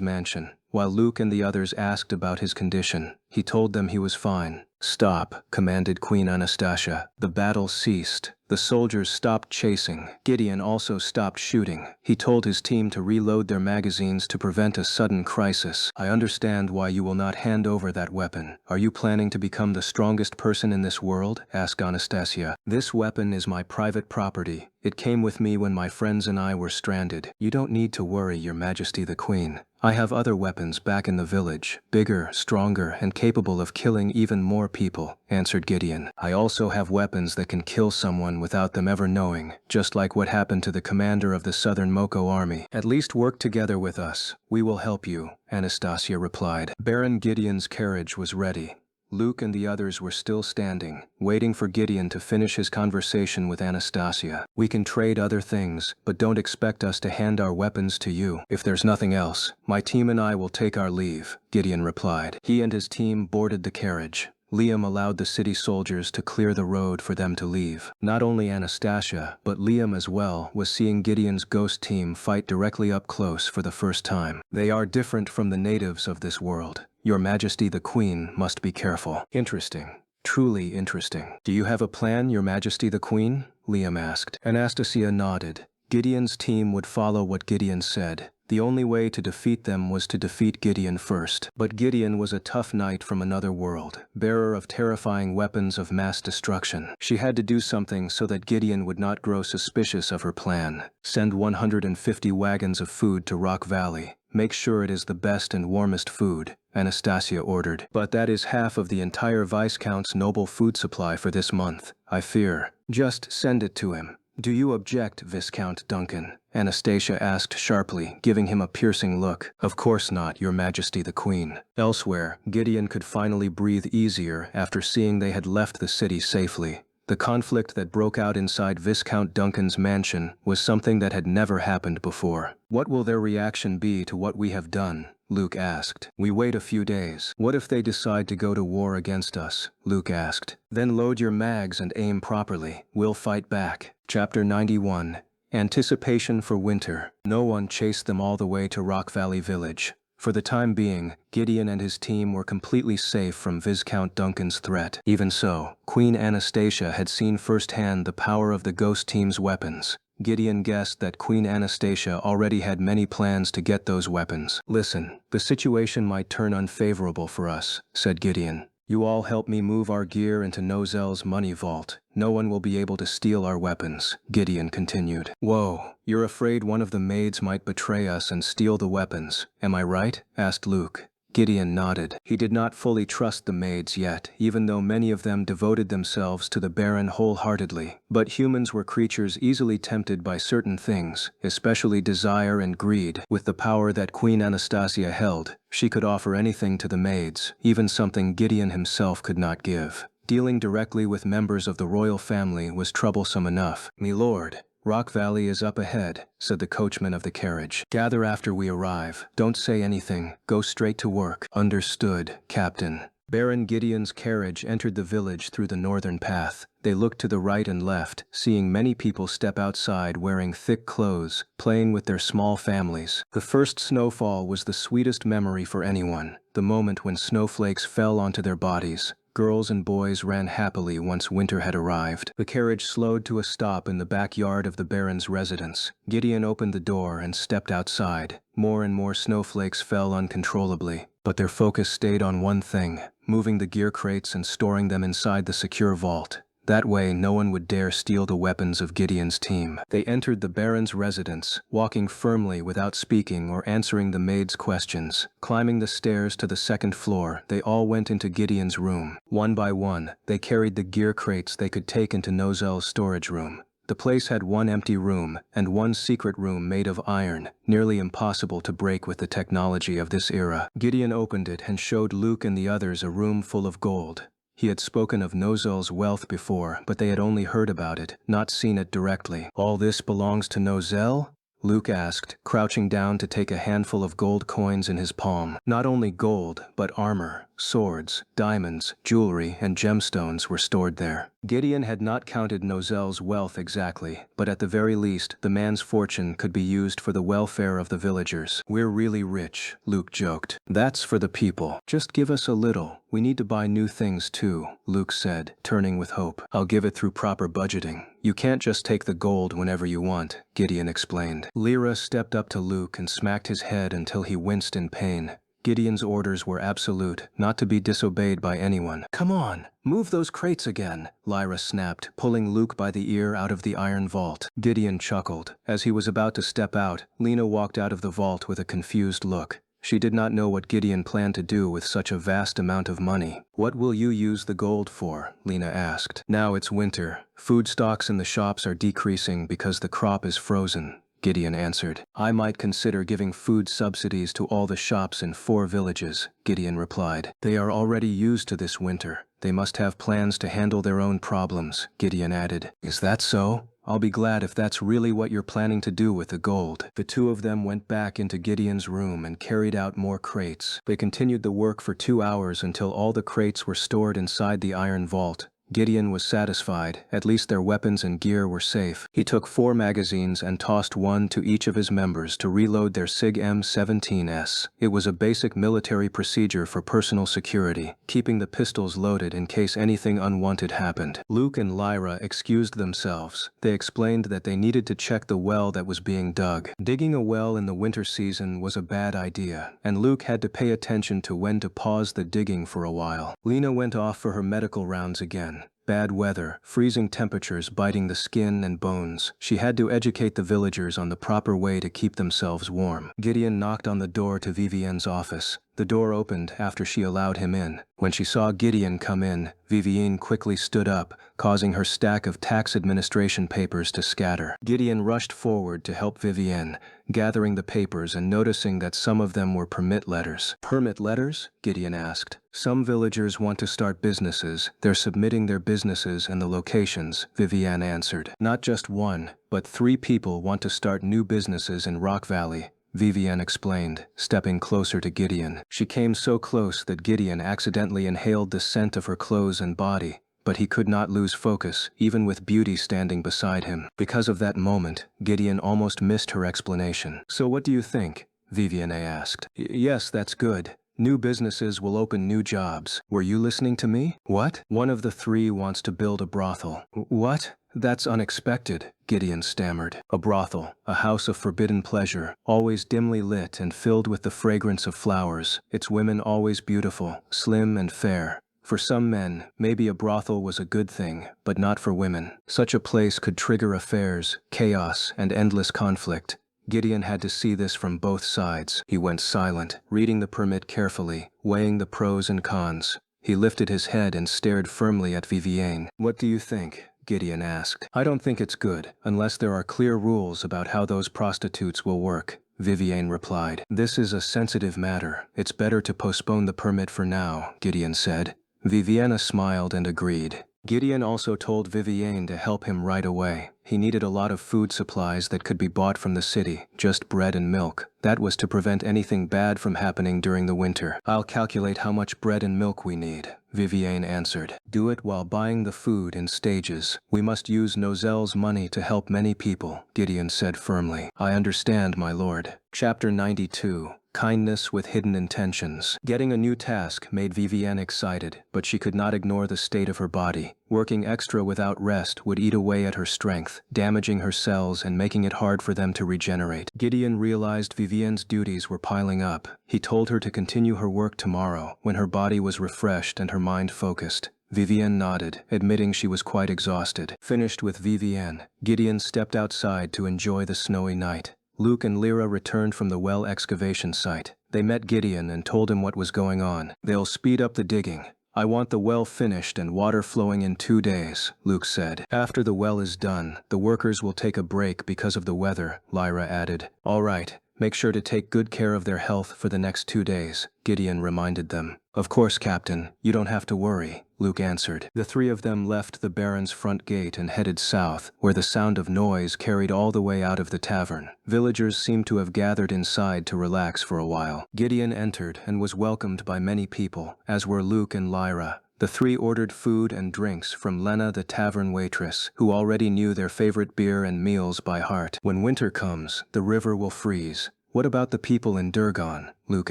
mansion. While Luke and the others asked about his condition, he told them he was fine. Stop, commanded Queen Anastasia. The battle ceased. The soldiers stopped chasing. Gideon also stopped shooting. He told his team to reload their magazines to prevent a sudden crisis. I understand why you will not hand over that weapon. Are you planning to become the strongest person in this world? Asked Anastasia. This weapon is my private property. It came with me when my friends and I were stranded. You don't need to worry, Your Majesty the Queen. I have other weapons back in the village, bigger, stronger, and capable of killing even more people, answered Gideon. I also have weapons that can kill someone without them ever knowing, just like what happened to the commander of the Southern Moko army. At least work together with us. We will help you, Anastasia replied. Baron Gideon's carriage was ready. Luke and the others were still standing, waiting for Gideon to finish his conversation with Anastasia. We can trade other things, but don't expect us to hand our weapons to you. If there's nothing else, my team and I will take our leave, Gideon replied. He and his team boarded the carriage. Liam allowed the city soldiers to clear the road for them to leave. Not only Anastasia, but Liam as well, was seeing Gideon's ghost team fight directly up close for the first time. They are different from the natives of this world. Your Majesty the Queen must be careful. Interesting. Truly interesting. Do you have a plan, Your Majesty the Queen? Liam asked. Anastasia nodded. Gideon's team would follow what Gideon said. The only way to defeat them was to defeat Gideon first. But Gideon was a tough knight from another world, bearer of terrifying weapons of mass destruction. She had to do something so that Gideon would not grow suspicious of her plan. Send 150 wagons of food to Rock Valley. Make sure it is the best and warmest food, Anastasia ordered. But that is half of the entire Viscount's noble food supply for this month, I fear. Just send it to him. Do you object, Viscount Duncan? Anastasia asked sharply, giving him a piercing look. Of course not, Your Majesty the Queen. Elsewhere, Gideon could finally breathe easier after seeing they had left the city safely. The conflict that broke out inside Viscount Duncan's mansion was something that had never happened before. What will their reaction be to what we have done? Luke asked. We wait a few days. What if they decide to go to war against us? Luke asked. Then load your mags and aim properly. We'll fight back. Chapter 91. Anticipation for winter. No one chased them all the way to Rock Valley Village. For the time being, Gideon and his team were completely safe from Viscount Duncan's threat. Even so, Queen Anastasia had seen firsthand the power of the ghost team's weapons. Gideon guessed that Queen Anastasia already had many plans to get those weapons. Listen, the situation might turn unfavorable for us, said Gideon. You all help me move our gear into Nozel's money vault. No one will be able to steal our weapons, Gideon continued. Whoa, you're afraid one of the maids might betray us and steal the weapons, am I right? Asked Luke. Gideon nodded. He did not fully trust the maids yet, even though many of them devoted themselves to the Baron wholeheartedly. But humans were creatures easily tempted by certain things, especially desire and greed. With the power that Queen Anastasia held, she could offer anything to the maids, even something Gideon himself could not give. Dealing directly with members of the royal family was troublesome enough. "My lord, Rock Valley is up ahead," said the coachman of the carriage. "Gather after we arrive. Don't say anything. Go straight to work." Understood, Captain. Baron Gideon's carriage entered the village through the northern path. They looked to the right and left, seeing many people step outside wearing thick clothes, playing with their small families. The first snowfall was the sweetest memory for anyone, the moment when snowflakes fell onto their bodies. Girls and boys ran happily once winter had arrived. The carriage slowed to a stop in the backyard of the Baron's residence. Gideon opened the door and stepped outside. More and more snowflakes fell uncontrollably, but their focus stayed on one thing: moving the gear crates and storing them inside the secure vault. That way, no one would dare steal the weapons of Gideon's team. They entered the Baron's residence, walking firmly without speaking or answering the maid's questions. Climbing the stairs to the second floor, they all went into Gideon's room. One by one, they carried the gear crates they could take into Nozel's storage room. The place had one empty room and one secret room made of iron, nearly impossible to break with the technology of this era. Gideon opened it and showed Luke and the others a room full of gold. He had spoken of Nozel's wealth before, but they had only heard about it, not seen it directly. "All this belongs to Nozel?" Luke asked, crouching down to take a handful of gold coins in his palm. "Not only gold, but armor, swords, diamonds, jewelry, and gemstones were stored there. Gideon had not counted Nozel's wealth exactly, but at the very least, the man's fortune could be used for the welfare of the villagers. "We're really rich," Luke joked. "That's for the people. Just give us a little. We need to buy new things too," Luke said, turning with hope. "I'll give it through proper budgeting. You can't just take the gold whenever you want," Gideon explained. Lyra stepped up to Luke and smacked his head until he winced in pain. Gideon's orders were absolute, not to be disobeyed by anyone. "Come on, move those crates again," Lyra snapped, pulling Luke by the ear out of the iron vault. Gideon chuckled. As he was about to step out, Lena walked out of the vault with a confused look. She did not know what Gideon planned to do with such a vast amount of money. "What will you use the gold for?" Lena asked. "Now it's winter. Food stocks in the shops are decreasing because the crop is frozen," Gideon answered. "I might consider giving food subsidies to all the shops in 4 villages," Gideon replied. "They are already used to this winter. They must have plans to handle their own problems," Gideon added. "Is that so? I'll be glad if that's really what you're planning to do with the gold." The two of them went back into Gideon's room and carried out more crates. They continued the work for 2 hours until all the crates were stored inside the iron vault. Gideon was satisfied. At least their weapons and gear were safe. He took 4 magazines and tossed one to each of his members to reload their SIG M17s. It was a basic military procedure for personal security, keeping the pistols loaded in case anything unwanted happened. Luke and Lyra excused themselves. They explained that they needed to check the well that was being dug. Digging a well in the winter season was a bad idea, and Luke had to pay attention to when to pause the digging for a while. Lena went off for her medical rounds again. Bad weather, freezing temperatures biting the skin and bones. She had to educate the villagers on the proper way to keep themselves warm. Gideon knocked on the door to Vivienne's office. The door opened after she allowed him in. When she saw Gideon come in, Vivienne quickly stood up, causing her stack of tax administration papers to scatter. Gideon rushed forward to help Vivienne, gathering the papers and noticing that some of them were permit letters. "Permit letters?" Gideon asked. "Some villagers want to start businesses. They're submitting their businesses and the locations," Vivienne answered. "Not just one, but 3 people want to start new businesses in Rock Valley," Vivienne explained, stepping closer to Gideon. She came so close that Gideon accidentally inhaled the scent of her clothes and body, but he could not lose focus, even with Beauty standing beside him. Because of that moment, Gideon almost missed her explanation. "So what do you think?" Vivienne asked. "Yes, that's good. New businesses will open new jobs. Were you listening to me?" "What?" "One of the 3 wants to build a brothel." "What? That's unexpected," Gideon stammered. "A brothel, a house of forbidden pleasure, always dimly lit and filled with the fragrance of flowers. Its women always beautiful, slim and fair. For some men, maybe a brothel was a good thing, but not for women. Such a place could trigger affairs, chaos, and endless conflict." Gideon had to see this from both sides. He went silent, reading the permit carefully, weighing the pros and cons. He lifted his head and stared firmly at Vivienne. "What do you think?" Gideon asked. "I don't think it's good, unless there are clear rules about how those prostitutes will work," Vivienne replied. "This is a sensitive matter. It's better to postpone the permit for now," Gideon said. Vivienne smiled and agreed. Gideon also told Vivienne to help him right away. He needed a lot of food supplies that could be bought from the city, just bread and milk. That was to prevent anything bad from happening during the winter. "I'll calculate how much bread and milk we need," Vivienne answered. "Do it while buying the food in stages. We must use Nozel's money to help many people," Gideon said firmly. "I understand, my lord." Chapter 92. Kindness with Hidden Intentions. Getting a new task made Vivienne excited, but she could not ignore the state of her body. Working extra without rest would eat away at her strength, damaging her cells and making it hard for them to regenerate. Gideon realized Vivienne's duties were piling up. He told her to continue her work tomorrow, when her body was refreshed and her mind focused. Vivienne nodded, admitting she was quite exhausted. Finished with Vivienne, Gideon stepped outside to enjoy the snowy night. Luke and Lyra returned from the well excavation site. They met Gideon and told him what was going on. "They'll speed up the digging. I want the well finished and water flowing in 2 days," Luke said. "After the well is done, the workers will take a break because of the weather," Lyra added. "All right, Make sure to take good care of their health for the next 2 days, Gideon reminded them. Of course, Captain, you don't have to worry, Luke answered. The three of them left the Baron's front gate and headed south, where the sound of noise carried all the way out of the tavern. Villagers seemed to have gathered inside to relax for a while. Gideon entered and was welcomed by many people, as were Luke and Lyra. The three ordered food and drinks from Lena, the tavern waitress, who already knew their favorite beer and meals by heart. When winter comes, the river will freeze. What about the people in Durgan? Luke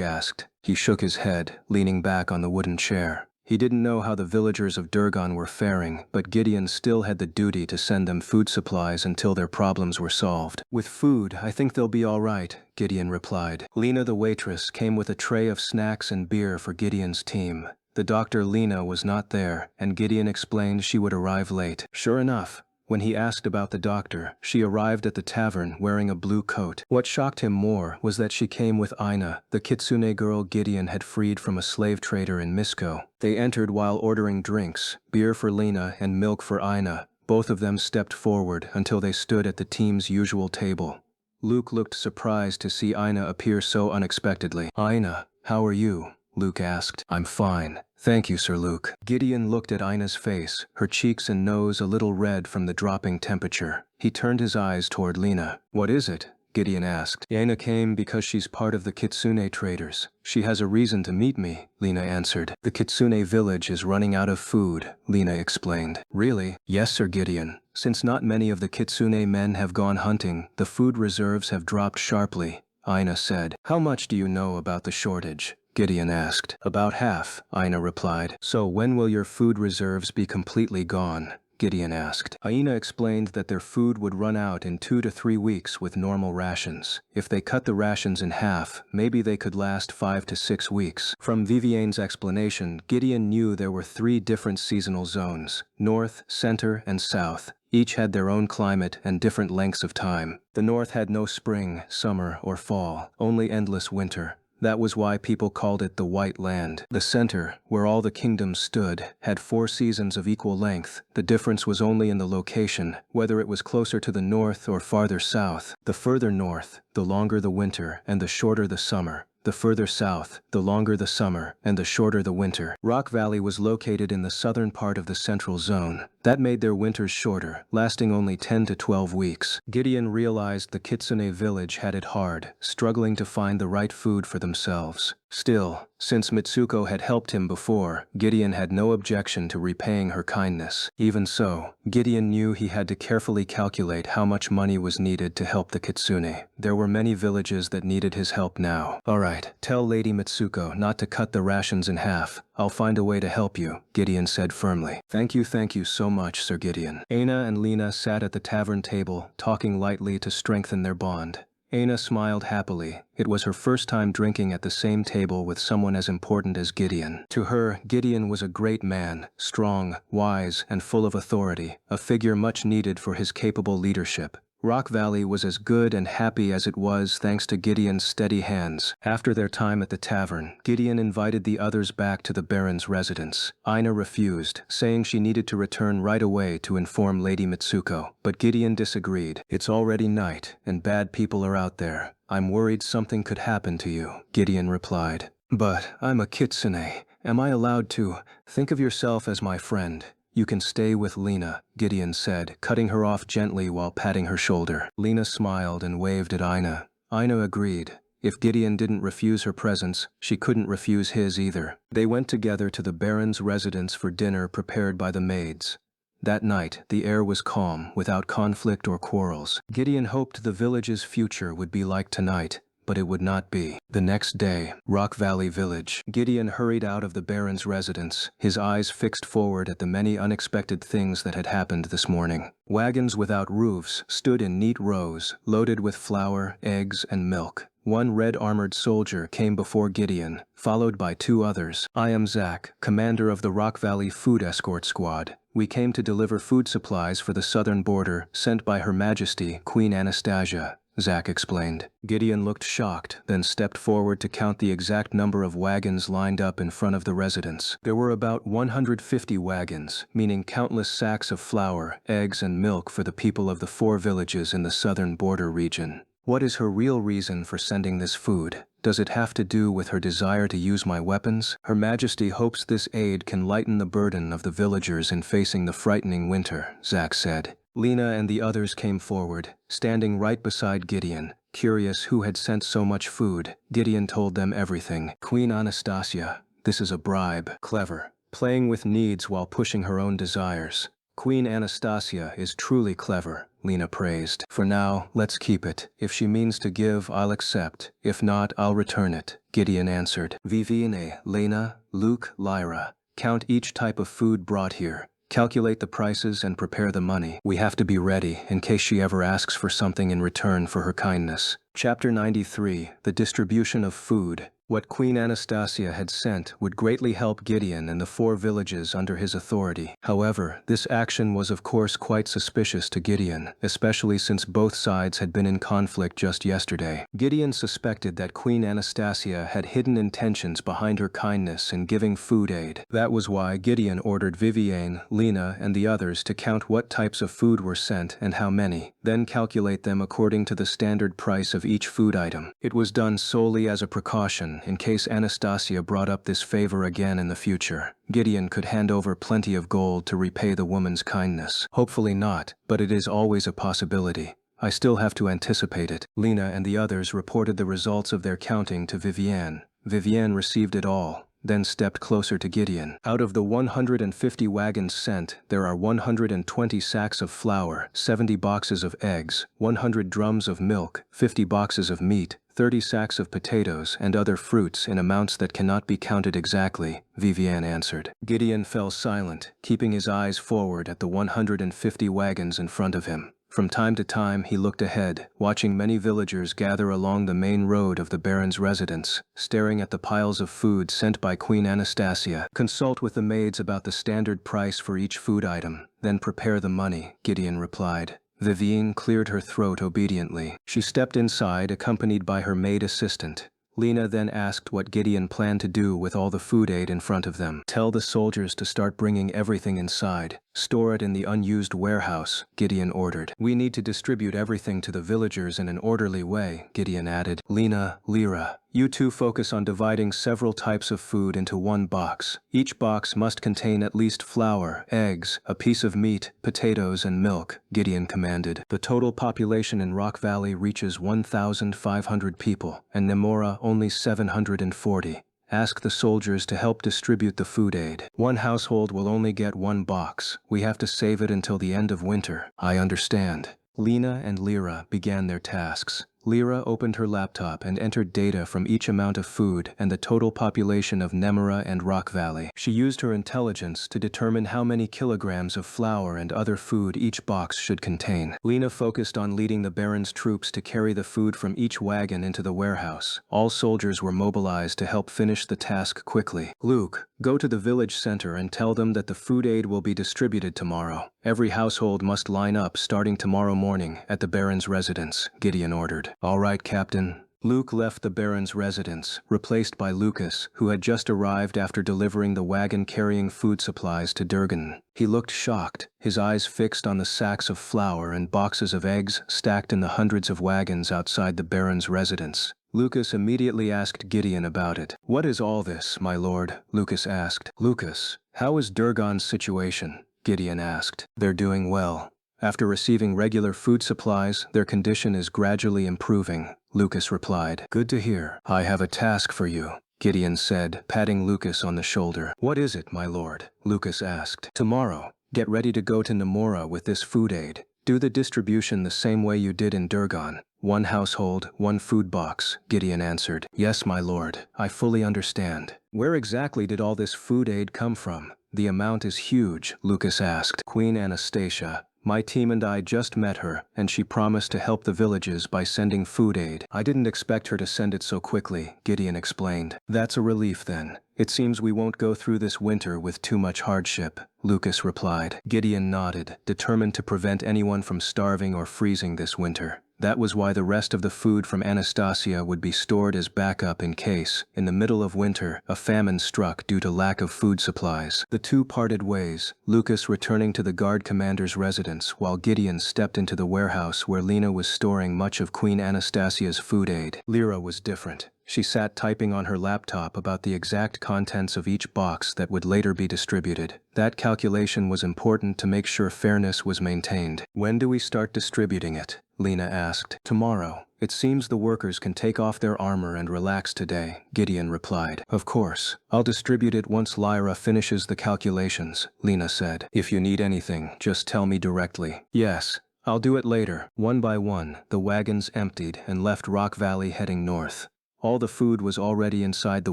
asked. He shook his head, leaning back on the wooden chair. He didn't know how the villagers of Durgan were faring, but Gideon still had the duty to send them food supplies until their problems were solved. With food, I think they'll be all right, Gideon replied. Lena, the waitress, came with a tray of snacks and beer for Gideon's team. The doctor Lena was not there, and Gideon explained she would arrive late. Sure enough, when he asked about the doctor, she arrived at the tavern wearing a blue coat. What shocked him more was that she came with Aina, the kitsune girl Gideon had freed from a slave trader in Misko. They entered while ordering drinks, beer for Lena and milk for Aina. Both of them stepped forward until they stood at the team's usual table. Luke looked surprised to see Aina appear so unexpectedly. Aina, how are you? Luke asked. I'm fine. Thank you, Sir Luke. Gideon looked at Aina's face, her cheeks and nose a little red from the dropping temperature. He turned his eyes toward Lena. What is it? Gideon asked. Aina came because she's part of the Kitsune traders. She has a reason to meet me, Lena answered. The Kitsune village is running out of food, Lena explained. Really? Yes, Sir Gideon. Since not many of the Kitsune men have gone hunting, the food reserves have dropped sharply, Aina said. How much do you know about the shortage? Gideon asked. About half, Aina replied. So when will your food reserves be completely gone? Gideon asked. Aina explained that their food would run out in 2 to 3 weeks with normal rations. If they cut the rations in half, maybe they could last 5 to 6 weeks. From Viviene's explanation, Gideon knew there were 3 different seasonal zones: north, center, and south. Each had their own climate and different lengths of time. The north had no spring, summer, or fall, only endless winter. That was why people called it the White Land. The center, where all the kingdoms stood, had 4 seasons of equal length. The difference was only in the location, whether it was closer to the north or farther south. The further north, the longer the winter and the shorter the summer. The further south, the longer the summer and the shorter the winter. Rock Valley was located in the southern part of the central zone. That made their winters shorter, lasting only 10 to 12 weeks. Gideon realized the Kitsune village had it hard, struggling to find the right food for themselves. Still, since Mitsuko had helped him before, Gideon had no objection to repaying her kindness. Even so, Gideon knew he had to carefully calculate how much money was needed to help the Kitsune. There were many villages that needed his help now. All right, tell Lady Mitsuko not to cut the rations in half. I'll find a way to help you, Gideon said firmly. Thank you so much, Sir Gideon. Aina and Lena sat at the tavern table, talking lightly to strengthen their bond. Aina smiled happily. It was her first time drinking at the same table with someone as important as Gideon. To her, Gideon was a great man, strong, wise, and full of authority, a figure much needed for his capable leadership. Rock Valley was as good and happy as it was thanks to Gideon's steady hands. After their time at the tavern, Gideon invited the others back to the Baron's residence. Aina refused, saying she needed to return right away to inform Lady Mitsuko. But Gideon disagreed. It's already night, and bad people are out there. I'm worried something could happen to you, Gideon replied. But I'm a kitsune. Am I allowed to? Think of yourself as my friend. You can stay with Lena, Gideon said, cutting her off gently while patting her shoulder. Lena smiled and waved at Aina. Aina agreed. If Gideon didn't refuse her presence, she couldn't refuse his either. They went together to the Baron's residence for dinner prepared by the maids. That night, the air was calm, without conflict or quarrels. Gideon hoped the village's future would be like tonight, but it would not be. The next day, Rock Valley Village. Gideon hurried out of the Baron's residence, his eyes fixed forward at the many unexpected things that had happened this morning. Wagons without roofs stood in neat rows, loaded with flour, eggs, and milk. One red-armored soldier came before Gideon, followed by 2 others. I am Zach, commander of the Rock Valley Food Escort Squad. We came to deliver food supplies for the southern border, sent by Her Majesty, Queen Anastasia, Zach explained. Gideon looked shocked, then stepped forward to count the exact number of wagons lined up in front of the residence. There were about 150 wagons, meaning countless sacks of flour, eggs, and milk for the people of the 4 villages in the southern border region. What is her real reason for sending this food? Does it have to do with her desire to use my weapons? Her Majesty hopes this aid can lighten the burden of the villagers in facing the frightening winter, Zack said. Lena and the others came forward, standing right beside Gideon, curious who had sent so much food. Gideon told them everything. Queen Anastasia, this is a bribe. Clever. Playing with needs while pushing her own desires. Queen Anastasia is truly clever, Lena praised. For now, let's keep it. If she means to give, I'll accept. If not, I'll return it, Gideon answered. Vivienne, Lena, Luke, Lyra. Count each type of food brought here. Calculate the prices and prepare the money. We have to be ready in case she ever asks for something in return for her kindness. Chapter 93, The Distribution of Food. What Queen Anastasia had sent would greatly help Gideon and the 4 villages under his authority. However, this action was of course quite suspicious to Gideon, especially since both sides had been in conflict just yesterday. Gideon suspected that Queen Anastasia had hidden intentions behind her kindness in giving food aid. That was why Gideon ordered Vivienne, Lena, and the others to count what types of food were sent and how many, then calculate them according to the standard price of each food item. It was done solely as a precaution in case Anastasia brought up this favor again in the future. Gideon could hand over plenty of gold to repay the woman's kindness. Hopefully not, but it is always a possibility. I still have to anticipate it. Lena and the others reported the results of their counting to Vivienne. Vivienne received it all, then stepped closer to Gideon. Out of the 150 wagons sent, there are 120 sacks of flour, 70 boxes of eggs, 100 drums of milk, 50 boxes of meat, 30 sacks of potatoes and other fruits in amounts that cannot be counted exactly, Vivienne answered. Gideon fell silent, keeping his eyes forward at the 150 wagons in front of him. From time to time he looked ahead, watching many villagers gather along the main road of the Baron's residence, staring at the piles of food sent by Queen Anastasia. Consult with the maids about the standard price for each food item, then prepare the money, Gideon replied. Vivienne cleared her throat obediently. She stepped inside, accompanied by her maid assistant. Lena then asked what Gideon planned to do with all the food aid in front of them. Tell the soldiers to start bringing everything inside. Store it in the unused warehouse, Gideon ordered. We need to distribute everything to the villagers in an orderly way, Gideon added. Lena, Lyra, you two focus on dividing several types of food into one box. Each box must contain at least flour, eggs, a piece of meat, potatoes, and milk, Gideon commanded. The total population in Rock Valley reaches 1,500 people, and Nemora only 740. Ask the soldiers to help distribute the food aid. One household will only get one box. We have to save it until the end of winter. I understand. Lena and Lyra began their tasks. Lyra opened her laptop and entered data from each amount of food and the total population of Nemora and Rock Valley. She used her intelligence to determine how many kilograms of flour and other food each box should contain. Lena focused on leading the Baron's troops to carry the food from each wagon into the warehouse. All soldiers were mobilized to help finish the task quickly. Luke, go to the village center and tell them that the food aid will be distributed tomorrow. Every household must line up starting tomorrow morning at the Baron's residence, Gideon ordered. All right, Captain. Luke left the Baron's residence, replaced by Lucas, who had just arrived after delivering the wagon carrying food supplies to Durgan. He looked shocked, his eyes fixed on the sacks of flour and boxes of eggs stacked in the hundreds of wagons outside the Baron's residence. Lucas immediately asked Gideon about it. What is all this, my lord? Lucas asked. Lucas, how is Durgan's situation? Gideon asked. They're doing well. After receiving regular food supplies, their condition is gradually improving, Lucas replied. Good to hear. I have a task for you, Gideon said, patting Lucas on the shoulder. What is it, my lord? Lucas asked. Tomorrow, get ready to go to Nemora with this food aid. Do the distribution the same way you did in Durgan. One household, one food box, Gideon answered. Yes, my lord, I fully understand. Where exactly did all this food aid come from? The amount is huge, Lucas asked. Queen Anastasia. My team and I just met her, and she promised to help the villages by sending food aid. I didn't expect her to send it so quickly, Gideon explained. That's a relief then. It seems we won't go through this winter with too much hardship, Lucas replied. Gideon nodded, determined to prevent anyone from starving or freezing this winter. That was why the rest of the food from Anastasia would be stored as backup in case, in the middle of winter, a famine struck due to lack of food supplies. The two parted ways, Lucas returning to the guard commander's residence while Gideon stepped into the warehouse where Lena was storing much of Queen Anastasia's food aid. Lyra was different. She sat typing on her laptop about the exact contents of each box that would later be distributed. That calculation was important to make sure fairness was maintained. When do we start distributing it? Lena asked. Tomorrow. It seems the workers can take off their armor and relax today, Gideon replied. Of course. I'll distribute it once Lyra finishes the calculations, Lena said. If you need anything, just tell me directly. Yes. I'll do it later. One by one, the wagons emptied and left Rock Valley heading north. All the food was already inside the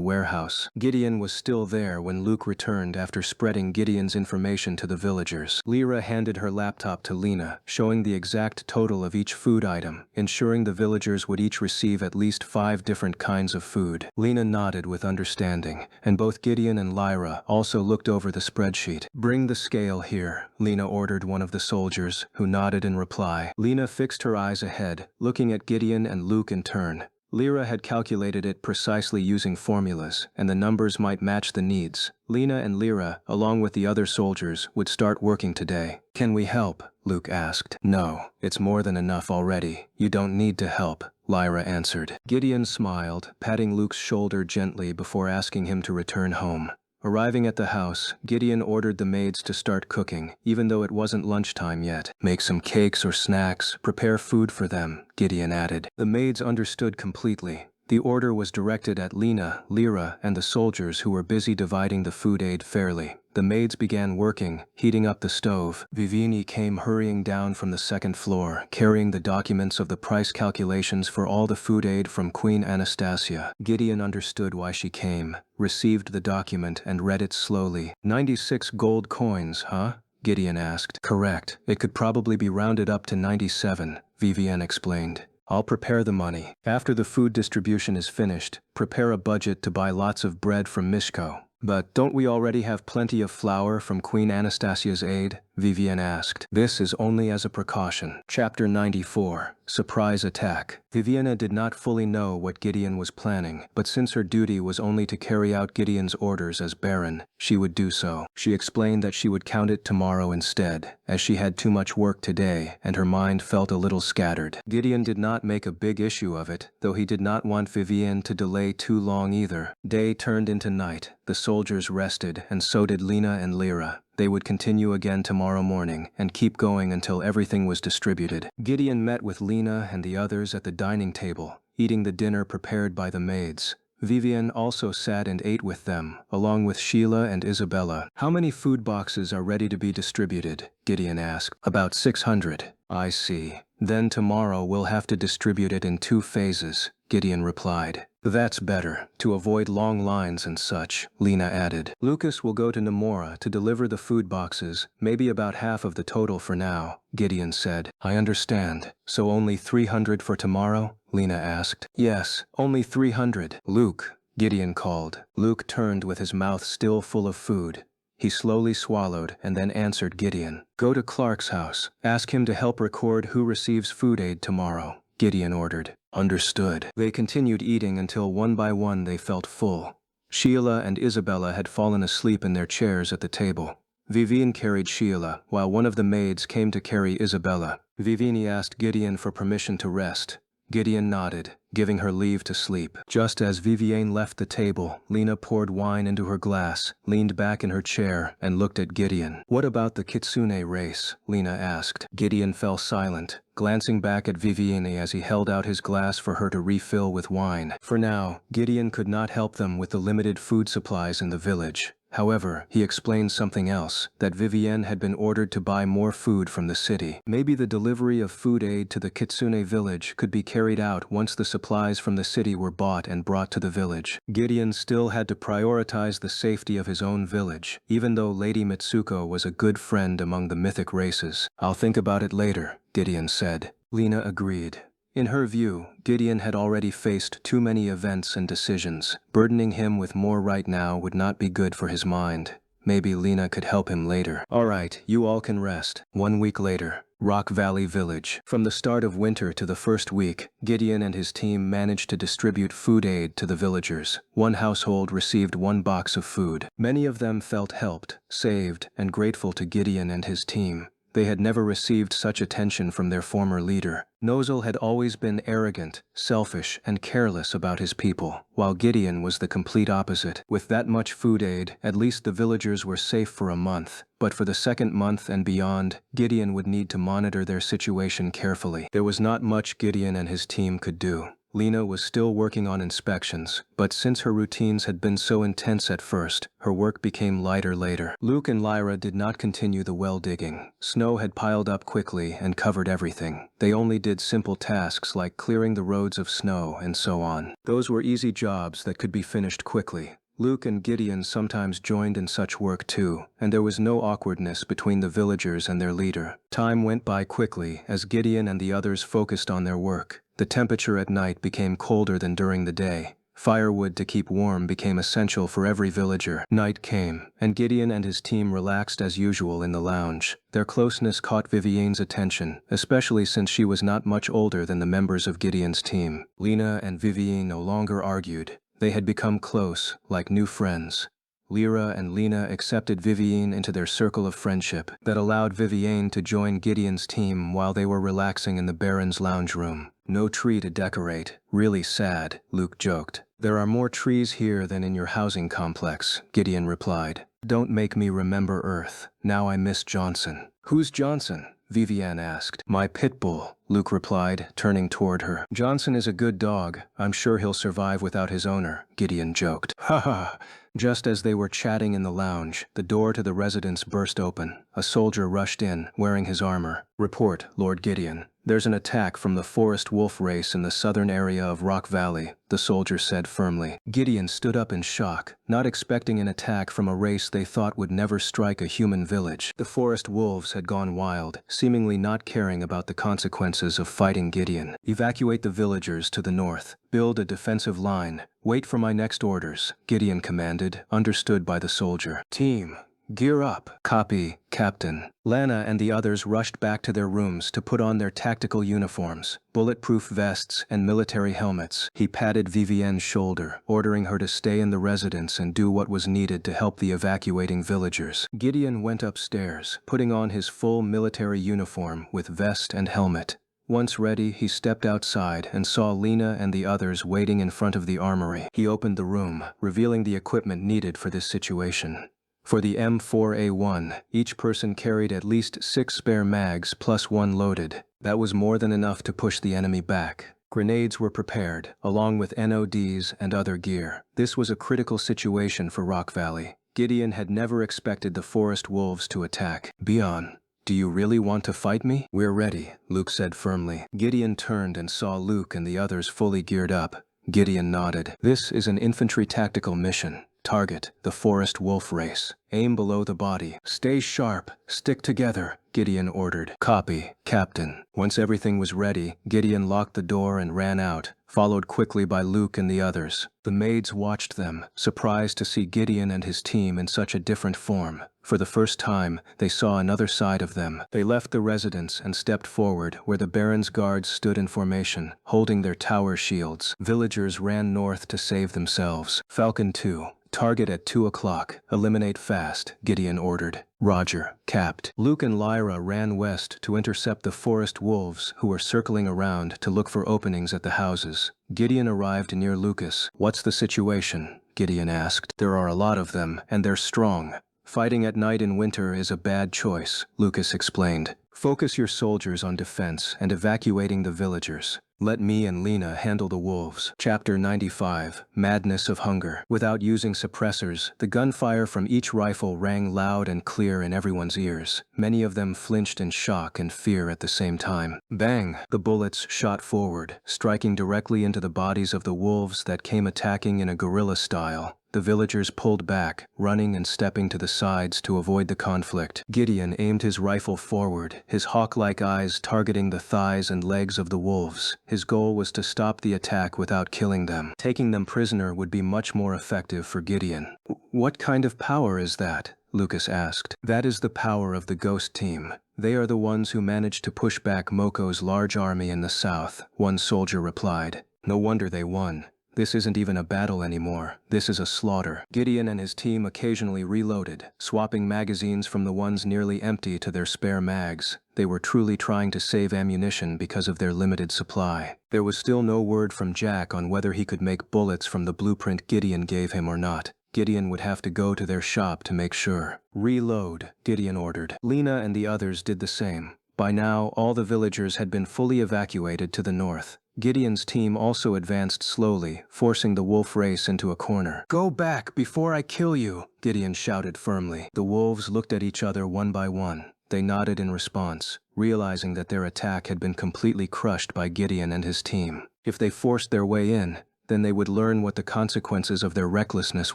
warehouse. Gideon was still there when Luke returned after spreading Gideon's information to the villagers. Lyra handed her laptop to Lena, showing the exact total of each food item, ensuring the villagers would each receive at least 5 different kinds of food. Lena nodded with understanding, and both Gideon and Lyra also looked over the spreadsheet. Bring the scale here, Lena ordered one of the soldiers, who nodded in reply. Lena fixed her eyes ahead, looking at Gideon and Luke in turn. Lyra had calculated it precisely using formulas, and the numbers might match the needs. Lena and Lyra, along with the other soldiers, would start working today. Can we help? Luke asked. No, it's more than enough already. You don't need to help, Lyra answered. Gideon smiled, patting Luke's shoulder gently before asking him to return home. Arriving at the house, Gideon ordered the maids to start cooking, even though it wasn't lunchtime yet. Make some cakes or snacks, prepare food for them, Gideon added. The maids understood completely. The order was directed at Lena, Lyra, and the soldiers who were busy dividing the food aid fairly. The maids began working, heating up the stove. Viviani came hurrying down from the second floor, carrying the documents of the price calculations for all the food aid from Queen Anastasia. Gideon understood why she came, received the document, and read it slowly. 96 gold coins, huh? Gideon asked. Correct. It could probably be rounded up to 97, Vivienne explained. I'll prepare the money. After the food distribution is finished, prepare a budget to buy lots of bread from Mishko. But don't we already have plenty of flour from Queen Anastasia's aid? Vivienne asked. This is only as a precaution. Chapter 94. Surprise Attack. Vivienne did not fully know what Gideon was planning, but since her duty was only to carry out Gideon's orders as Baron, she would do so. She explained that she would count it tomorrow instead, as she had too much work today and her mind felt a little scattered. Gideon did not make a big issue of it, though he did not want Vivienne to delay too long either. Day turned into night. The soldiers rested, and so did Lena and Lyra. They would continue again tomorrow morning and keep going until everything was distributed. Gideon met with Lena and the others at the dining table, eating the dinner prepared by the maids. Vivienne also sat and ate with them, along with Sheila and Isabella. How many food boxes are ready to be distributed? Gideon asked. About 600. I see. Then tomorrow we'll have to distribute it in 2 phases, Gideon replied. That's better, to avoid long lines and such, Lena added. Lucas will go to Namora to deliver the food boxes, maybe about half of the total for now, Gideon said. I understand. So only 300 for tomorrow? Lena asked. Yes, only 300. Luke, Gideon called. Luke turned with his mouth still full of food. He slowly swallowed and then answered Gideon. Go to Clark's house. Ask him to help record who receives food aid tomorrow, Gideon ordered. Understood. They continued eating until one by one they felt full. Sheila and Isabella had fallen asleep in their chairs at the table. Vivienne carried Sheila, while one of the maids came to carry Isabella. Vivienne asked Gideon for permission to rest. Gideon nodded, giving her leave to sleep. Just as Vivienne left the table, Lena poured wine into her glass, leaned back in her chair, and looked at Gideon. What about the Kitsune race? Lena asked. Gideon fell silent, glancing back at Vivienne as he held out his glass for her to refill with wine. For now, Gideon could not help them with the limited food supplies in the village. However, he explained something else, that Vivienne had been ordered to buy more food from the city. Maybe the delivery of food aid to the Kitsune village could be carried out once the supplies from the city were bought and brought to the village. Gideon still had to prioritize the safety of his own village, even though Lady Mitsuko was a good friend among the mythic races. I'll think about it later, Gideon said. Lena agreed. In her view, Gideon had already faced too many events and decisions. Burdening him with more right now would not be good for his mind. Maybe Lena could help him later. All right, you all can rest. 1 week later. Rock Valley Village. From the start of winter to the first week, Gideon and his team managed to distribute food aid to the villagers. One household received 1 box of food. Many of them felt helped, saved, and grateful to Gideon and his team. They had never received such attention from their former leader. Nozel had always been arrogant, selfish, and careless about his people, while Gideon was the complete opposite. With that much food aid, at least the villagers were safe for a month. But for the second month and beyond, Gideon would need to monitor their situation carefully. There was not much Gideon and his team could do. Lena was still working on inspections, but since her routines had been so intense at first, her work became lighter later. Luke and Lyra did not continue the well digging. Snow had piled up quickly and covered everything. They only did simple tasks like clearing the roads of snow and so on. Those were easy jobs that could be finished quickly. Luke and Gideon sometimes joined in such work too, and there was no awkwardness between the villagers and their leader. Time went by quickly as Gideon and the others focused on their work. The temperature at night became colder than during the day. Firewood to keep warm became essential for every villager. Night came, and Gideon and his team relaxed as usual in the lounge. Their closeness caught Vivienne's attention, especially since she was not much older than the members of Gideon's team. Lena and Vivienne no longer argued. They had become close, like new friends. Lyra and Lena accepted Vivienne into their circle of friendship that allowed Vivienne to join Gideon's team while they were relaxing in the Baron's lounge room. No tree to decorate. Really sad, Luke joked. There are more trees here than in your housing complex, Gideon replied. Don't make me remember Earth. Now I miss Johnson. Who's Johnson? Vivienne asked. My pit bull, Luke replied, turning toward her. Johnson is a good dog. I'm sure he'll survive without his owner, Gideon joked. Ha ha! Just as they were chatting in the lounge, the door to the residence burst open. A soldier rushed in, wearing his armor. Report, Lord Gideon. There's an attack from the forest wolf race in the southern area of Rock Valley, the soldier said firmly. Gideon stood up in shock, not expecting an attack from a race they thought would never strike a human village. The forest wolves had gone wild, seemingly not caring about the consequences of fighting Gideon. Evacuate the villagers to the north. Build a defensive line. Wait for my next orders, Gideon commanded, understood by the soldier. Team, gear up. Copy, Captain. Lana and the others rushed back to their rooms to put on their tactical uniforms, bulletproof vests, and military helmets. He patted Vivienne's shoulder, ordering her to stay in the residence and do what was needed to help the evacuating villagers. Gideon went upstairs, putting on his full military uniform with vest and helmet. Once ready, he stepped outside and saw Lena and the others waiting in front of the armory. He opened the room, revealing the equipment needed for this situation. For the M4A1, each person carried at least 6 spare mags plus 1 loaded. That was more than enough to push the enemy back. Grenades were prepared, along with NODs and other gear. This was a critical situation for Rock Valley. Gideon had never expected the forest wolves to attack. Bion, do you really want to fight me? We're ready, Luke said firmly. Gideon turned and saw Luke and the others fully geared up. Gideon nodded. This is an infantry tactical mission. Target, the forest wolf race. Aim below the body. Stay sharp. Stick together, Gideon ordered. Copy, Captain. Once everything was ready, Gideon locked the door and ran out, followed quickly by Luke and the others. The maids watched them, surprised to see Gideon and his team in such a different form. For the first time, they saw another side of them. They left the residence and stepped forward, where the Baron's guards stood in formation, holding their tower shields. Villagers ran north to save themselves. Falcon 2. Target at 2 o'clock. Eliminate fast, Gideon ordered. Roger, Capt. Luke and Lyra ran west to intercept the forest wolves who were circling around to look for openings at the houses. Gideon arrived near Lucas. What's the situation? Gideon asked. There are a lot of them, and they're strong. Fighting at night in winter is a bad choice, Lucas explained. Focus your soldiers on defense and evacuating the villagers. Let me and Lena handle the wolves. Chapter 95, Madness of Hunger. Without using suppressors, the gunfire from each rifle rang loud and clear in everyone's ears. Many of them flinched in shock and fear at the same time. Bang! The bullets shot forward, striking directly into the bodies of the wolves that came attacking in a guerrilla style. The villagers pulled back, running and stepping to the sides to avoid the conflict. Gideon aimed his rifle forward, his hawk-like eyes targeting the thighs and legs of the wolves. His goal was to stop the attack without killing them. Taking them prisoner would be much more effective for Gideon. What kind of power is that? Lucas asked. That is the power of the Ghost Team. They are the ones who managed to push back Moko's large army in the south, one soldier replied. No wonder they won. This isn't even a battle anymore, this is a slaughter. Gideon and his team occasionally reloaded, swapping magazines from the ones nearly empty to their spare mags. They were truly trying to save ammunition because of their limited supply. There was still no word from Jack on whether he could make bullets from the blueprint Gideon gave him or not. Gideon would have to go to their shop to make sure. Reload, Gideon ordered. Lena and the others did the same. By now, all the villagers had been fully evacuated to the north. Gideon's team also advanced slowly, forcing the wolf race into a corner. Go back before I kill you, Gideon shouted firmly. The wolves looked at each other one by one. They nodded in response, realizing that their attack had been completely crushed by Gideon and his team. If they forced their way in, then they would learn what the consequences of their recklessness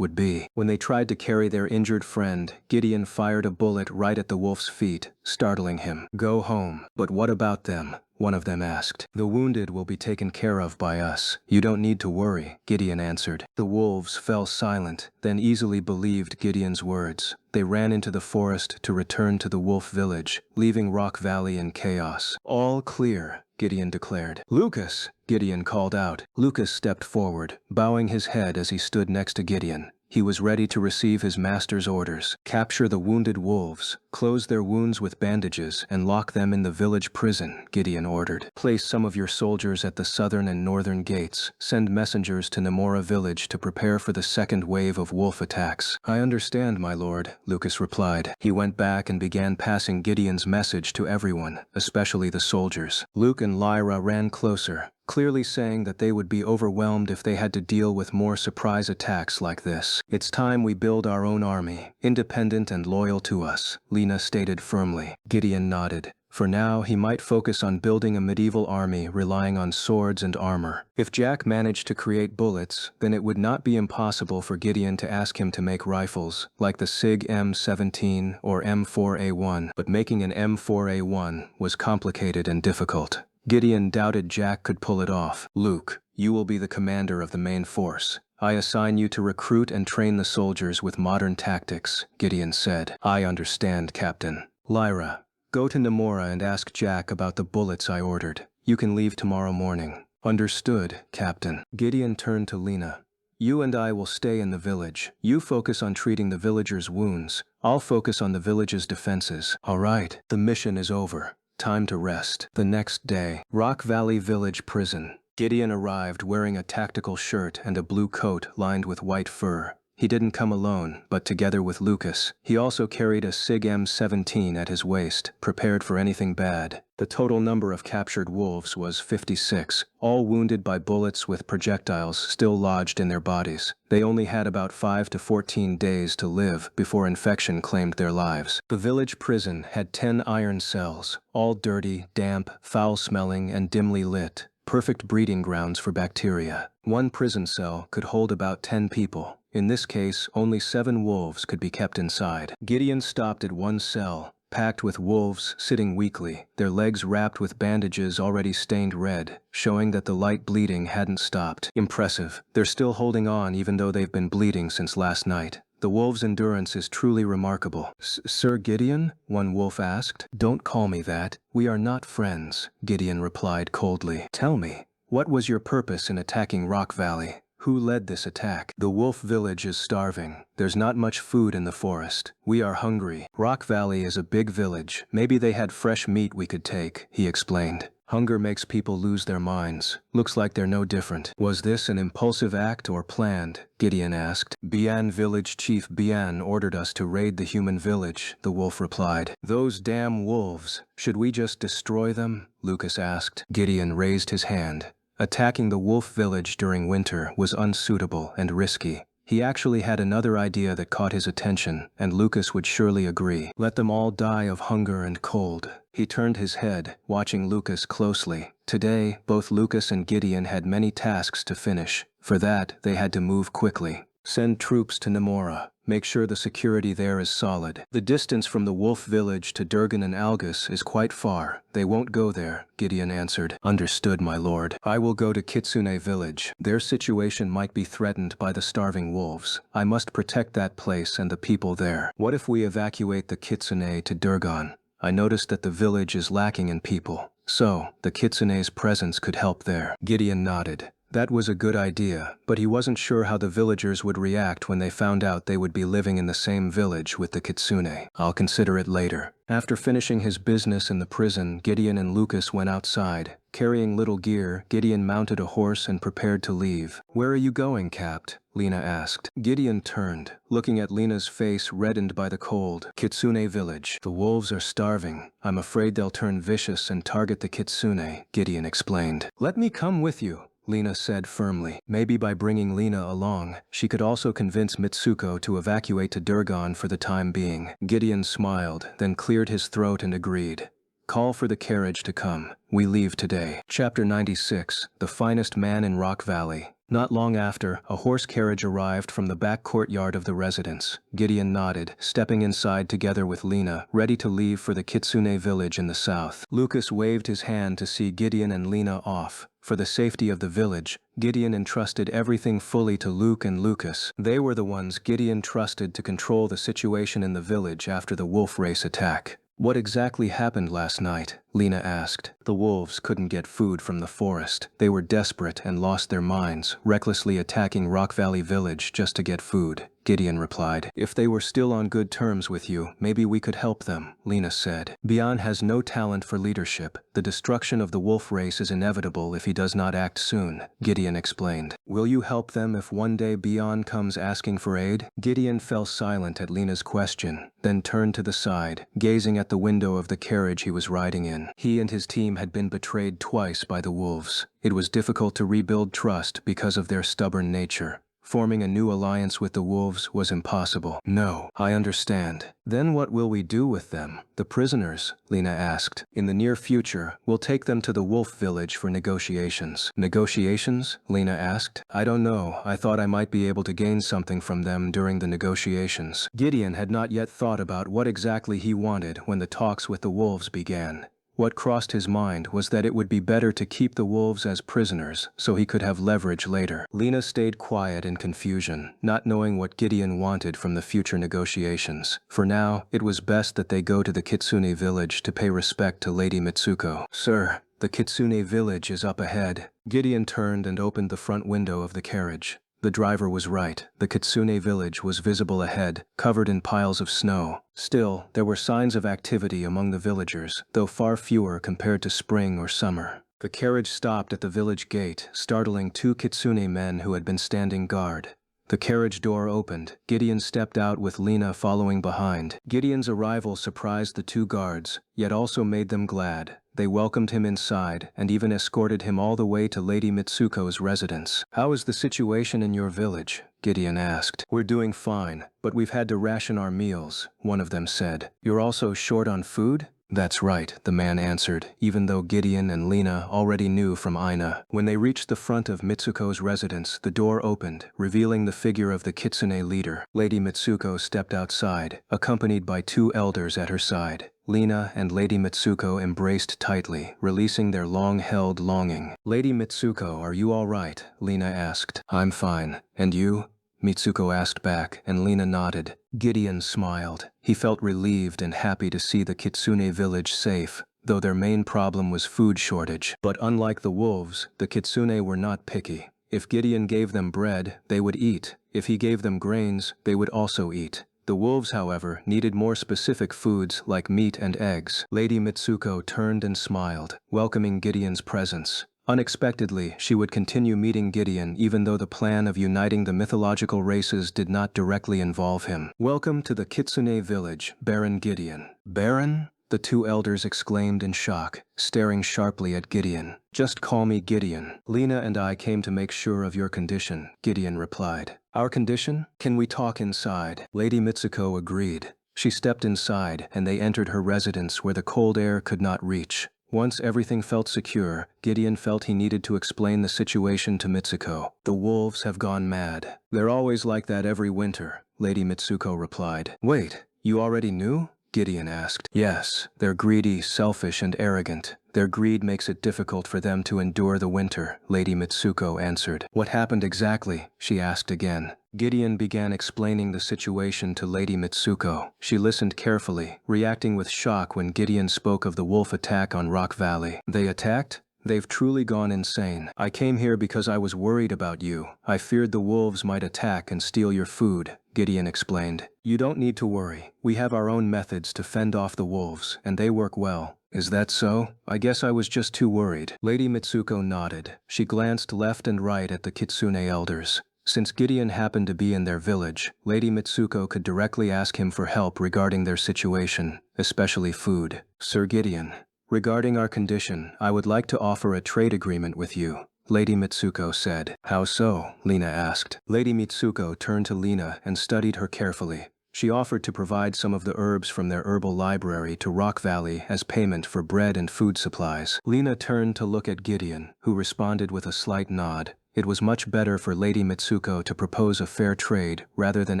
would be. When they tried to carry their injured friend, Gideon fired a bullet right at the wolf's feet, startling him. Go home. But what about them? One of them asked. The wounded will be taken care of by us. You don't need to worry, Gideon answered. The wolves fell silent, then easily believed Gideon's words. They ran into the forest to return to the wolf village, leaving Rock Valley in chaos. All clear, Gideon declared. Lucas, Gideon called out. Lucas stepped forward, bowing his head as he stood next to Gideon. He was ready to receive his master's orders. Capture the wounded wolves, close their wounds with bandages, and lock them in the village prison, Gideon ordered. Place some of your soldiers at the southern and northern gates. Send messengers to Namora village to prepare for the second wave of wolf attacks. I understand, my lord, Lucas replied. He went back and began passing Gideon's message to everyone, especially the soldiers. Luke and Lyra ran closer, clearly saying that they would be overwhelmed if they had to deal with more surprise attacks like this. It's time we build our own army, independent and loyal to us, Lena stated firmly. Gideon nodded. For now, he might focus on building a medieval army relying on swords and armor. If Jack managed to create bullets, then it would not be impossible for Gideon to ask him to make rifles, like the SIG M17 or M4A1, but making an M4A1 was complicated and difficult. Gideon doubted Jack could pull it off. Luke, you will be the commander of the main force. I assign you to recruit and train the soldiers with modern tactics, Gideon said. I understand, Captain. Lyra, go to Namora and ask Jack about the bullets I ordered. You can leave tomorrow morning. Understood, Captain. Gideon turned to Lena. You and I will stay in the village. You focus on treating the villagers' wounds. I'll focus on the village's defenses. All right, the mission is over. Time to rest. The next day, Rock Valley Village Prison. Gideon arrived wearing a tactical shirt and a blue coat lined with white fur. He didn't come alone, but together with Lucas. He also carried a SIG M17 at his waist, prepared for anything bad. The total number of captured wolves was 56, all wounded by bullets with projectiles still lodged in their bodies. They only had about 5 to 14 days to live before infection claimed their lives. The village prison had 10 iron cells, all dirty, damp, foul-smelling, and dimly lit. Perfect breeding grounds for bacteria. One prison cell could hold about 10 people. In this case, only 7 wolves could be kept inside. Gideon stopped at one cell, packed with wolves sitting weakly, their legs wrapped with bandages already stained red, showing that the light bleeding hadn't stopped. Impressive. They're still holding on even though they've been bleeding since last night. The wolves' endurance is truly remarkable. Sir Gideon? One wolf asked. Don't call me that. We are not friends, Gideon replied coldly. Tell me, what was your purpose in attacking Rock Valley? Who led this attack? The wolf village is starving. There's not much food in the forest. We are hungry. Rock Valley is a big village. Maybe they had fresh meat we could take, he explained. Hunger makes people lose their minds. Looks like they're no different. Was this an impulsive act or planned? Gideon asked. Bian village chief Bian ordered us to raid the human village, the wolf replied. Those damn wolves. Should we just destroy them? Lucas asked. Gideon raised his hand. Attacking the wolf village during winter was unsuitable and risky. He actually had another idea that caught his attention, and Lucas would surely agree. Let them all die of hunger and cold. He turned his head, watching Lucas closely. Today, both Lucas and Gideon had many tasks to finish. For that, they had to move quickly. Send troops to Namora. Make sure the security there is solid. The distance from the wolf village to Durgan and Algus is quite far. They won't go there, Gideon answered. Understood, my lord. I will go to Kitsune village. Their situation might be threatened by the starving wolves. I must protect that place and the people there. What if we evacuate the Kitsune to Durgan? I noticed that the village is lacking in people. So, the Kitsune's presence could help there. Gideon nodded. That was a good idea, but he wasn't sure how the villagers would react when they found out they would be living in the same village with the Kitsune. I'll consider it later. After finishing his business in the prison, Gideon and Lucas went outside. Carrying little gear, Gideon mounted a horse and prepared to leave. Where are you going, Capt? Lena asked. Gideon turned, looking at Lena's face reddened by the cold. Kitsune village. The wolves are starving. I'm afraid they'll turn vicious and target the Kitsune, Gideon explained. Let me come with you, Lena said firmly. Maybe by bringing Lena along, she could also convince Mitsuko to evacuate to Durgan for the time being. Gideon smiled, then cleared his throat and agreed. Call for the carriage to come. We leave today. Chapter 96, The Finest Man in Rock Valley. Not long after, a horse carriage arrived from the back courtyard of the residence. Gideon nodded, stepping inside together with Lena, ready to leave for the Kitsune village in the south. Lucas waved his hand to see Gideon and Lena off. For the safety of the village, Gideon entrusted everything fully to Luke and Lucas. They were the ones Gideon trusted to control the situation in the village after the wolf race attack. What exactly happened last night? Lena asked. The wolves couldn't get food from the forest. They were desperate and lost their minds, recklessly attacking Rock Valley Village just to get food. Gideon replied. If they were still on good terms with you, maybe we could help them, Lena said. Bian has no talent for leadership. The destruction of the wolf race is inevitable if he does not act soon, Gideon explained. Will you help them if one day Bian comes asking for aid? Gideon fell silent at Lena's question, then turned to the side, gazing at the window of the carriage he was riding in. He and his team had been betrayed twice by the wolves. It was difficult to rebuild trust because of their stubborn nature. Forming a new alliance with the wolves was impossible. No, I understand. Then what will we do with them? The prisoners? Lena asked. In the near future, we'll take them to the wolf village for negotiations. Negotiations? Lena asked. I don't know. I thought I might be able to gain something from them during the negotiations. Gideon had not yet thought about what exactly he wanted when the talks with the wolves began. What crossed his mind was that it would be better to keep the wolves as prisoners so he could have leverage later. Lena stayed quiet in confusion, not knowing what Gideon wanted from the future negotiations. For now, it was best that they go to the Kitsune village to pay respect to Lady Mitsuko. Sir, the Kitsune village is up ahead. Gideon turned and opened the front window of the carriage. The driver was right. The Kitsune village was visible ahead, covered in piles of snow. Still, there were signs of activity among the villagers, though far fewer compared to spring or summer. The carriage stopped at the village gate, startling two Kitsune men who had been standing guard. The carriage door opened. Gideon stepped out with Lena following behind. Gideon's arrival surprised the two guards, yet also made them glad. They welcomed him inside and even escorted him all the way to Lady Mitsuko's residence. How is the situation in your village? Gideon asked. We're doing fine, but we've had to ration our meals, one of them said. You're also short on food? That's right, the man answered, even though Gideon and Lena already knew from Aina. When they reached the front of Mitsuko's residence, the door opened, revealing the figure of the Kitsune leader. Lady Mitsuko stepped outside, accompanied by two elders at her side. Lena and Lady Mitsuko embraced tightly, releasing their long-held longing. Lady Mitsuko, are you all right? Lena asked. I'm fine. And you? Mitsuko asked back, and Lena nodded. Gideon smiled. He felt relieved and happy to see the Kitsune village safe, though their main problem was food shortage. But unlike the wolves, the Kitsune were not picky. If Gideon gave them bread, they would eat. If he gave them grains, they would also eat. The wolves, however, needed more specific foods like meat and eggs. Lady Mitsuko turned and smiled, welcoming Gideon's presence. Unexpectedly, she would continue meeting Gideon even though the plan of uniting the mythological races did not directly involve him. Welcome to the Kitsune village, Baron Gideon. Baron? The two elders exclaimed in shock, staring sharply at Gideon. Just call me Gideon. Lena and I came to make sure of your condition, Gideon replied. Our condition? Can we talk inside? Lady Mitsuko agreed. She stepped inside, and they entered her residence where the cold air could not reach. Once everything felt secure, Gideon felt he needed to explain the situation to Mitsuko. The wolves have gone mad. They're always like that every winter, Lady Mitsuko replied. Wait, you already knew? Gideon asked. Yes, they're greedy, selfish, and arrogant. Their greed makes it difficult for them to endure the winter, Lady Mitsuko answered. What happened exactly? She asked again. Gideon began explaining the situation to Lady Mitsuko. She listened carefully, reacting with shock when Gideon spoke of the wolf attack on Rock Valley. They attacked? They've truly gone insane. I came here because I was worried about you. I feared the wolves might attack and steal your food, Gideon explained. You don't need to worry. We have our own methods to fend off the wolves, and they work well. Is that so? I guess I was just too worried. Lady Mitsuko nodded. She glanced left and right at the Kitsune elders. Since Gideon happened to be in their village, Lady Mitsuko could directly ask him for help regarding their situation, especially food. Sir Gideon, regarding our condition, I would like to offer a trade agreement with you, Lady Mitsuko said. How so? Lena asked. Lady Mitsuko turned to Lena and studied her carefully. She offered to provide some of the herbs from their herbal library to Rock Valley as payment for bread and food supplies. Lena turned to look at Gideon, who responded with a slight nod. It was much better for Lady Mitsuko to propose a fair trade rather than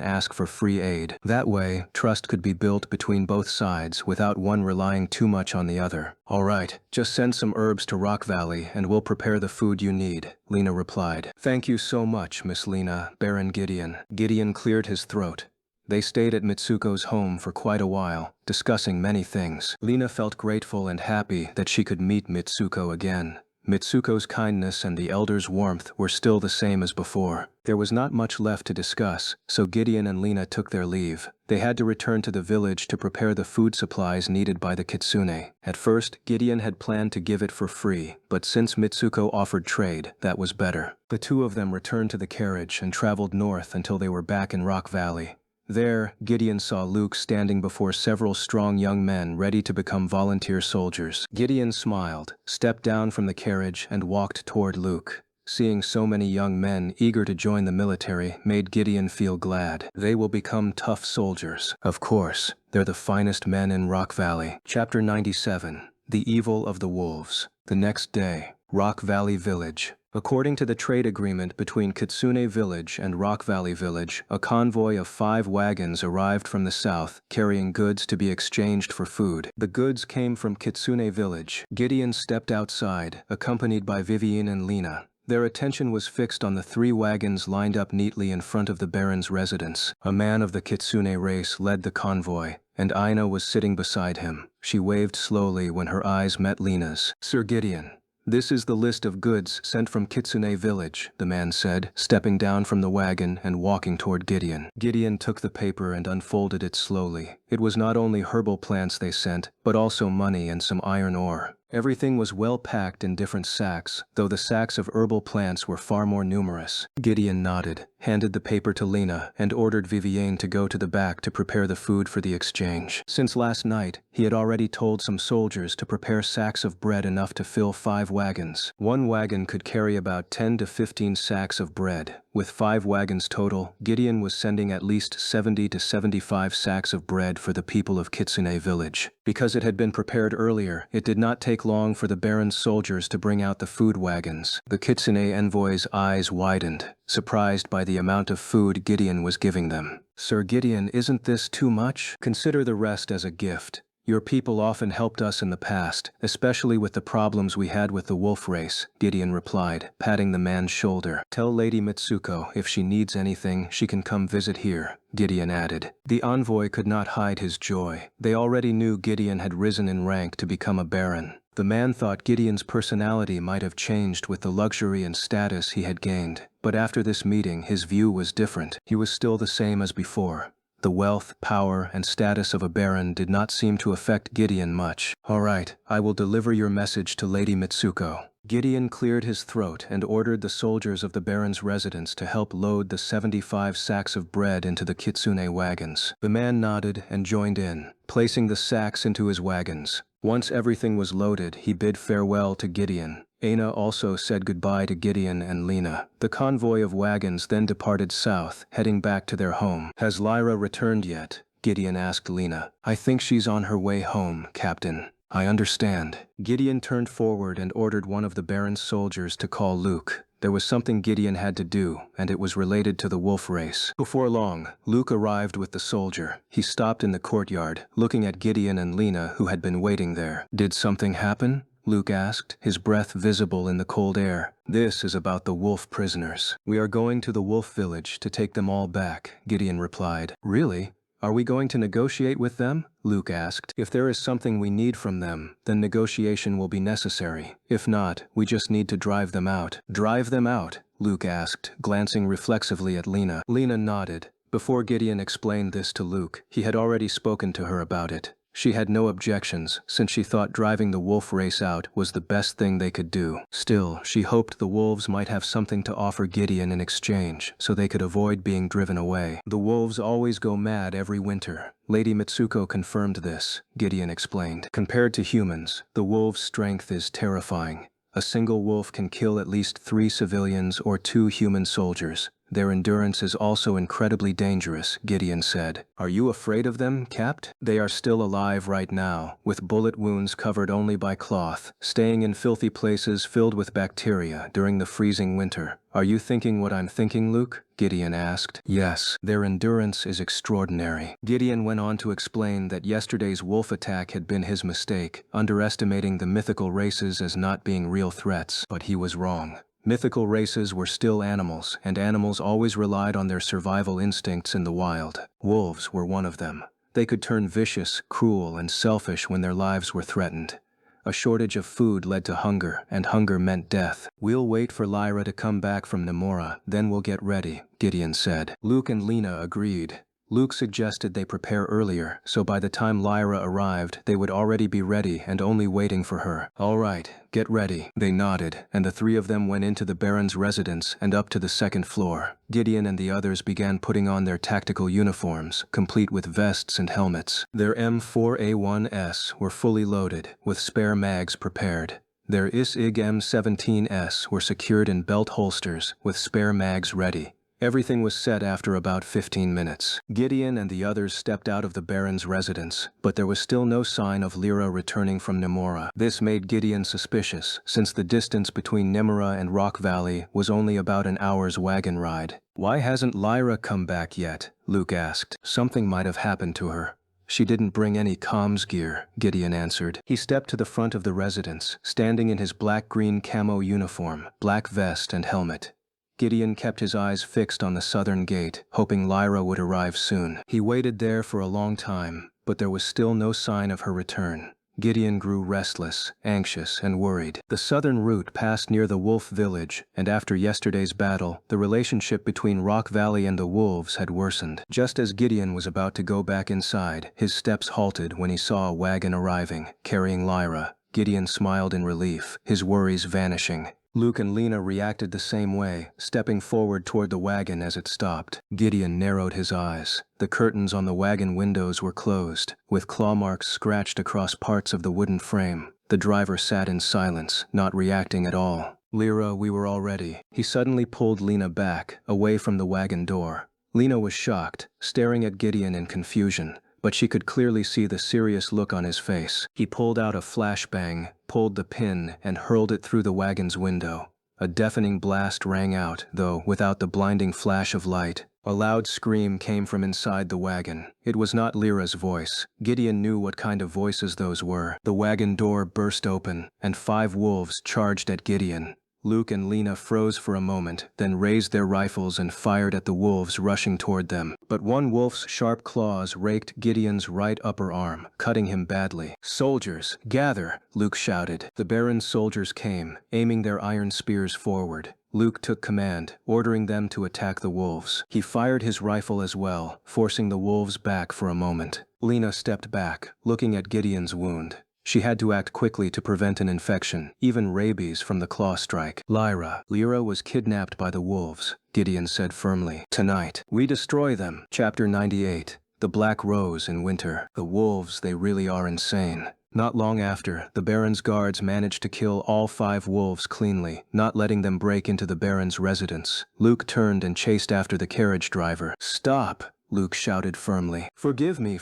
ask for free aid. That way, trust could be built between both sides without one relying too much on the other. All right, just send some herbs to Rock Valley and we'll prepare the food you need, Lena replied. Thank you so much, Miss Lena, Baron Gideon. Gideon cleared his throat. They stayed at Mitsuko's home for quite a while, discussing many things. Lena felt grateful and happy that she could meet Mitsuko again. Mitsuko's kindness and the elders' warmth were still the same as before. There was not much left to discuss, so Gideon and Lena took their leave. They had to return to the village to prepare the food supplies needed by the Kitsune. At first, Gideon had planned to give it for free, but since Mitsuko offered trade, that was better. The two of them returned to the carriage and traveled north until they were back in Rock Valley. There, Gideon saw Luke standing before several strong young men ready to become volunteer soldiers. Gideon smiled, stepped down from the carriage, and walked toward Luke. Seeing so many young men eager to join the military made Gideon feel glad. They will become tough soldiers. Of course, they're the finest men in Rock Valley. Chapter 97. The Evil of the Wolves. The next day, Rock Valley Village. According to the trade agreement between Kitsune Village and Rock Valley Village, a convoy of 5 wagons arrived from the south, carrying goods to be exchanged for food. The goods came from Kitsune Village. Gideon stepped outside, accompanied by Vivienne and Lena. Their attention was fixed on the 3 wagons lined up neatly in front of the Baron's residence. A man of the Kitsune race led the convoy, and Aina was sitting beside him. She waved slowly when her eyes met Lena's. Sir Gideon, this is the list of goods sent from Kitsune Village, the man said, stepping down from the wagon and walking toward Gideon. Gideon took the paper and unfolded it slowly. It was not only herbal plants they sent, but also money and some iron ore. Everything was well packed in different sacks, though the sacks of herbal plants were far more numerous. Gideon nodded, handed the paper to Lena, and ordered Vivienne to go to the back to prepare the food for the exchange. Since last night, he had already told some soldiers to prepare sacks of bread enough to fill 5 wagons. One wagon could carry about 10 to 15 sacks of bread. With 5 wagons total, Gideon was sending at least 70 to 75 sacks of bread for the people of Kitsune Village. Because it had been prepared earlier, it did not take long for the Baron's soldiers to bring out the food wagons. The Kitsune envoy's eyes widened, surprised by the amount of food Gideon was giving them. Sir Gideon, isn't this too much? Consider the rest as a gift. Your people often helped us in the past, especially with the problems we had with the wolf race, Gideon replied, patting the man's shoulder. Tell Lady Mitsuko if she needs anything, she can come visit here, Gideon added. The envoy could not hide his joy. They already knew Gideon had risen in rank to become a baron. The man thought Gideon's personality might have changed with the luxury and status he had gained, but after this meeting his view was different. He was still the same as before. The wealth, power, and status of a baron did not seem to affect Gideon much. All right, I will deliver your message to Lady Mitsuko. Gideon cleared his throat and ordered the soldiers of the baron's residence to help load the 75 sacks of bread into the Kitsune wagons. The man nodded and joined in, placing the sacks into his wagons. Once everything was loaded, he bid farewell to Gideon. Aina also said goodbye to Gideon and Lena. The convoy of wagons then departed south, heading back to their home. Has Lyra returned yet? Gideon asked Lena. I think she's on her way home, Captain. I understand. Gideon turned forward and ordered one of the Baron's soldiers to call Luke. There was something Gideon had to do, and it was related to the wolf race. Before long, Luke arrived with the soldier. He stopped in the courtyard, looking at Gideon and Lena, who had been waiting there. Did something happen? Luke asked, his breath visible in the cold air. This is about the wolf prisoners. We are going to the wolf village to take them all back, Gideon replied. Really? Are we going to negotiate with them? Luke asked. If there is something we need from them, then negotiation will be necessary. If not, we just need to drive them out. Drive them out? Luke asked, glancing reflexively at Lena. Lena nodded. Before Gideon explained this to Luke, he had already spoken to her about it. She had no objections, since she thought driving the wolf race out was the best thing they could do. Still, she hoped the wolves might have something to offer Gideon in exchange, so they could avoid being driven away. The wolves always go mad every winter. Lady Mitsuko confirmed this, Gideon explained. Compared to humans, the wolves' strength is terrifying. A single wolf can kill at least 3 civilians or 2 human soldiers. Their endurance is also incredibly dangerous, Gideon said. Are you afraid of them, Capt? They are still alive right now, with bullet wounds covered only by cloth, staying in filthy places filled with bacteria during the freezing winter. Are you thinking what I'm thinking, Luke? Gideon asked. Yes, their endurance is extraordinary. Gideon went on to explain that yesterday's wolf attack had been his mistake, underestimating the mythical races as not being real threats, but he was wrong. Mythical races were still animals, and animals always relied on their survival instincts in the wild. Wolves were one of them. They could turn vicious, cruel, and selfish when their lives were threatened. A shortage of food led to hunger, and hunger meant death. We'll wait for Lyra to come back from Nemora, then we'll get ready, Gideon said. Luke and Lena agreed. Luke suggested they prepare earlier, so by the time Lyra arrived, they would already be ready and only waiting for her. All right, get ready. They nodded, and the 3 of them went into the Baron's residence and up to the 2nd floor. Gideon and the others began putting on their tactical uniforms, complete with vests and helmets. Their M4A1s were fully loaded, with spare mags prepared. Their ISIG M17s were secured in belt holsters, with spare mags ready. Everything was set after about 15 minutes. Gideon and the others stepped out of the Baron's residence, but there was still no sign of Lyra returning from Nemora. This made Gideon suspicious, since the distance between Nemora and Rock Valley was only about an hour's wagon ride. Why hasn't Lyra come back yet? Luke asked. Something might have happened to her. She didn't bring any comms gear, Gideon answered. He stepped to the front of the residence, standing in his black-green camo uniform, black vest and helmet. Gideon kept his eyes fixed on the southern gate, hoping Lyra would arrive soon. He waited there for a long time, but there was still no sign of her return. Gideon grew restless, anxious, and worried. The southern route passed near the wolf village, and after yesterday's battle, the relationship between Rock Valley and the wolves had worsened. Just as Gideon was about to go back inside, his steps halted when he saw a wagon arriving, carrying Lyra. Gideon smiled in relief, his worries vanishing. Luke and Lena reacted the same way, stepping forward toward the wagon as it stopped. Gideon narrowed his eyes. The curtains on the wagon windows were closed, with claw marks scratched across parts of the wooden frame. The driver sat in silence, not reacting at all. Lyra, we were all ready. He suddenly pulled Lena back, away from the wagon door. Lena was shocked, staring at Gideon in confusion, but she could clearly see the serious look on his face. He pulled out a flashbang, pulled the pin, and hurled it through the wagon's window. A deafening blast rang out, though without the blinding flash of light. A loud scream came from inside the wagon. It was not Lyra's voice. Gideon knew what kind of voices those were. The wagon door burst open, and 5 wolves charged at Gideon. Luke and Lena froze for a moment, then raised their rifles and fired at the wolves rushing toward them. But one wolf's sharp claws raked Gideon's right upper arm, cutting him badly. "Soldiers, gather!" Luke shouted. The Baron's soldiers came, aiming their iron spears forward. Luke took command, ordering them to attack the wolves. He fired his rifle as well, forcing the wolves back for a moment. Lena stepped back, looking at Gideon's wound. She had to act quickly to prevent an infection, even rabies from the claw strike. Lyra was kidnapped by the wolves, Gideon said firmly. Tonight, we destroy them. Chapter 98. The Black Rose in Winter. The wolves, they really are insane. Not long after, the Baron's guards managed to kill all 5 wolves cleanly, not letting them break into the Baron's residence. Luke turned and chased after the carriage driver. "Stop!" Luke shouted firmly. Forgive me,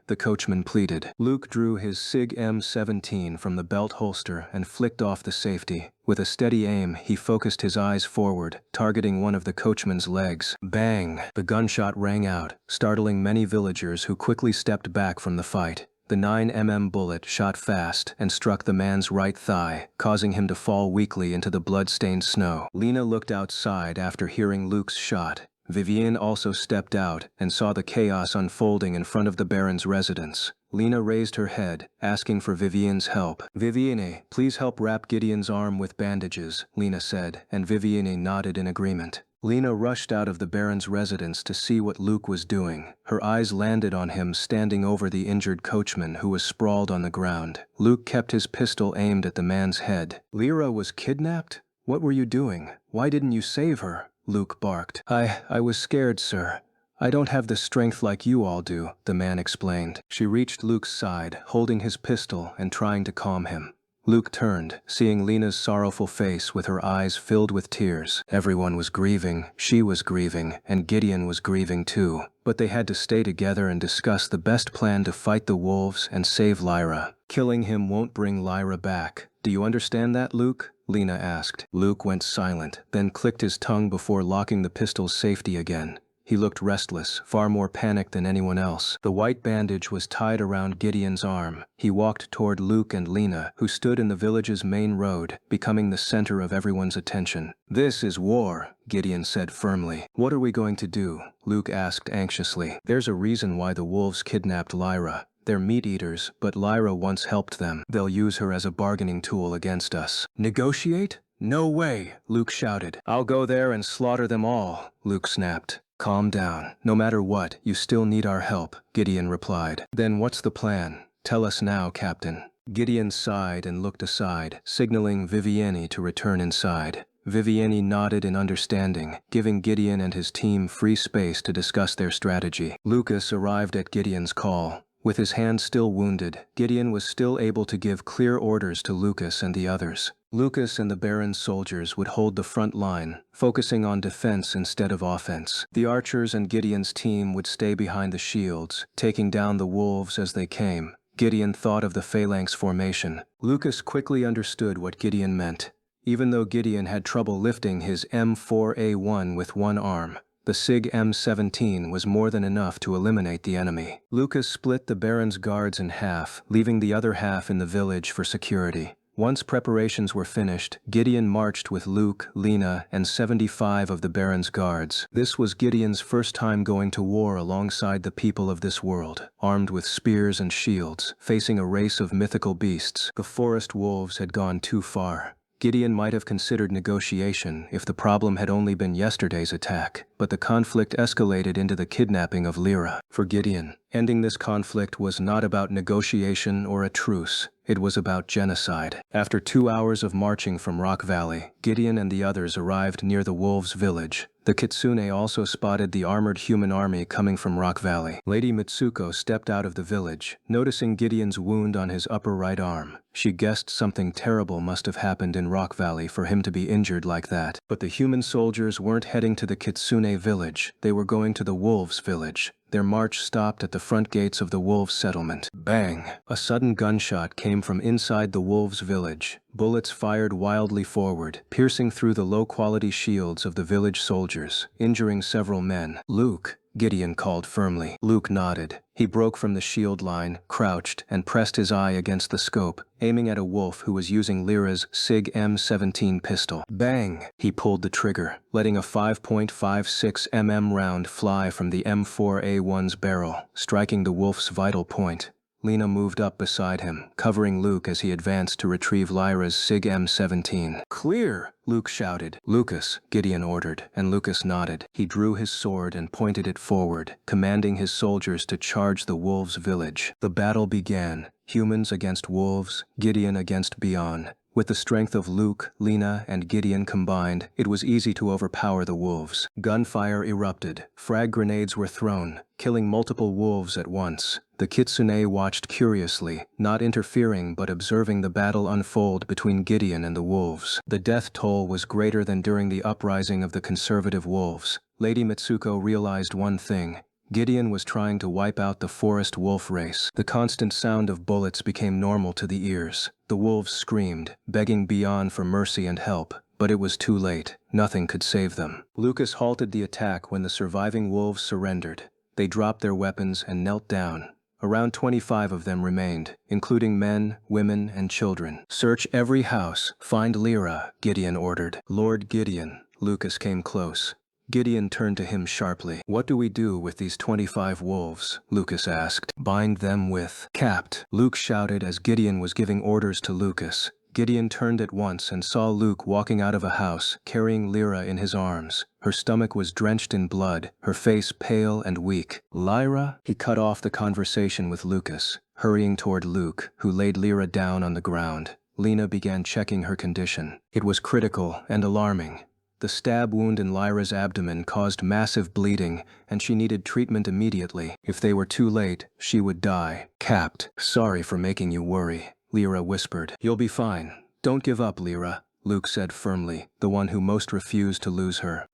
the coachman pleaded. Luke drew his SIG M17 from the belt holster and flicked off the safety. With a steady aim, he focused his eyes forward, targeting one of the coachman's legs. Bang! The gunshot rang out, startling many villagers who quickly stepped back from the fight. The 9mm bullet shot fast and struck the man's right thigh, causing him to fall weakly into the blood-stained snow. Lena looked outside after hearing Luke's shot. Vivienne also stepped out and saw the chaos unfolding in front of the Baron's residence. Lena raised her head, asking for Vivienne's help. Vivienne, please help wrap Gideon's arm with bandages, Lena said, and Vivienne nodded in agreement. Lena rushed out of the Baron's residence to see what Luke was doing. Her eyes landed on him standing over the injured coachman who was sprawled on the ground. Luke kept his pistol aimed at the man's head. Lyra was kidnapped? What were you doing? Why didn't you save her? Luke barked. I was scared, sir. I don't have the strength like you all do, the man explained. She reached Luke's side, holding his pistol and trying to calm him. Luke turned, seeing Lena's sorrowful face with her eyes filled with tears. Everyone was grieving, she was grieving, and Gideon was grieving too. But they had to stay together and discuss the best plan to fight the wolves and save Lyra. Killing him won't bring Lyra back. Do you understand that, Luke? Lena asked. Luke went silent, then clicked his tongue before locking the pistol's safety again. He looked restless, far more panicked than anyone else. The white bandage was tied around Gideon's arm. He walked toward Luke and Lena, who stood in the village's main road, becoming the center of everyone's attention. This is war, Gideon said firmly. What are we going to do? Luke asked anxiously. There's a reason why the wolves kidnapped Lyra. They're meat-eaters, but Lyra once helped them. They'll use her as a bargaining tool against us. Negotiate? No way, Luke shouted. I'll go there and slaughter them all, Luke snapped. Calm down. No matter what, you still need our help, Gideon replied. Then what's the plan? Tell us now, Captain. Gideon sighed and looked aside, signaling Vivienne to return inside. Vivienne nodded in understanding, giving Gideon and his team free space to discuss their strategy. Lucas arrived at Gideon's call. With his hand still wounded, Gideon was still able to give clear orders to Lucas and the others. Lucas and the Baron's soldiers would hold the front line, focusing on defense instead of offense. The archers and Gideon's team would stay behind the shields, taking down the wolves as they came. Gideon thought of the phalanx formation. Lucas quickly understood what Gideon meant. Even though Gideon had trouble lifting his M4A1 with one arm, the SIG M17 was more than enough to eliminate the enemy. Lucas split the Baron's guards in half, leaving the other half in the village for security. Once preparations were finished, Gideon marched with Luke, Lena, and 75 of the Baron's guards. This was Gideon's first time going to war alongside the people of this world, armed with spears and shields, facing a race of mythical beasts. The forest wolves had gone too far. Gideon might have considered negotiation if the problem had only been yesterday's attack, but the conflict escalated into the kidnapping of Lyra. For Gideon, ending this conflict was not about negotiation or a truce. It was about genocide. After 2 hours of marching from Rock Valley, Gideon and the others arrived near the wolves' village. The Kitsune also spotted the armored human army coming from Rock Valley. Lady Mitsuko stepped out of the village, noticing Gideon's wound on his upper right arm. She guessed something terrible must have happened in Rock Valley for him to be injured like that. But the human soldiers weren't heading to the Kitsune village. They were going to the wolves' village. Their march stopped at the front gates of the wolves' settlement. Bang! A sudden gunshot came from inside the wolves' village. Bullets fired wildly forward, piercing through the low-quality shields of the village soldiers, injuring several men. Luke, Gideon called firmly. Luke nodded. He broke from the shield line, crouched, and pressed his eye against the scope, aiming at a wolf who was using Lyra's SIG M17 pistol. Bang! He pulled the trigger, letting a 5.56mm round fly from the M4A1's barrel, striking the wolf's vital point. Lena moved up beside him, covering Luke as he advanced to retrieve Lyra's SIG M17. Clear! Luke shouted. Lucas, Gideon ordered, and Lucas nodded. He drew his sword and pointed it forward, commanding his soldiers to charge the wolves' village. The battle began. Humans against wolves, Gideon against Bion. With the strength of Luke, Lena, and Gideon combined, it was easy to overpower the wolves. Gunfire erupted. Frag grenades were thrown, killing multiple wolves at once. The Kitsune watched curiously, not interfering but observing the battle unfold between Gideon and the wolves. The death toll was greater than during the uprising of the conservative wolves. Lady Mitsuko realized one thing. Gideon was trying to wipe out the forest wolf race. The constant sound of bullets became normal to the ears. The wolves screamed, begging Beyond for mercy and help, but it was too late. Nothing could save them. Lucas halted the attack when the surviving wolves surrendered. They dropped their weapons and knelt down. Around 25 of them remained, including men, women, and children. "Search every house. Find Lyra," Gideon ordered. "Lord Gideon." Lucas came close. Gideon turned to him sharply. "What do we do with these 25 wolves?" Lucas asked. "Bind them with capped," Luke shouted as Gideon was giving orders to Lucas. Gideon turned at once and saw Luke walking out of a house, carrying Lyra in his arms. Her stomach was drenched in blood, her face pale and weak. "Lyra?" He cut off the conversation with Lucas, hurrying toward Luke, who laid Lyra down on the ground. Lena began checking her condition. It was critical and alarming. The stab wound in Lyra's abdomen caused massive bleeding, and she needed treatment immediately. If they were too late, she would die. "Capped. Sorry for making you worry," Lyra whispered. "You'll be fine. Don't give up, Lyra," Luke said firmly, the one who most refused to lose her.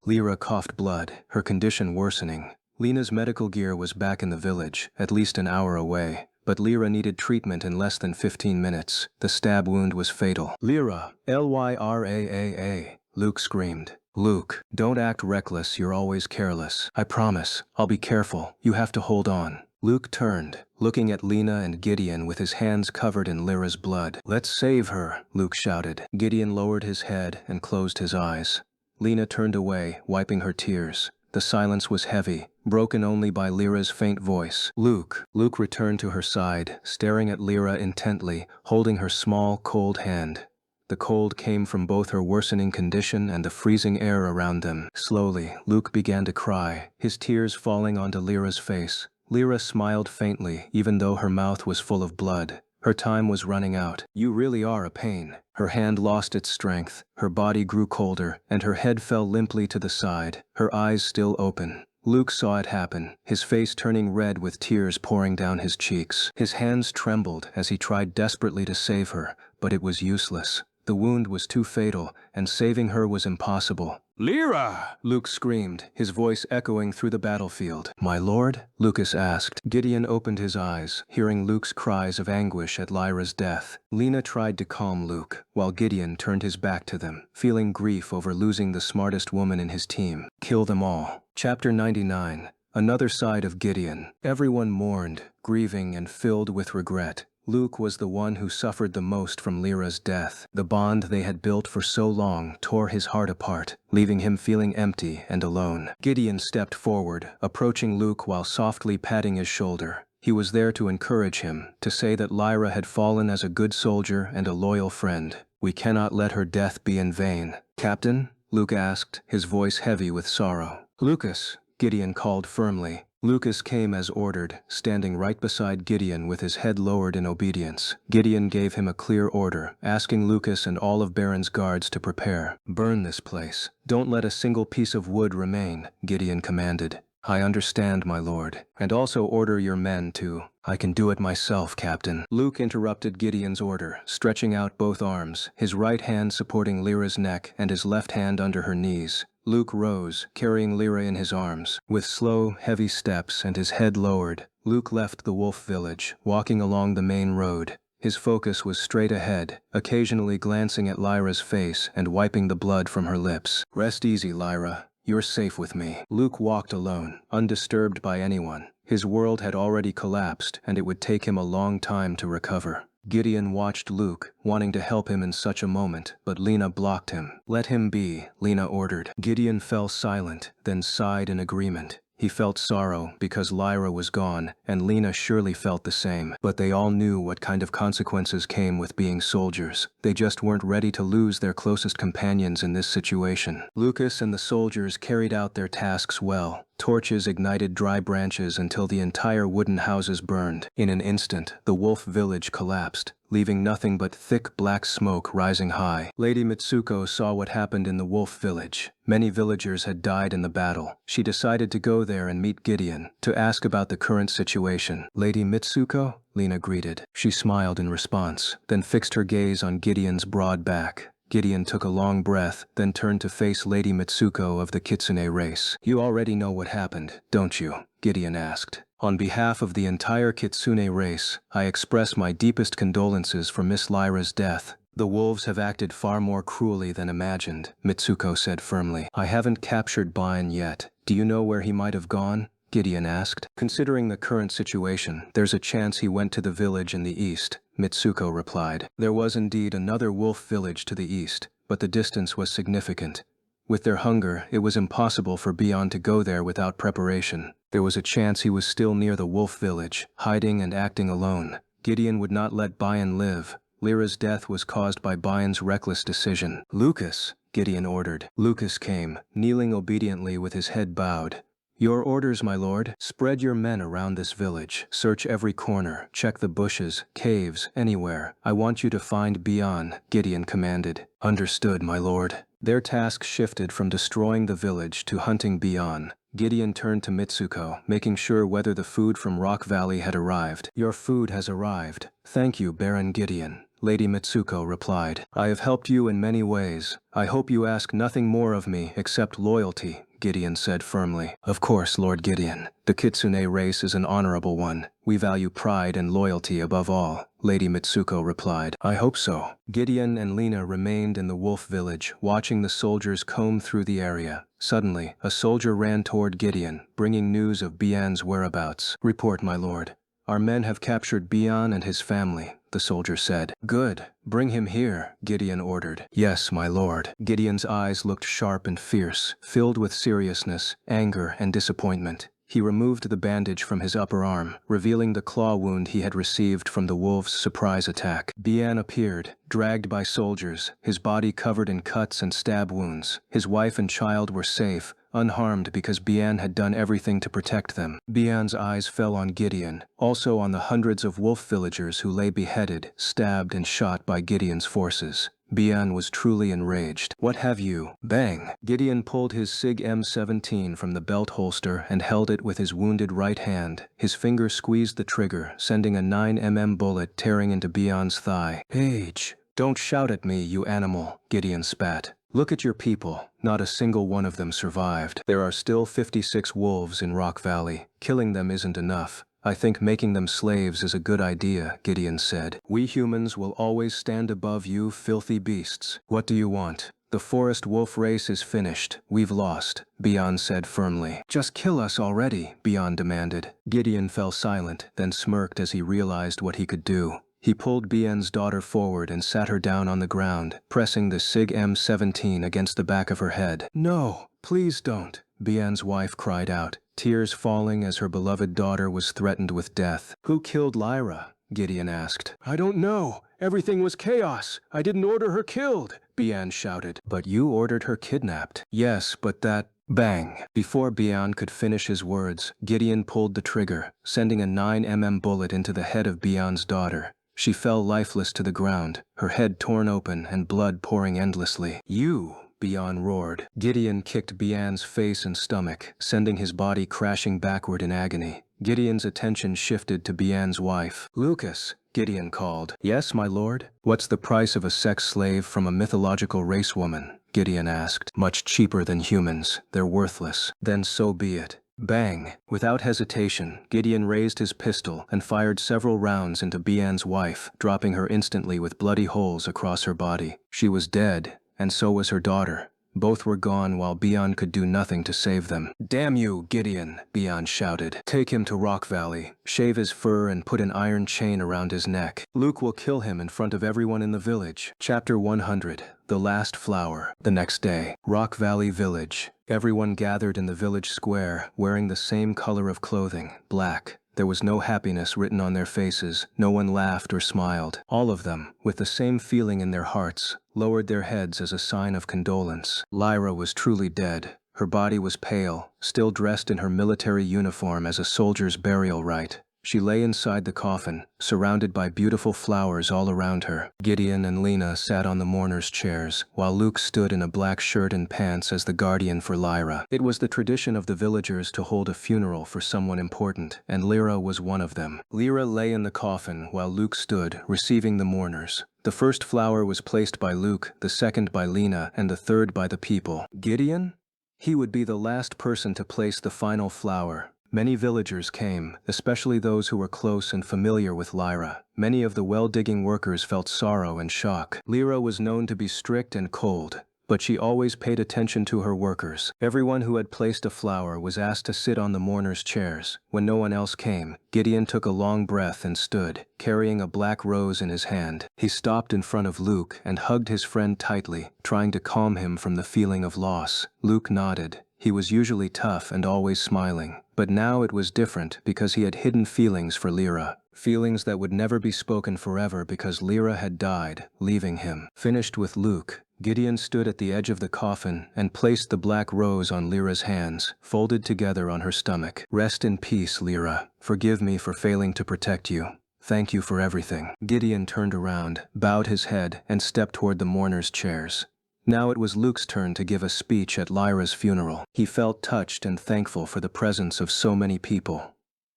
Lyra coughed blood, her condition worsening. Lena's medical gear was back in the village, at least an hour away, but Lyra needed treatment in less than 15 minutes. The stab wound was fatal. "Lyra, Lyraa," Luke screamed. "Luke, don't act reckless, you're always careless. I promise, I'll be careful. You have to hold on." Luke turned, looking at Lena and Gideon with his hands covered in Lyra's blood. "Let's save her," Luke shouted. Gideon lowered his head and closed his eyes. Lena turned away, wiping her tears. The silence was heavy, broken only by Lyra's faint voice. "Luke." Luke returned to her side, staring at Lyra intently, holding her small, cold hand. The cold came from both her worsening condition and the freezing air around them. Slowly, Luke began to cry, his tears falling onto Lyra's face. Lyra smiled faintly, even though her mouth was full of blood. Her time was running out. "You really are a pain." Her hand lost its strength, her body grew colder, and her head fell limply to the side, her eyes still open. Luke saw it happen, his face turning red with tears pouring down his cheeks. His hands trembled as he tried desperately to save her, but it was useless. The wound was too fatal, and saving her was impossible. "Lyra!" Luke screamed, his voice echoing through the battlefield. "My lord?" Lucas asked. Gideon opened his eyes, hearing Luke's cries of anguish at Lyra's death. Lena tried to calm Luke, while Gideon turned his back to them, feeling grief over losing the smartest woman in his team. Kill them all. Chapter 99. Another side of Gideon. Everyone mourned, grieving and filled with regret. Luke was the one who suffered the most from Lyra's death. The bond they had built for so long tore his heart apart, leaving him feeling empty and alone. Gideon stepped forward, approaching Luke while softly patting his shoulder. He was there to encourage him, to say that Lyra had fallen as a good soldier and a loyal friend. "We cannot let her death be in vain." "Captain?" Luke asked, his voice heavy with sorrow. "Lucas," Gideon called firmly. Lucas came as ordered, standing right beside Gideon with his head lowered in obedience. Gideon gave him a clear order, asking Lucas and all of Baron's guards to prepare. "Burn this place. Don't let a single piece of wood remain," Gideon commanded. "I understand, my lord. And also order your men to—" "I can do it myself, Captain." Luke interrupted Gideon's order, stretching out both arms, his right hand supporting Lyra's neck and his left hand under her knees. Luke rose, carrying Lyra in his arms. With slow, heavy steps and his head lowered, Luke left the wolf village, walking along the main road. His focus was straight ahead, occasionally glancing at Lyra's face and wiping the blood from her lips. "Rest easy, Lyra. You're safe with me." Luke walked alone, undisturbed by anyone. His world had already collapsed, and it would take him a long time to recover. Gideon watched Luke, wanting to help him in such a moment, but Lena blocked him. "Let him be," Lena ordered. Gideon fell silent, then sighed in agreement. He felt sorrow because Lyra was gone, and Lena surely felt the same. But they all knew what kind of consequences came with being soldiers. They just weren't ready to lose their closest companions in this situation. Lucas and the soldiers carried out their tasks well. Torches ignited dry branches until the entire wooden houses burned. In an instant, the wolf village collapsed, leaving nothing but thick black smoke rising high. Lady Mitsuko saw what happened in the wolf village. Many villagers had died in the battle. She decided to go there and meet Gideon, to ask about the current situation. "Lady Mitsuko?" Lena greeted. She smiled in response, then fixed her gaze on Gideon's broad back. Gideon took a long breath, then turned to face Lady Mitsuko of the Kitsune race. "You already know what happened, don't you?" Gideon asked. On behalf of the entire Kitsune race, I express my deepest condolences for Miss Lyra's death. The wolves have acted far more cruelly than imagined, Mitsuko said firmly. I haven't captured Bain yet. Do you know where he might have gone? Gideon asked. Considering the current situation, there's a chance he went to the village in the east, Mitsuko replied. There was indeed another wolf village to the east, but the distance was significant. With their hunger, it was impossible for Bion to go there without preparation. There was a chance he was still near the wolf village, hiding and acting alone. Gideon would not let Bain live. Lyra's death was caused by Bain's reckless decision. Lucas, Gideon ordered. Lucas came, kneeling obediently with his head bowed. Your orders, my lord. Spread your men around this village. Search every corner. Check the bushes, caves, anywhere. I want you to find Bion, Gideon commanded. Understood, my lord. Their task shifted from destroying the village to hunting Bion. Gideon turned to Mitsuko, making sure whether the food from Rock Valley had arrived. Your food has arrived. Thank you, Baron Gideon. Lady Mitsuko replied. I have helped you in many ways. I hope you ask nothing more of me except loyalty, Gideon said firmly. Of course, Lord Gideon. The Kitsune race is an honorable one. We value pride and loyalty above all, Lady Mitsuko replied. I hope so. Gideon and Lena remained in the wolf village, watching the soldiers comb through the area. Suddenly, a soldier ran toward Gideon, bringing news of Bion's whereabouts. Report, my lord. Our men have captured Bion and his family, the soldier said. Good. Bring him here, Gideon ordered. Yes, my lord. Gideon's eyes looked sharp and fierce, filled with seriousness, anger, and disappointment. He removed the bandage from his upper arm, revealing the claw wound he had received from the wolves' surprise attack. Bion appeared, dragged by soldiers, his body covered in cuts and stab wounds. His wife and child were safe, unharmed because Bion had done everything to protect them. Bion's eyes fell on Gideon, also on the hundreds of wolf villagers who lay beheaded, stabbed, and shot by Gideon's forces. Bion was truly enraged. What have you? Bang! Gideon pulled his SIG M17 from the belt holster and held it with his wounded right hand. His finger squeezed the trigger, sending a 9mm bullet tearing into Bion's thigh. Paige! Don't shout at me, you animal, Gideon spat. Look at your people. Not a single one of them survived. There are still 56 wolves in Rock Valley. Killing them isn't enough. I think making them slaves is a good idea, Gideon said. We humans will always stand above you filthy beasts. What do you want? The forest wolf race is finished. We've lost, Bion said firmly. Just kill us already, Bion demanded. Gideon fell silent, then smirked as he realized what he could do. He pulled Bion's daughter forward and sat her down on the ground, pressing the SIG M17 against the back of her head. No, please don't, Bion's wife cried out, tears falling as her beloved daughter was threatened with death. Who killed Lyra? Gideon asked. I don't know. Everything was chaos. I didn't order her killed, Bion shouted. But you ordered her kidnapped. Yes, but that... Bang! Before Bion could finish his words, Gideon pulled the trigger, sending a 9mm bullet into the head of Bion's daughter. She fell lifeless to the ground, her head torn open and blood pouring endlessly. You! Bion roared. Gideon kicked Bion's face and stomach, sending his body crashing backward in agony. Gideon's attention shifted to Bion's wife. Lucas, Gideon called. Yes, my lord? What's the price of a sex slave from a mythological race woman? Gideon asked. Much cheaper than humans. They're worthless. Then so be it. Bang! Without hesitation, Gideon raised his pistol and fired several rounds into Bion's wife, dropping her instantly with bloody holes across her body. She was dead, and so was her daughter. Both were gone while Bion could do nothing to save them. Damn you, Gideon, Bion shouted. Take him to Rock Valley, shave his fur and put an iron chain around his neck. Luke will kill him in front of everyone in the village. Chapter 100. The Last Flower. The next day, Rock Valley Village. Everyone gathered in the village square, wearing the same color of clothing, black. There was no happiness written on their faces. No one laughed or smiled. All of them, with the same feeling in their hearts, lowered their heads as a sign of condolence. Lyra was truly dead. Her body was pale, still dressed in her military uniform as a soldier's burial rite. She lay inside the coffin, surrounded by beautiful flowers all around her. Gideon and Lena sat on the mourners' chairs, while Luke stood in a black shirt and pants as the guardian for Lyra. It was the tradition of the villagers to hold a funeral for someone important, and Lyra was one of them. Lyra lay in the coffin while Luke stood, receiving the mourners. The first flower was placed by Luke, the second by Lena, and the third by the people. Gideon? He would be the last person to place the final flower. Many villagers came, especially those who were close and familiar with Lyra. Many of the well-digging workers felt sorrow and shock. Lyra was known to be strict and cold, but she always paid attention to her workers. Everyone who had placed a flower was asked to sit on the mourners' chairs. When no one else came, Gideon took a long breath and stood, carrying a black rose in his hand. He stopped in front of Luke and hugged his friend tightly, trying to calm him from the feeling of loss. Luke nodded. He was usually tough and always smiling, but now it was different because he had hidden feelings for Lyra. Feelings that would never be spoken forever because Lyra had died, leaving him. Finished with Luke, Gideon stood at the edge of the coffin and placed the black rose on Lyra's hands, folded together on her stomach. Rest in peace, Lyra. Forgive me for failing to protect you. Thank you for everything. Gideon turned around, bowed his head, and stepped toward the mourners' chairs. Now it was Luke's turn to give a speech at Lyra's funeral. He felt touched and thankful for the presence of so many people.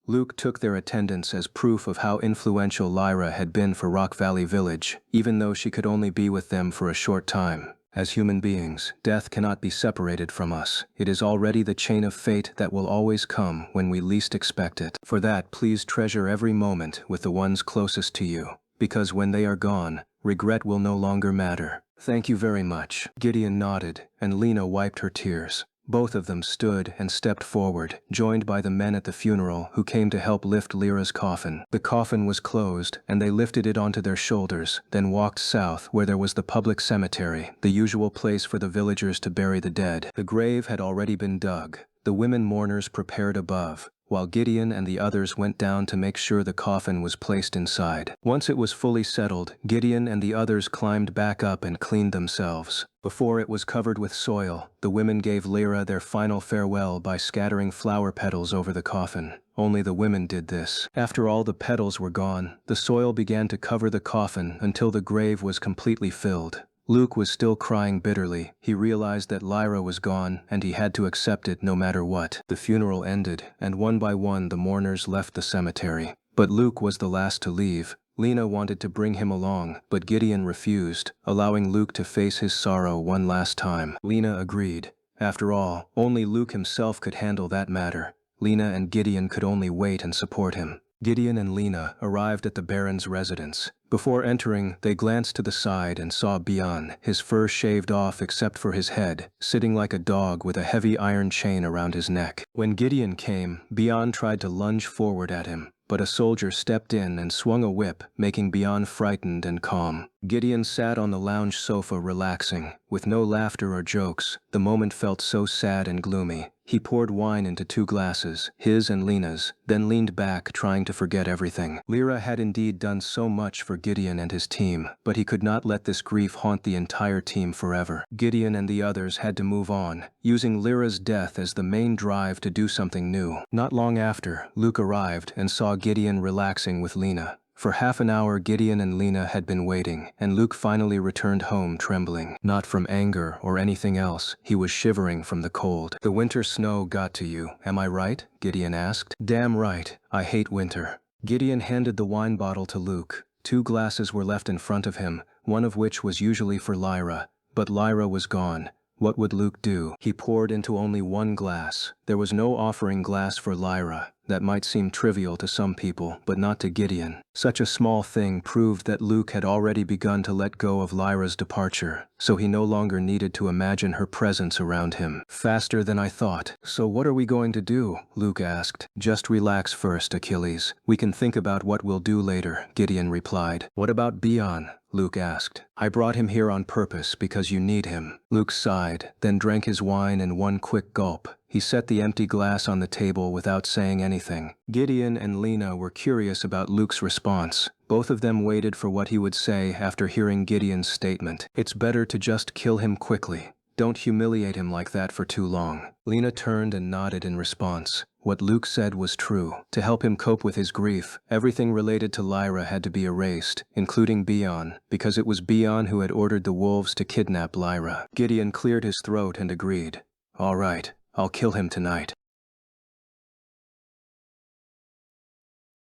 Luke took their attendance as proof of how influential Lyra had been for Rock Valley Village, even though she could only be with them for a short time. As human beings, death cannot be separated from us. It is already the chain of fate that will always come when we least expect it. For that, please treasure every moment with the ones closest to you, because when they are gone, regret will no longer matter. Thank you very much. Gideon nodded, and Lena wiped her tears. Both of them stood and stepped forward, joined by the men at the funeral who came to help lift Lyra's coffin. The coffin was closed, and they lifted it onto their shoulders, then walked south where there was the public cemetery, the usual place for the villagers to bury the dead. The grave had already been dug. The women mourners prepared above, while Gideon and the others went down to make sure the coffin was placed inside. Once it was fully settled, Gideon and the others climbed back up and cleaned themselves. Before it was covered with soil, the women gave Lyra their final farewell by scattering flower petals over the coffin. Only the women did this. After all the petals were gone, the soil began to cover the coffin until the grave was completely filled. Luke was still crying bitterly. He realized that Lyra was gone, and he had to accept it no matter what. The funeral ended, and one by one the mourners left the cemetery. But Luke was the last to leave. Lena wanted to bring him along, but Gideon refused, allowing Luke to face his sorrow one last time. Lena agreed. After all, only Luke himself could handle that matter. Lena and Gideon could only wait and support him. Gideon and Lena arrived at the Baron's residence. Before entering, they glanced to the side and saw Bian, his fur shaved off except for his head, sitting like a dog with a heavy iron chain around his neck. When Gideon came, Bian tried to lunge forward at him, but a soldier stepped in and swung a whip, making Bian frightened and calm. Gideon sat on the lounge sofa relaxing, with no laughter or jokes. The moment felt so sad and gloomy. He poured wine into 2 glasses, his and Lena's, then leaned back trying to forget everything. Lyra had indeed done so much for Gideon and his team, but he could not let this grief haunt the entire team forever. Gideon and the others had to move on, using Lyra's death as the main drive to do something new. Not long after, Luke arrived and saw Gideon relaxing with Lena. For half an hour Gideon and Lena had been waiting, and Luke finally returned home trembling. Not from anger or anything else, he was shivering from the cold. "The winter snow got to you, am I right?" Gideon asked. "Damn right, I hate winter." Gideon handed the wine bottle to Luke. 2 glasses were left in front of him, one of which was usually for Lyra. But Lyra was gone. What would Luke do? He poured into only 1 glass. There was no offering glass for Lyra. That might seem trivial to some people, but not to Gideon. Such a small thing proved that Luke had already begun to let go of Lyra's departure, so he no longer needed to imagine her presence around him. "Faster than I thought. So what are we going to do?" Luke asked. "Just relax first, Achilles. We can think about what we'll do later," Gideon replied. "What about Bian?" Luke asked. "I brought him here on purpose because you need him." Luke sighed, then drank his wine in 1 quick gulp. He set the empty glass on the table without saying anything. Gideon and Lena were curious about Luke's response. Both of them waited for what he would say after hearing Gideon's statement. "It's better to just kill him quickly. Don't humiliate him like that for too long." Lena turned and nodded in response. What Luke said was true. To help him cope with his grief, everything related to Lyra had to be erased, including Bian, because it was Bian who had ordered the wolves to kidnap Lyra. Gideon cleared his throat and agreed. "All right, I'll kill him tonight."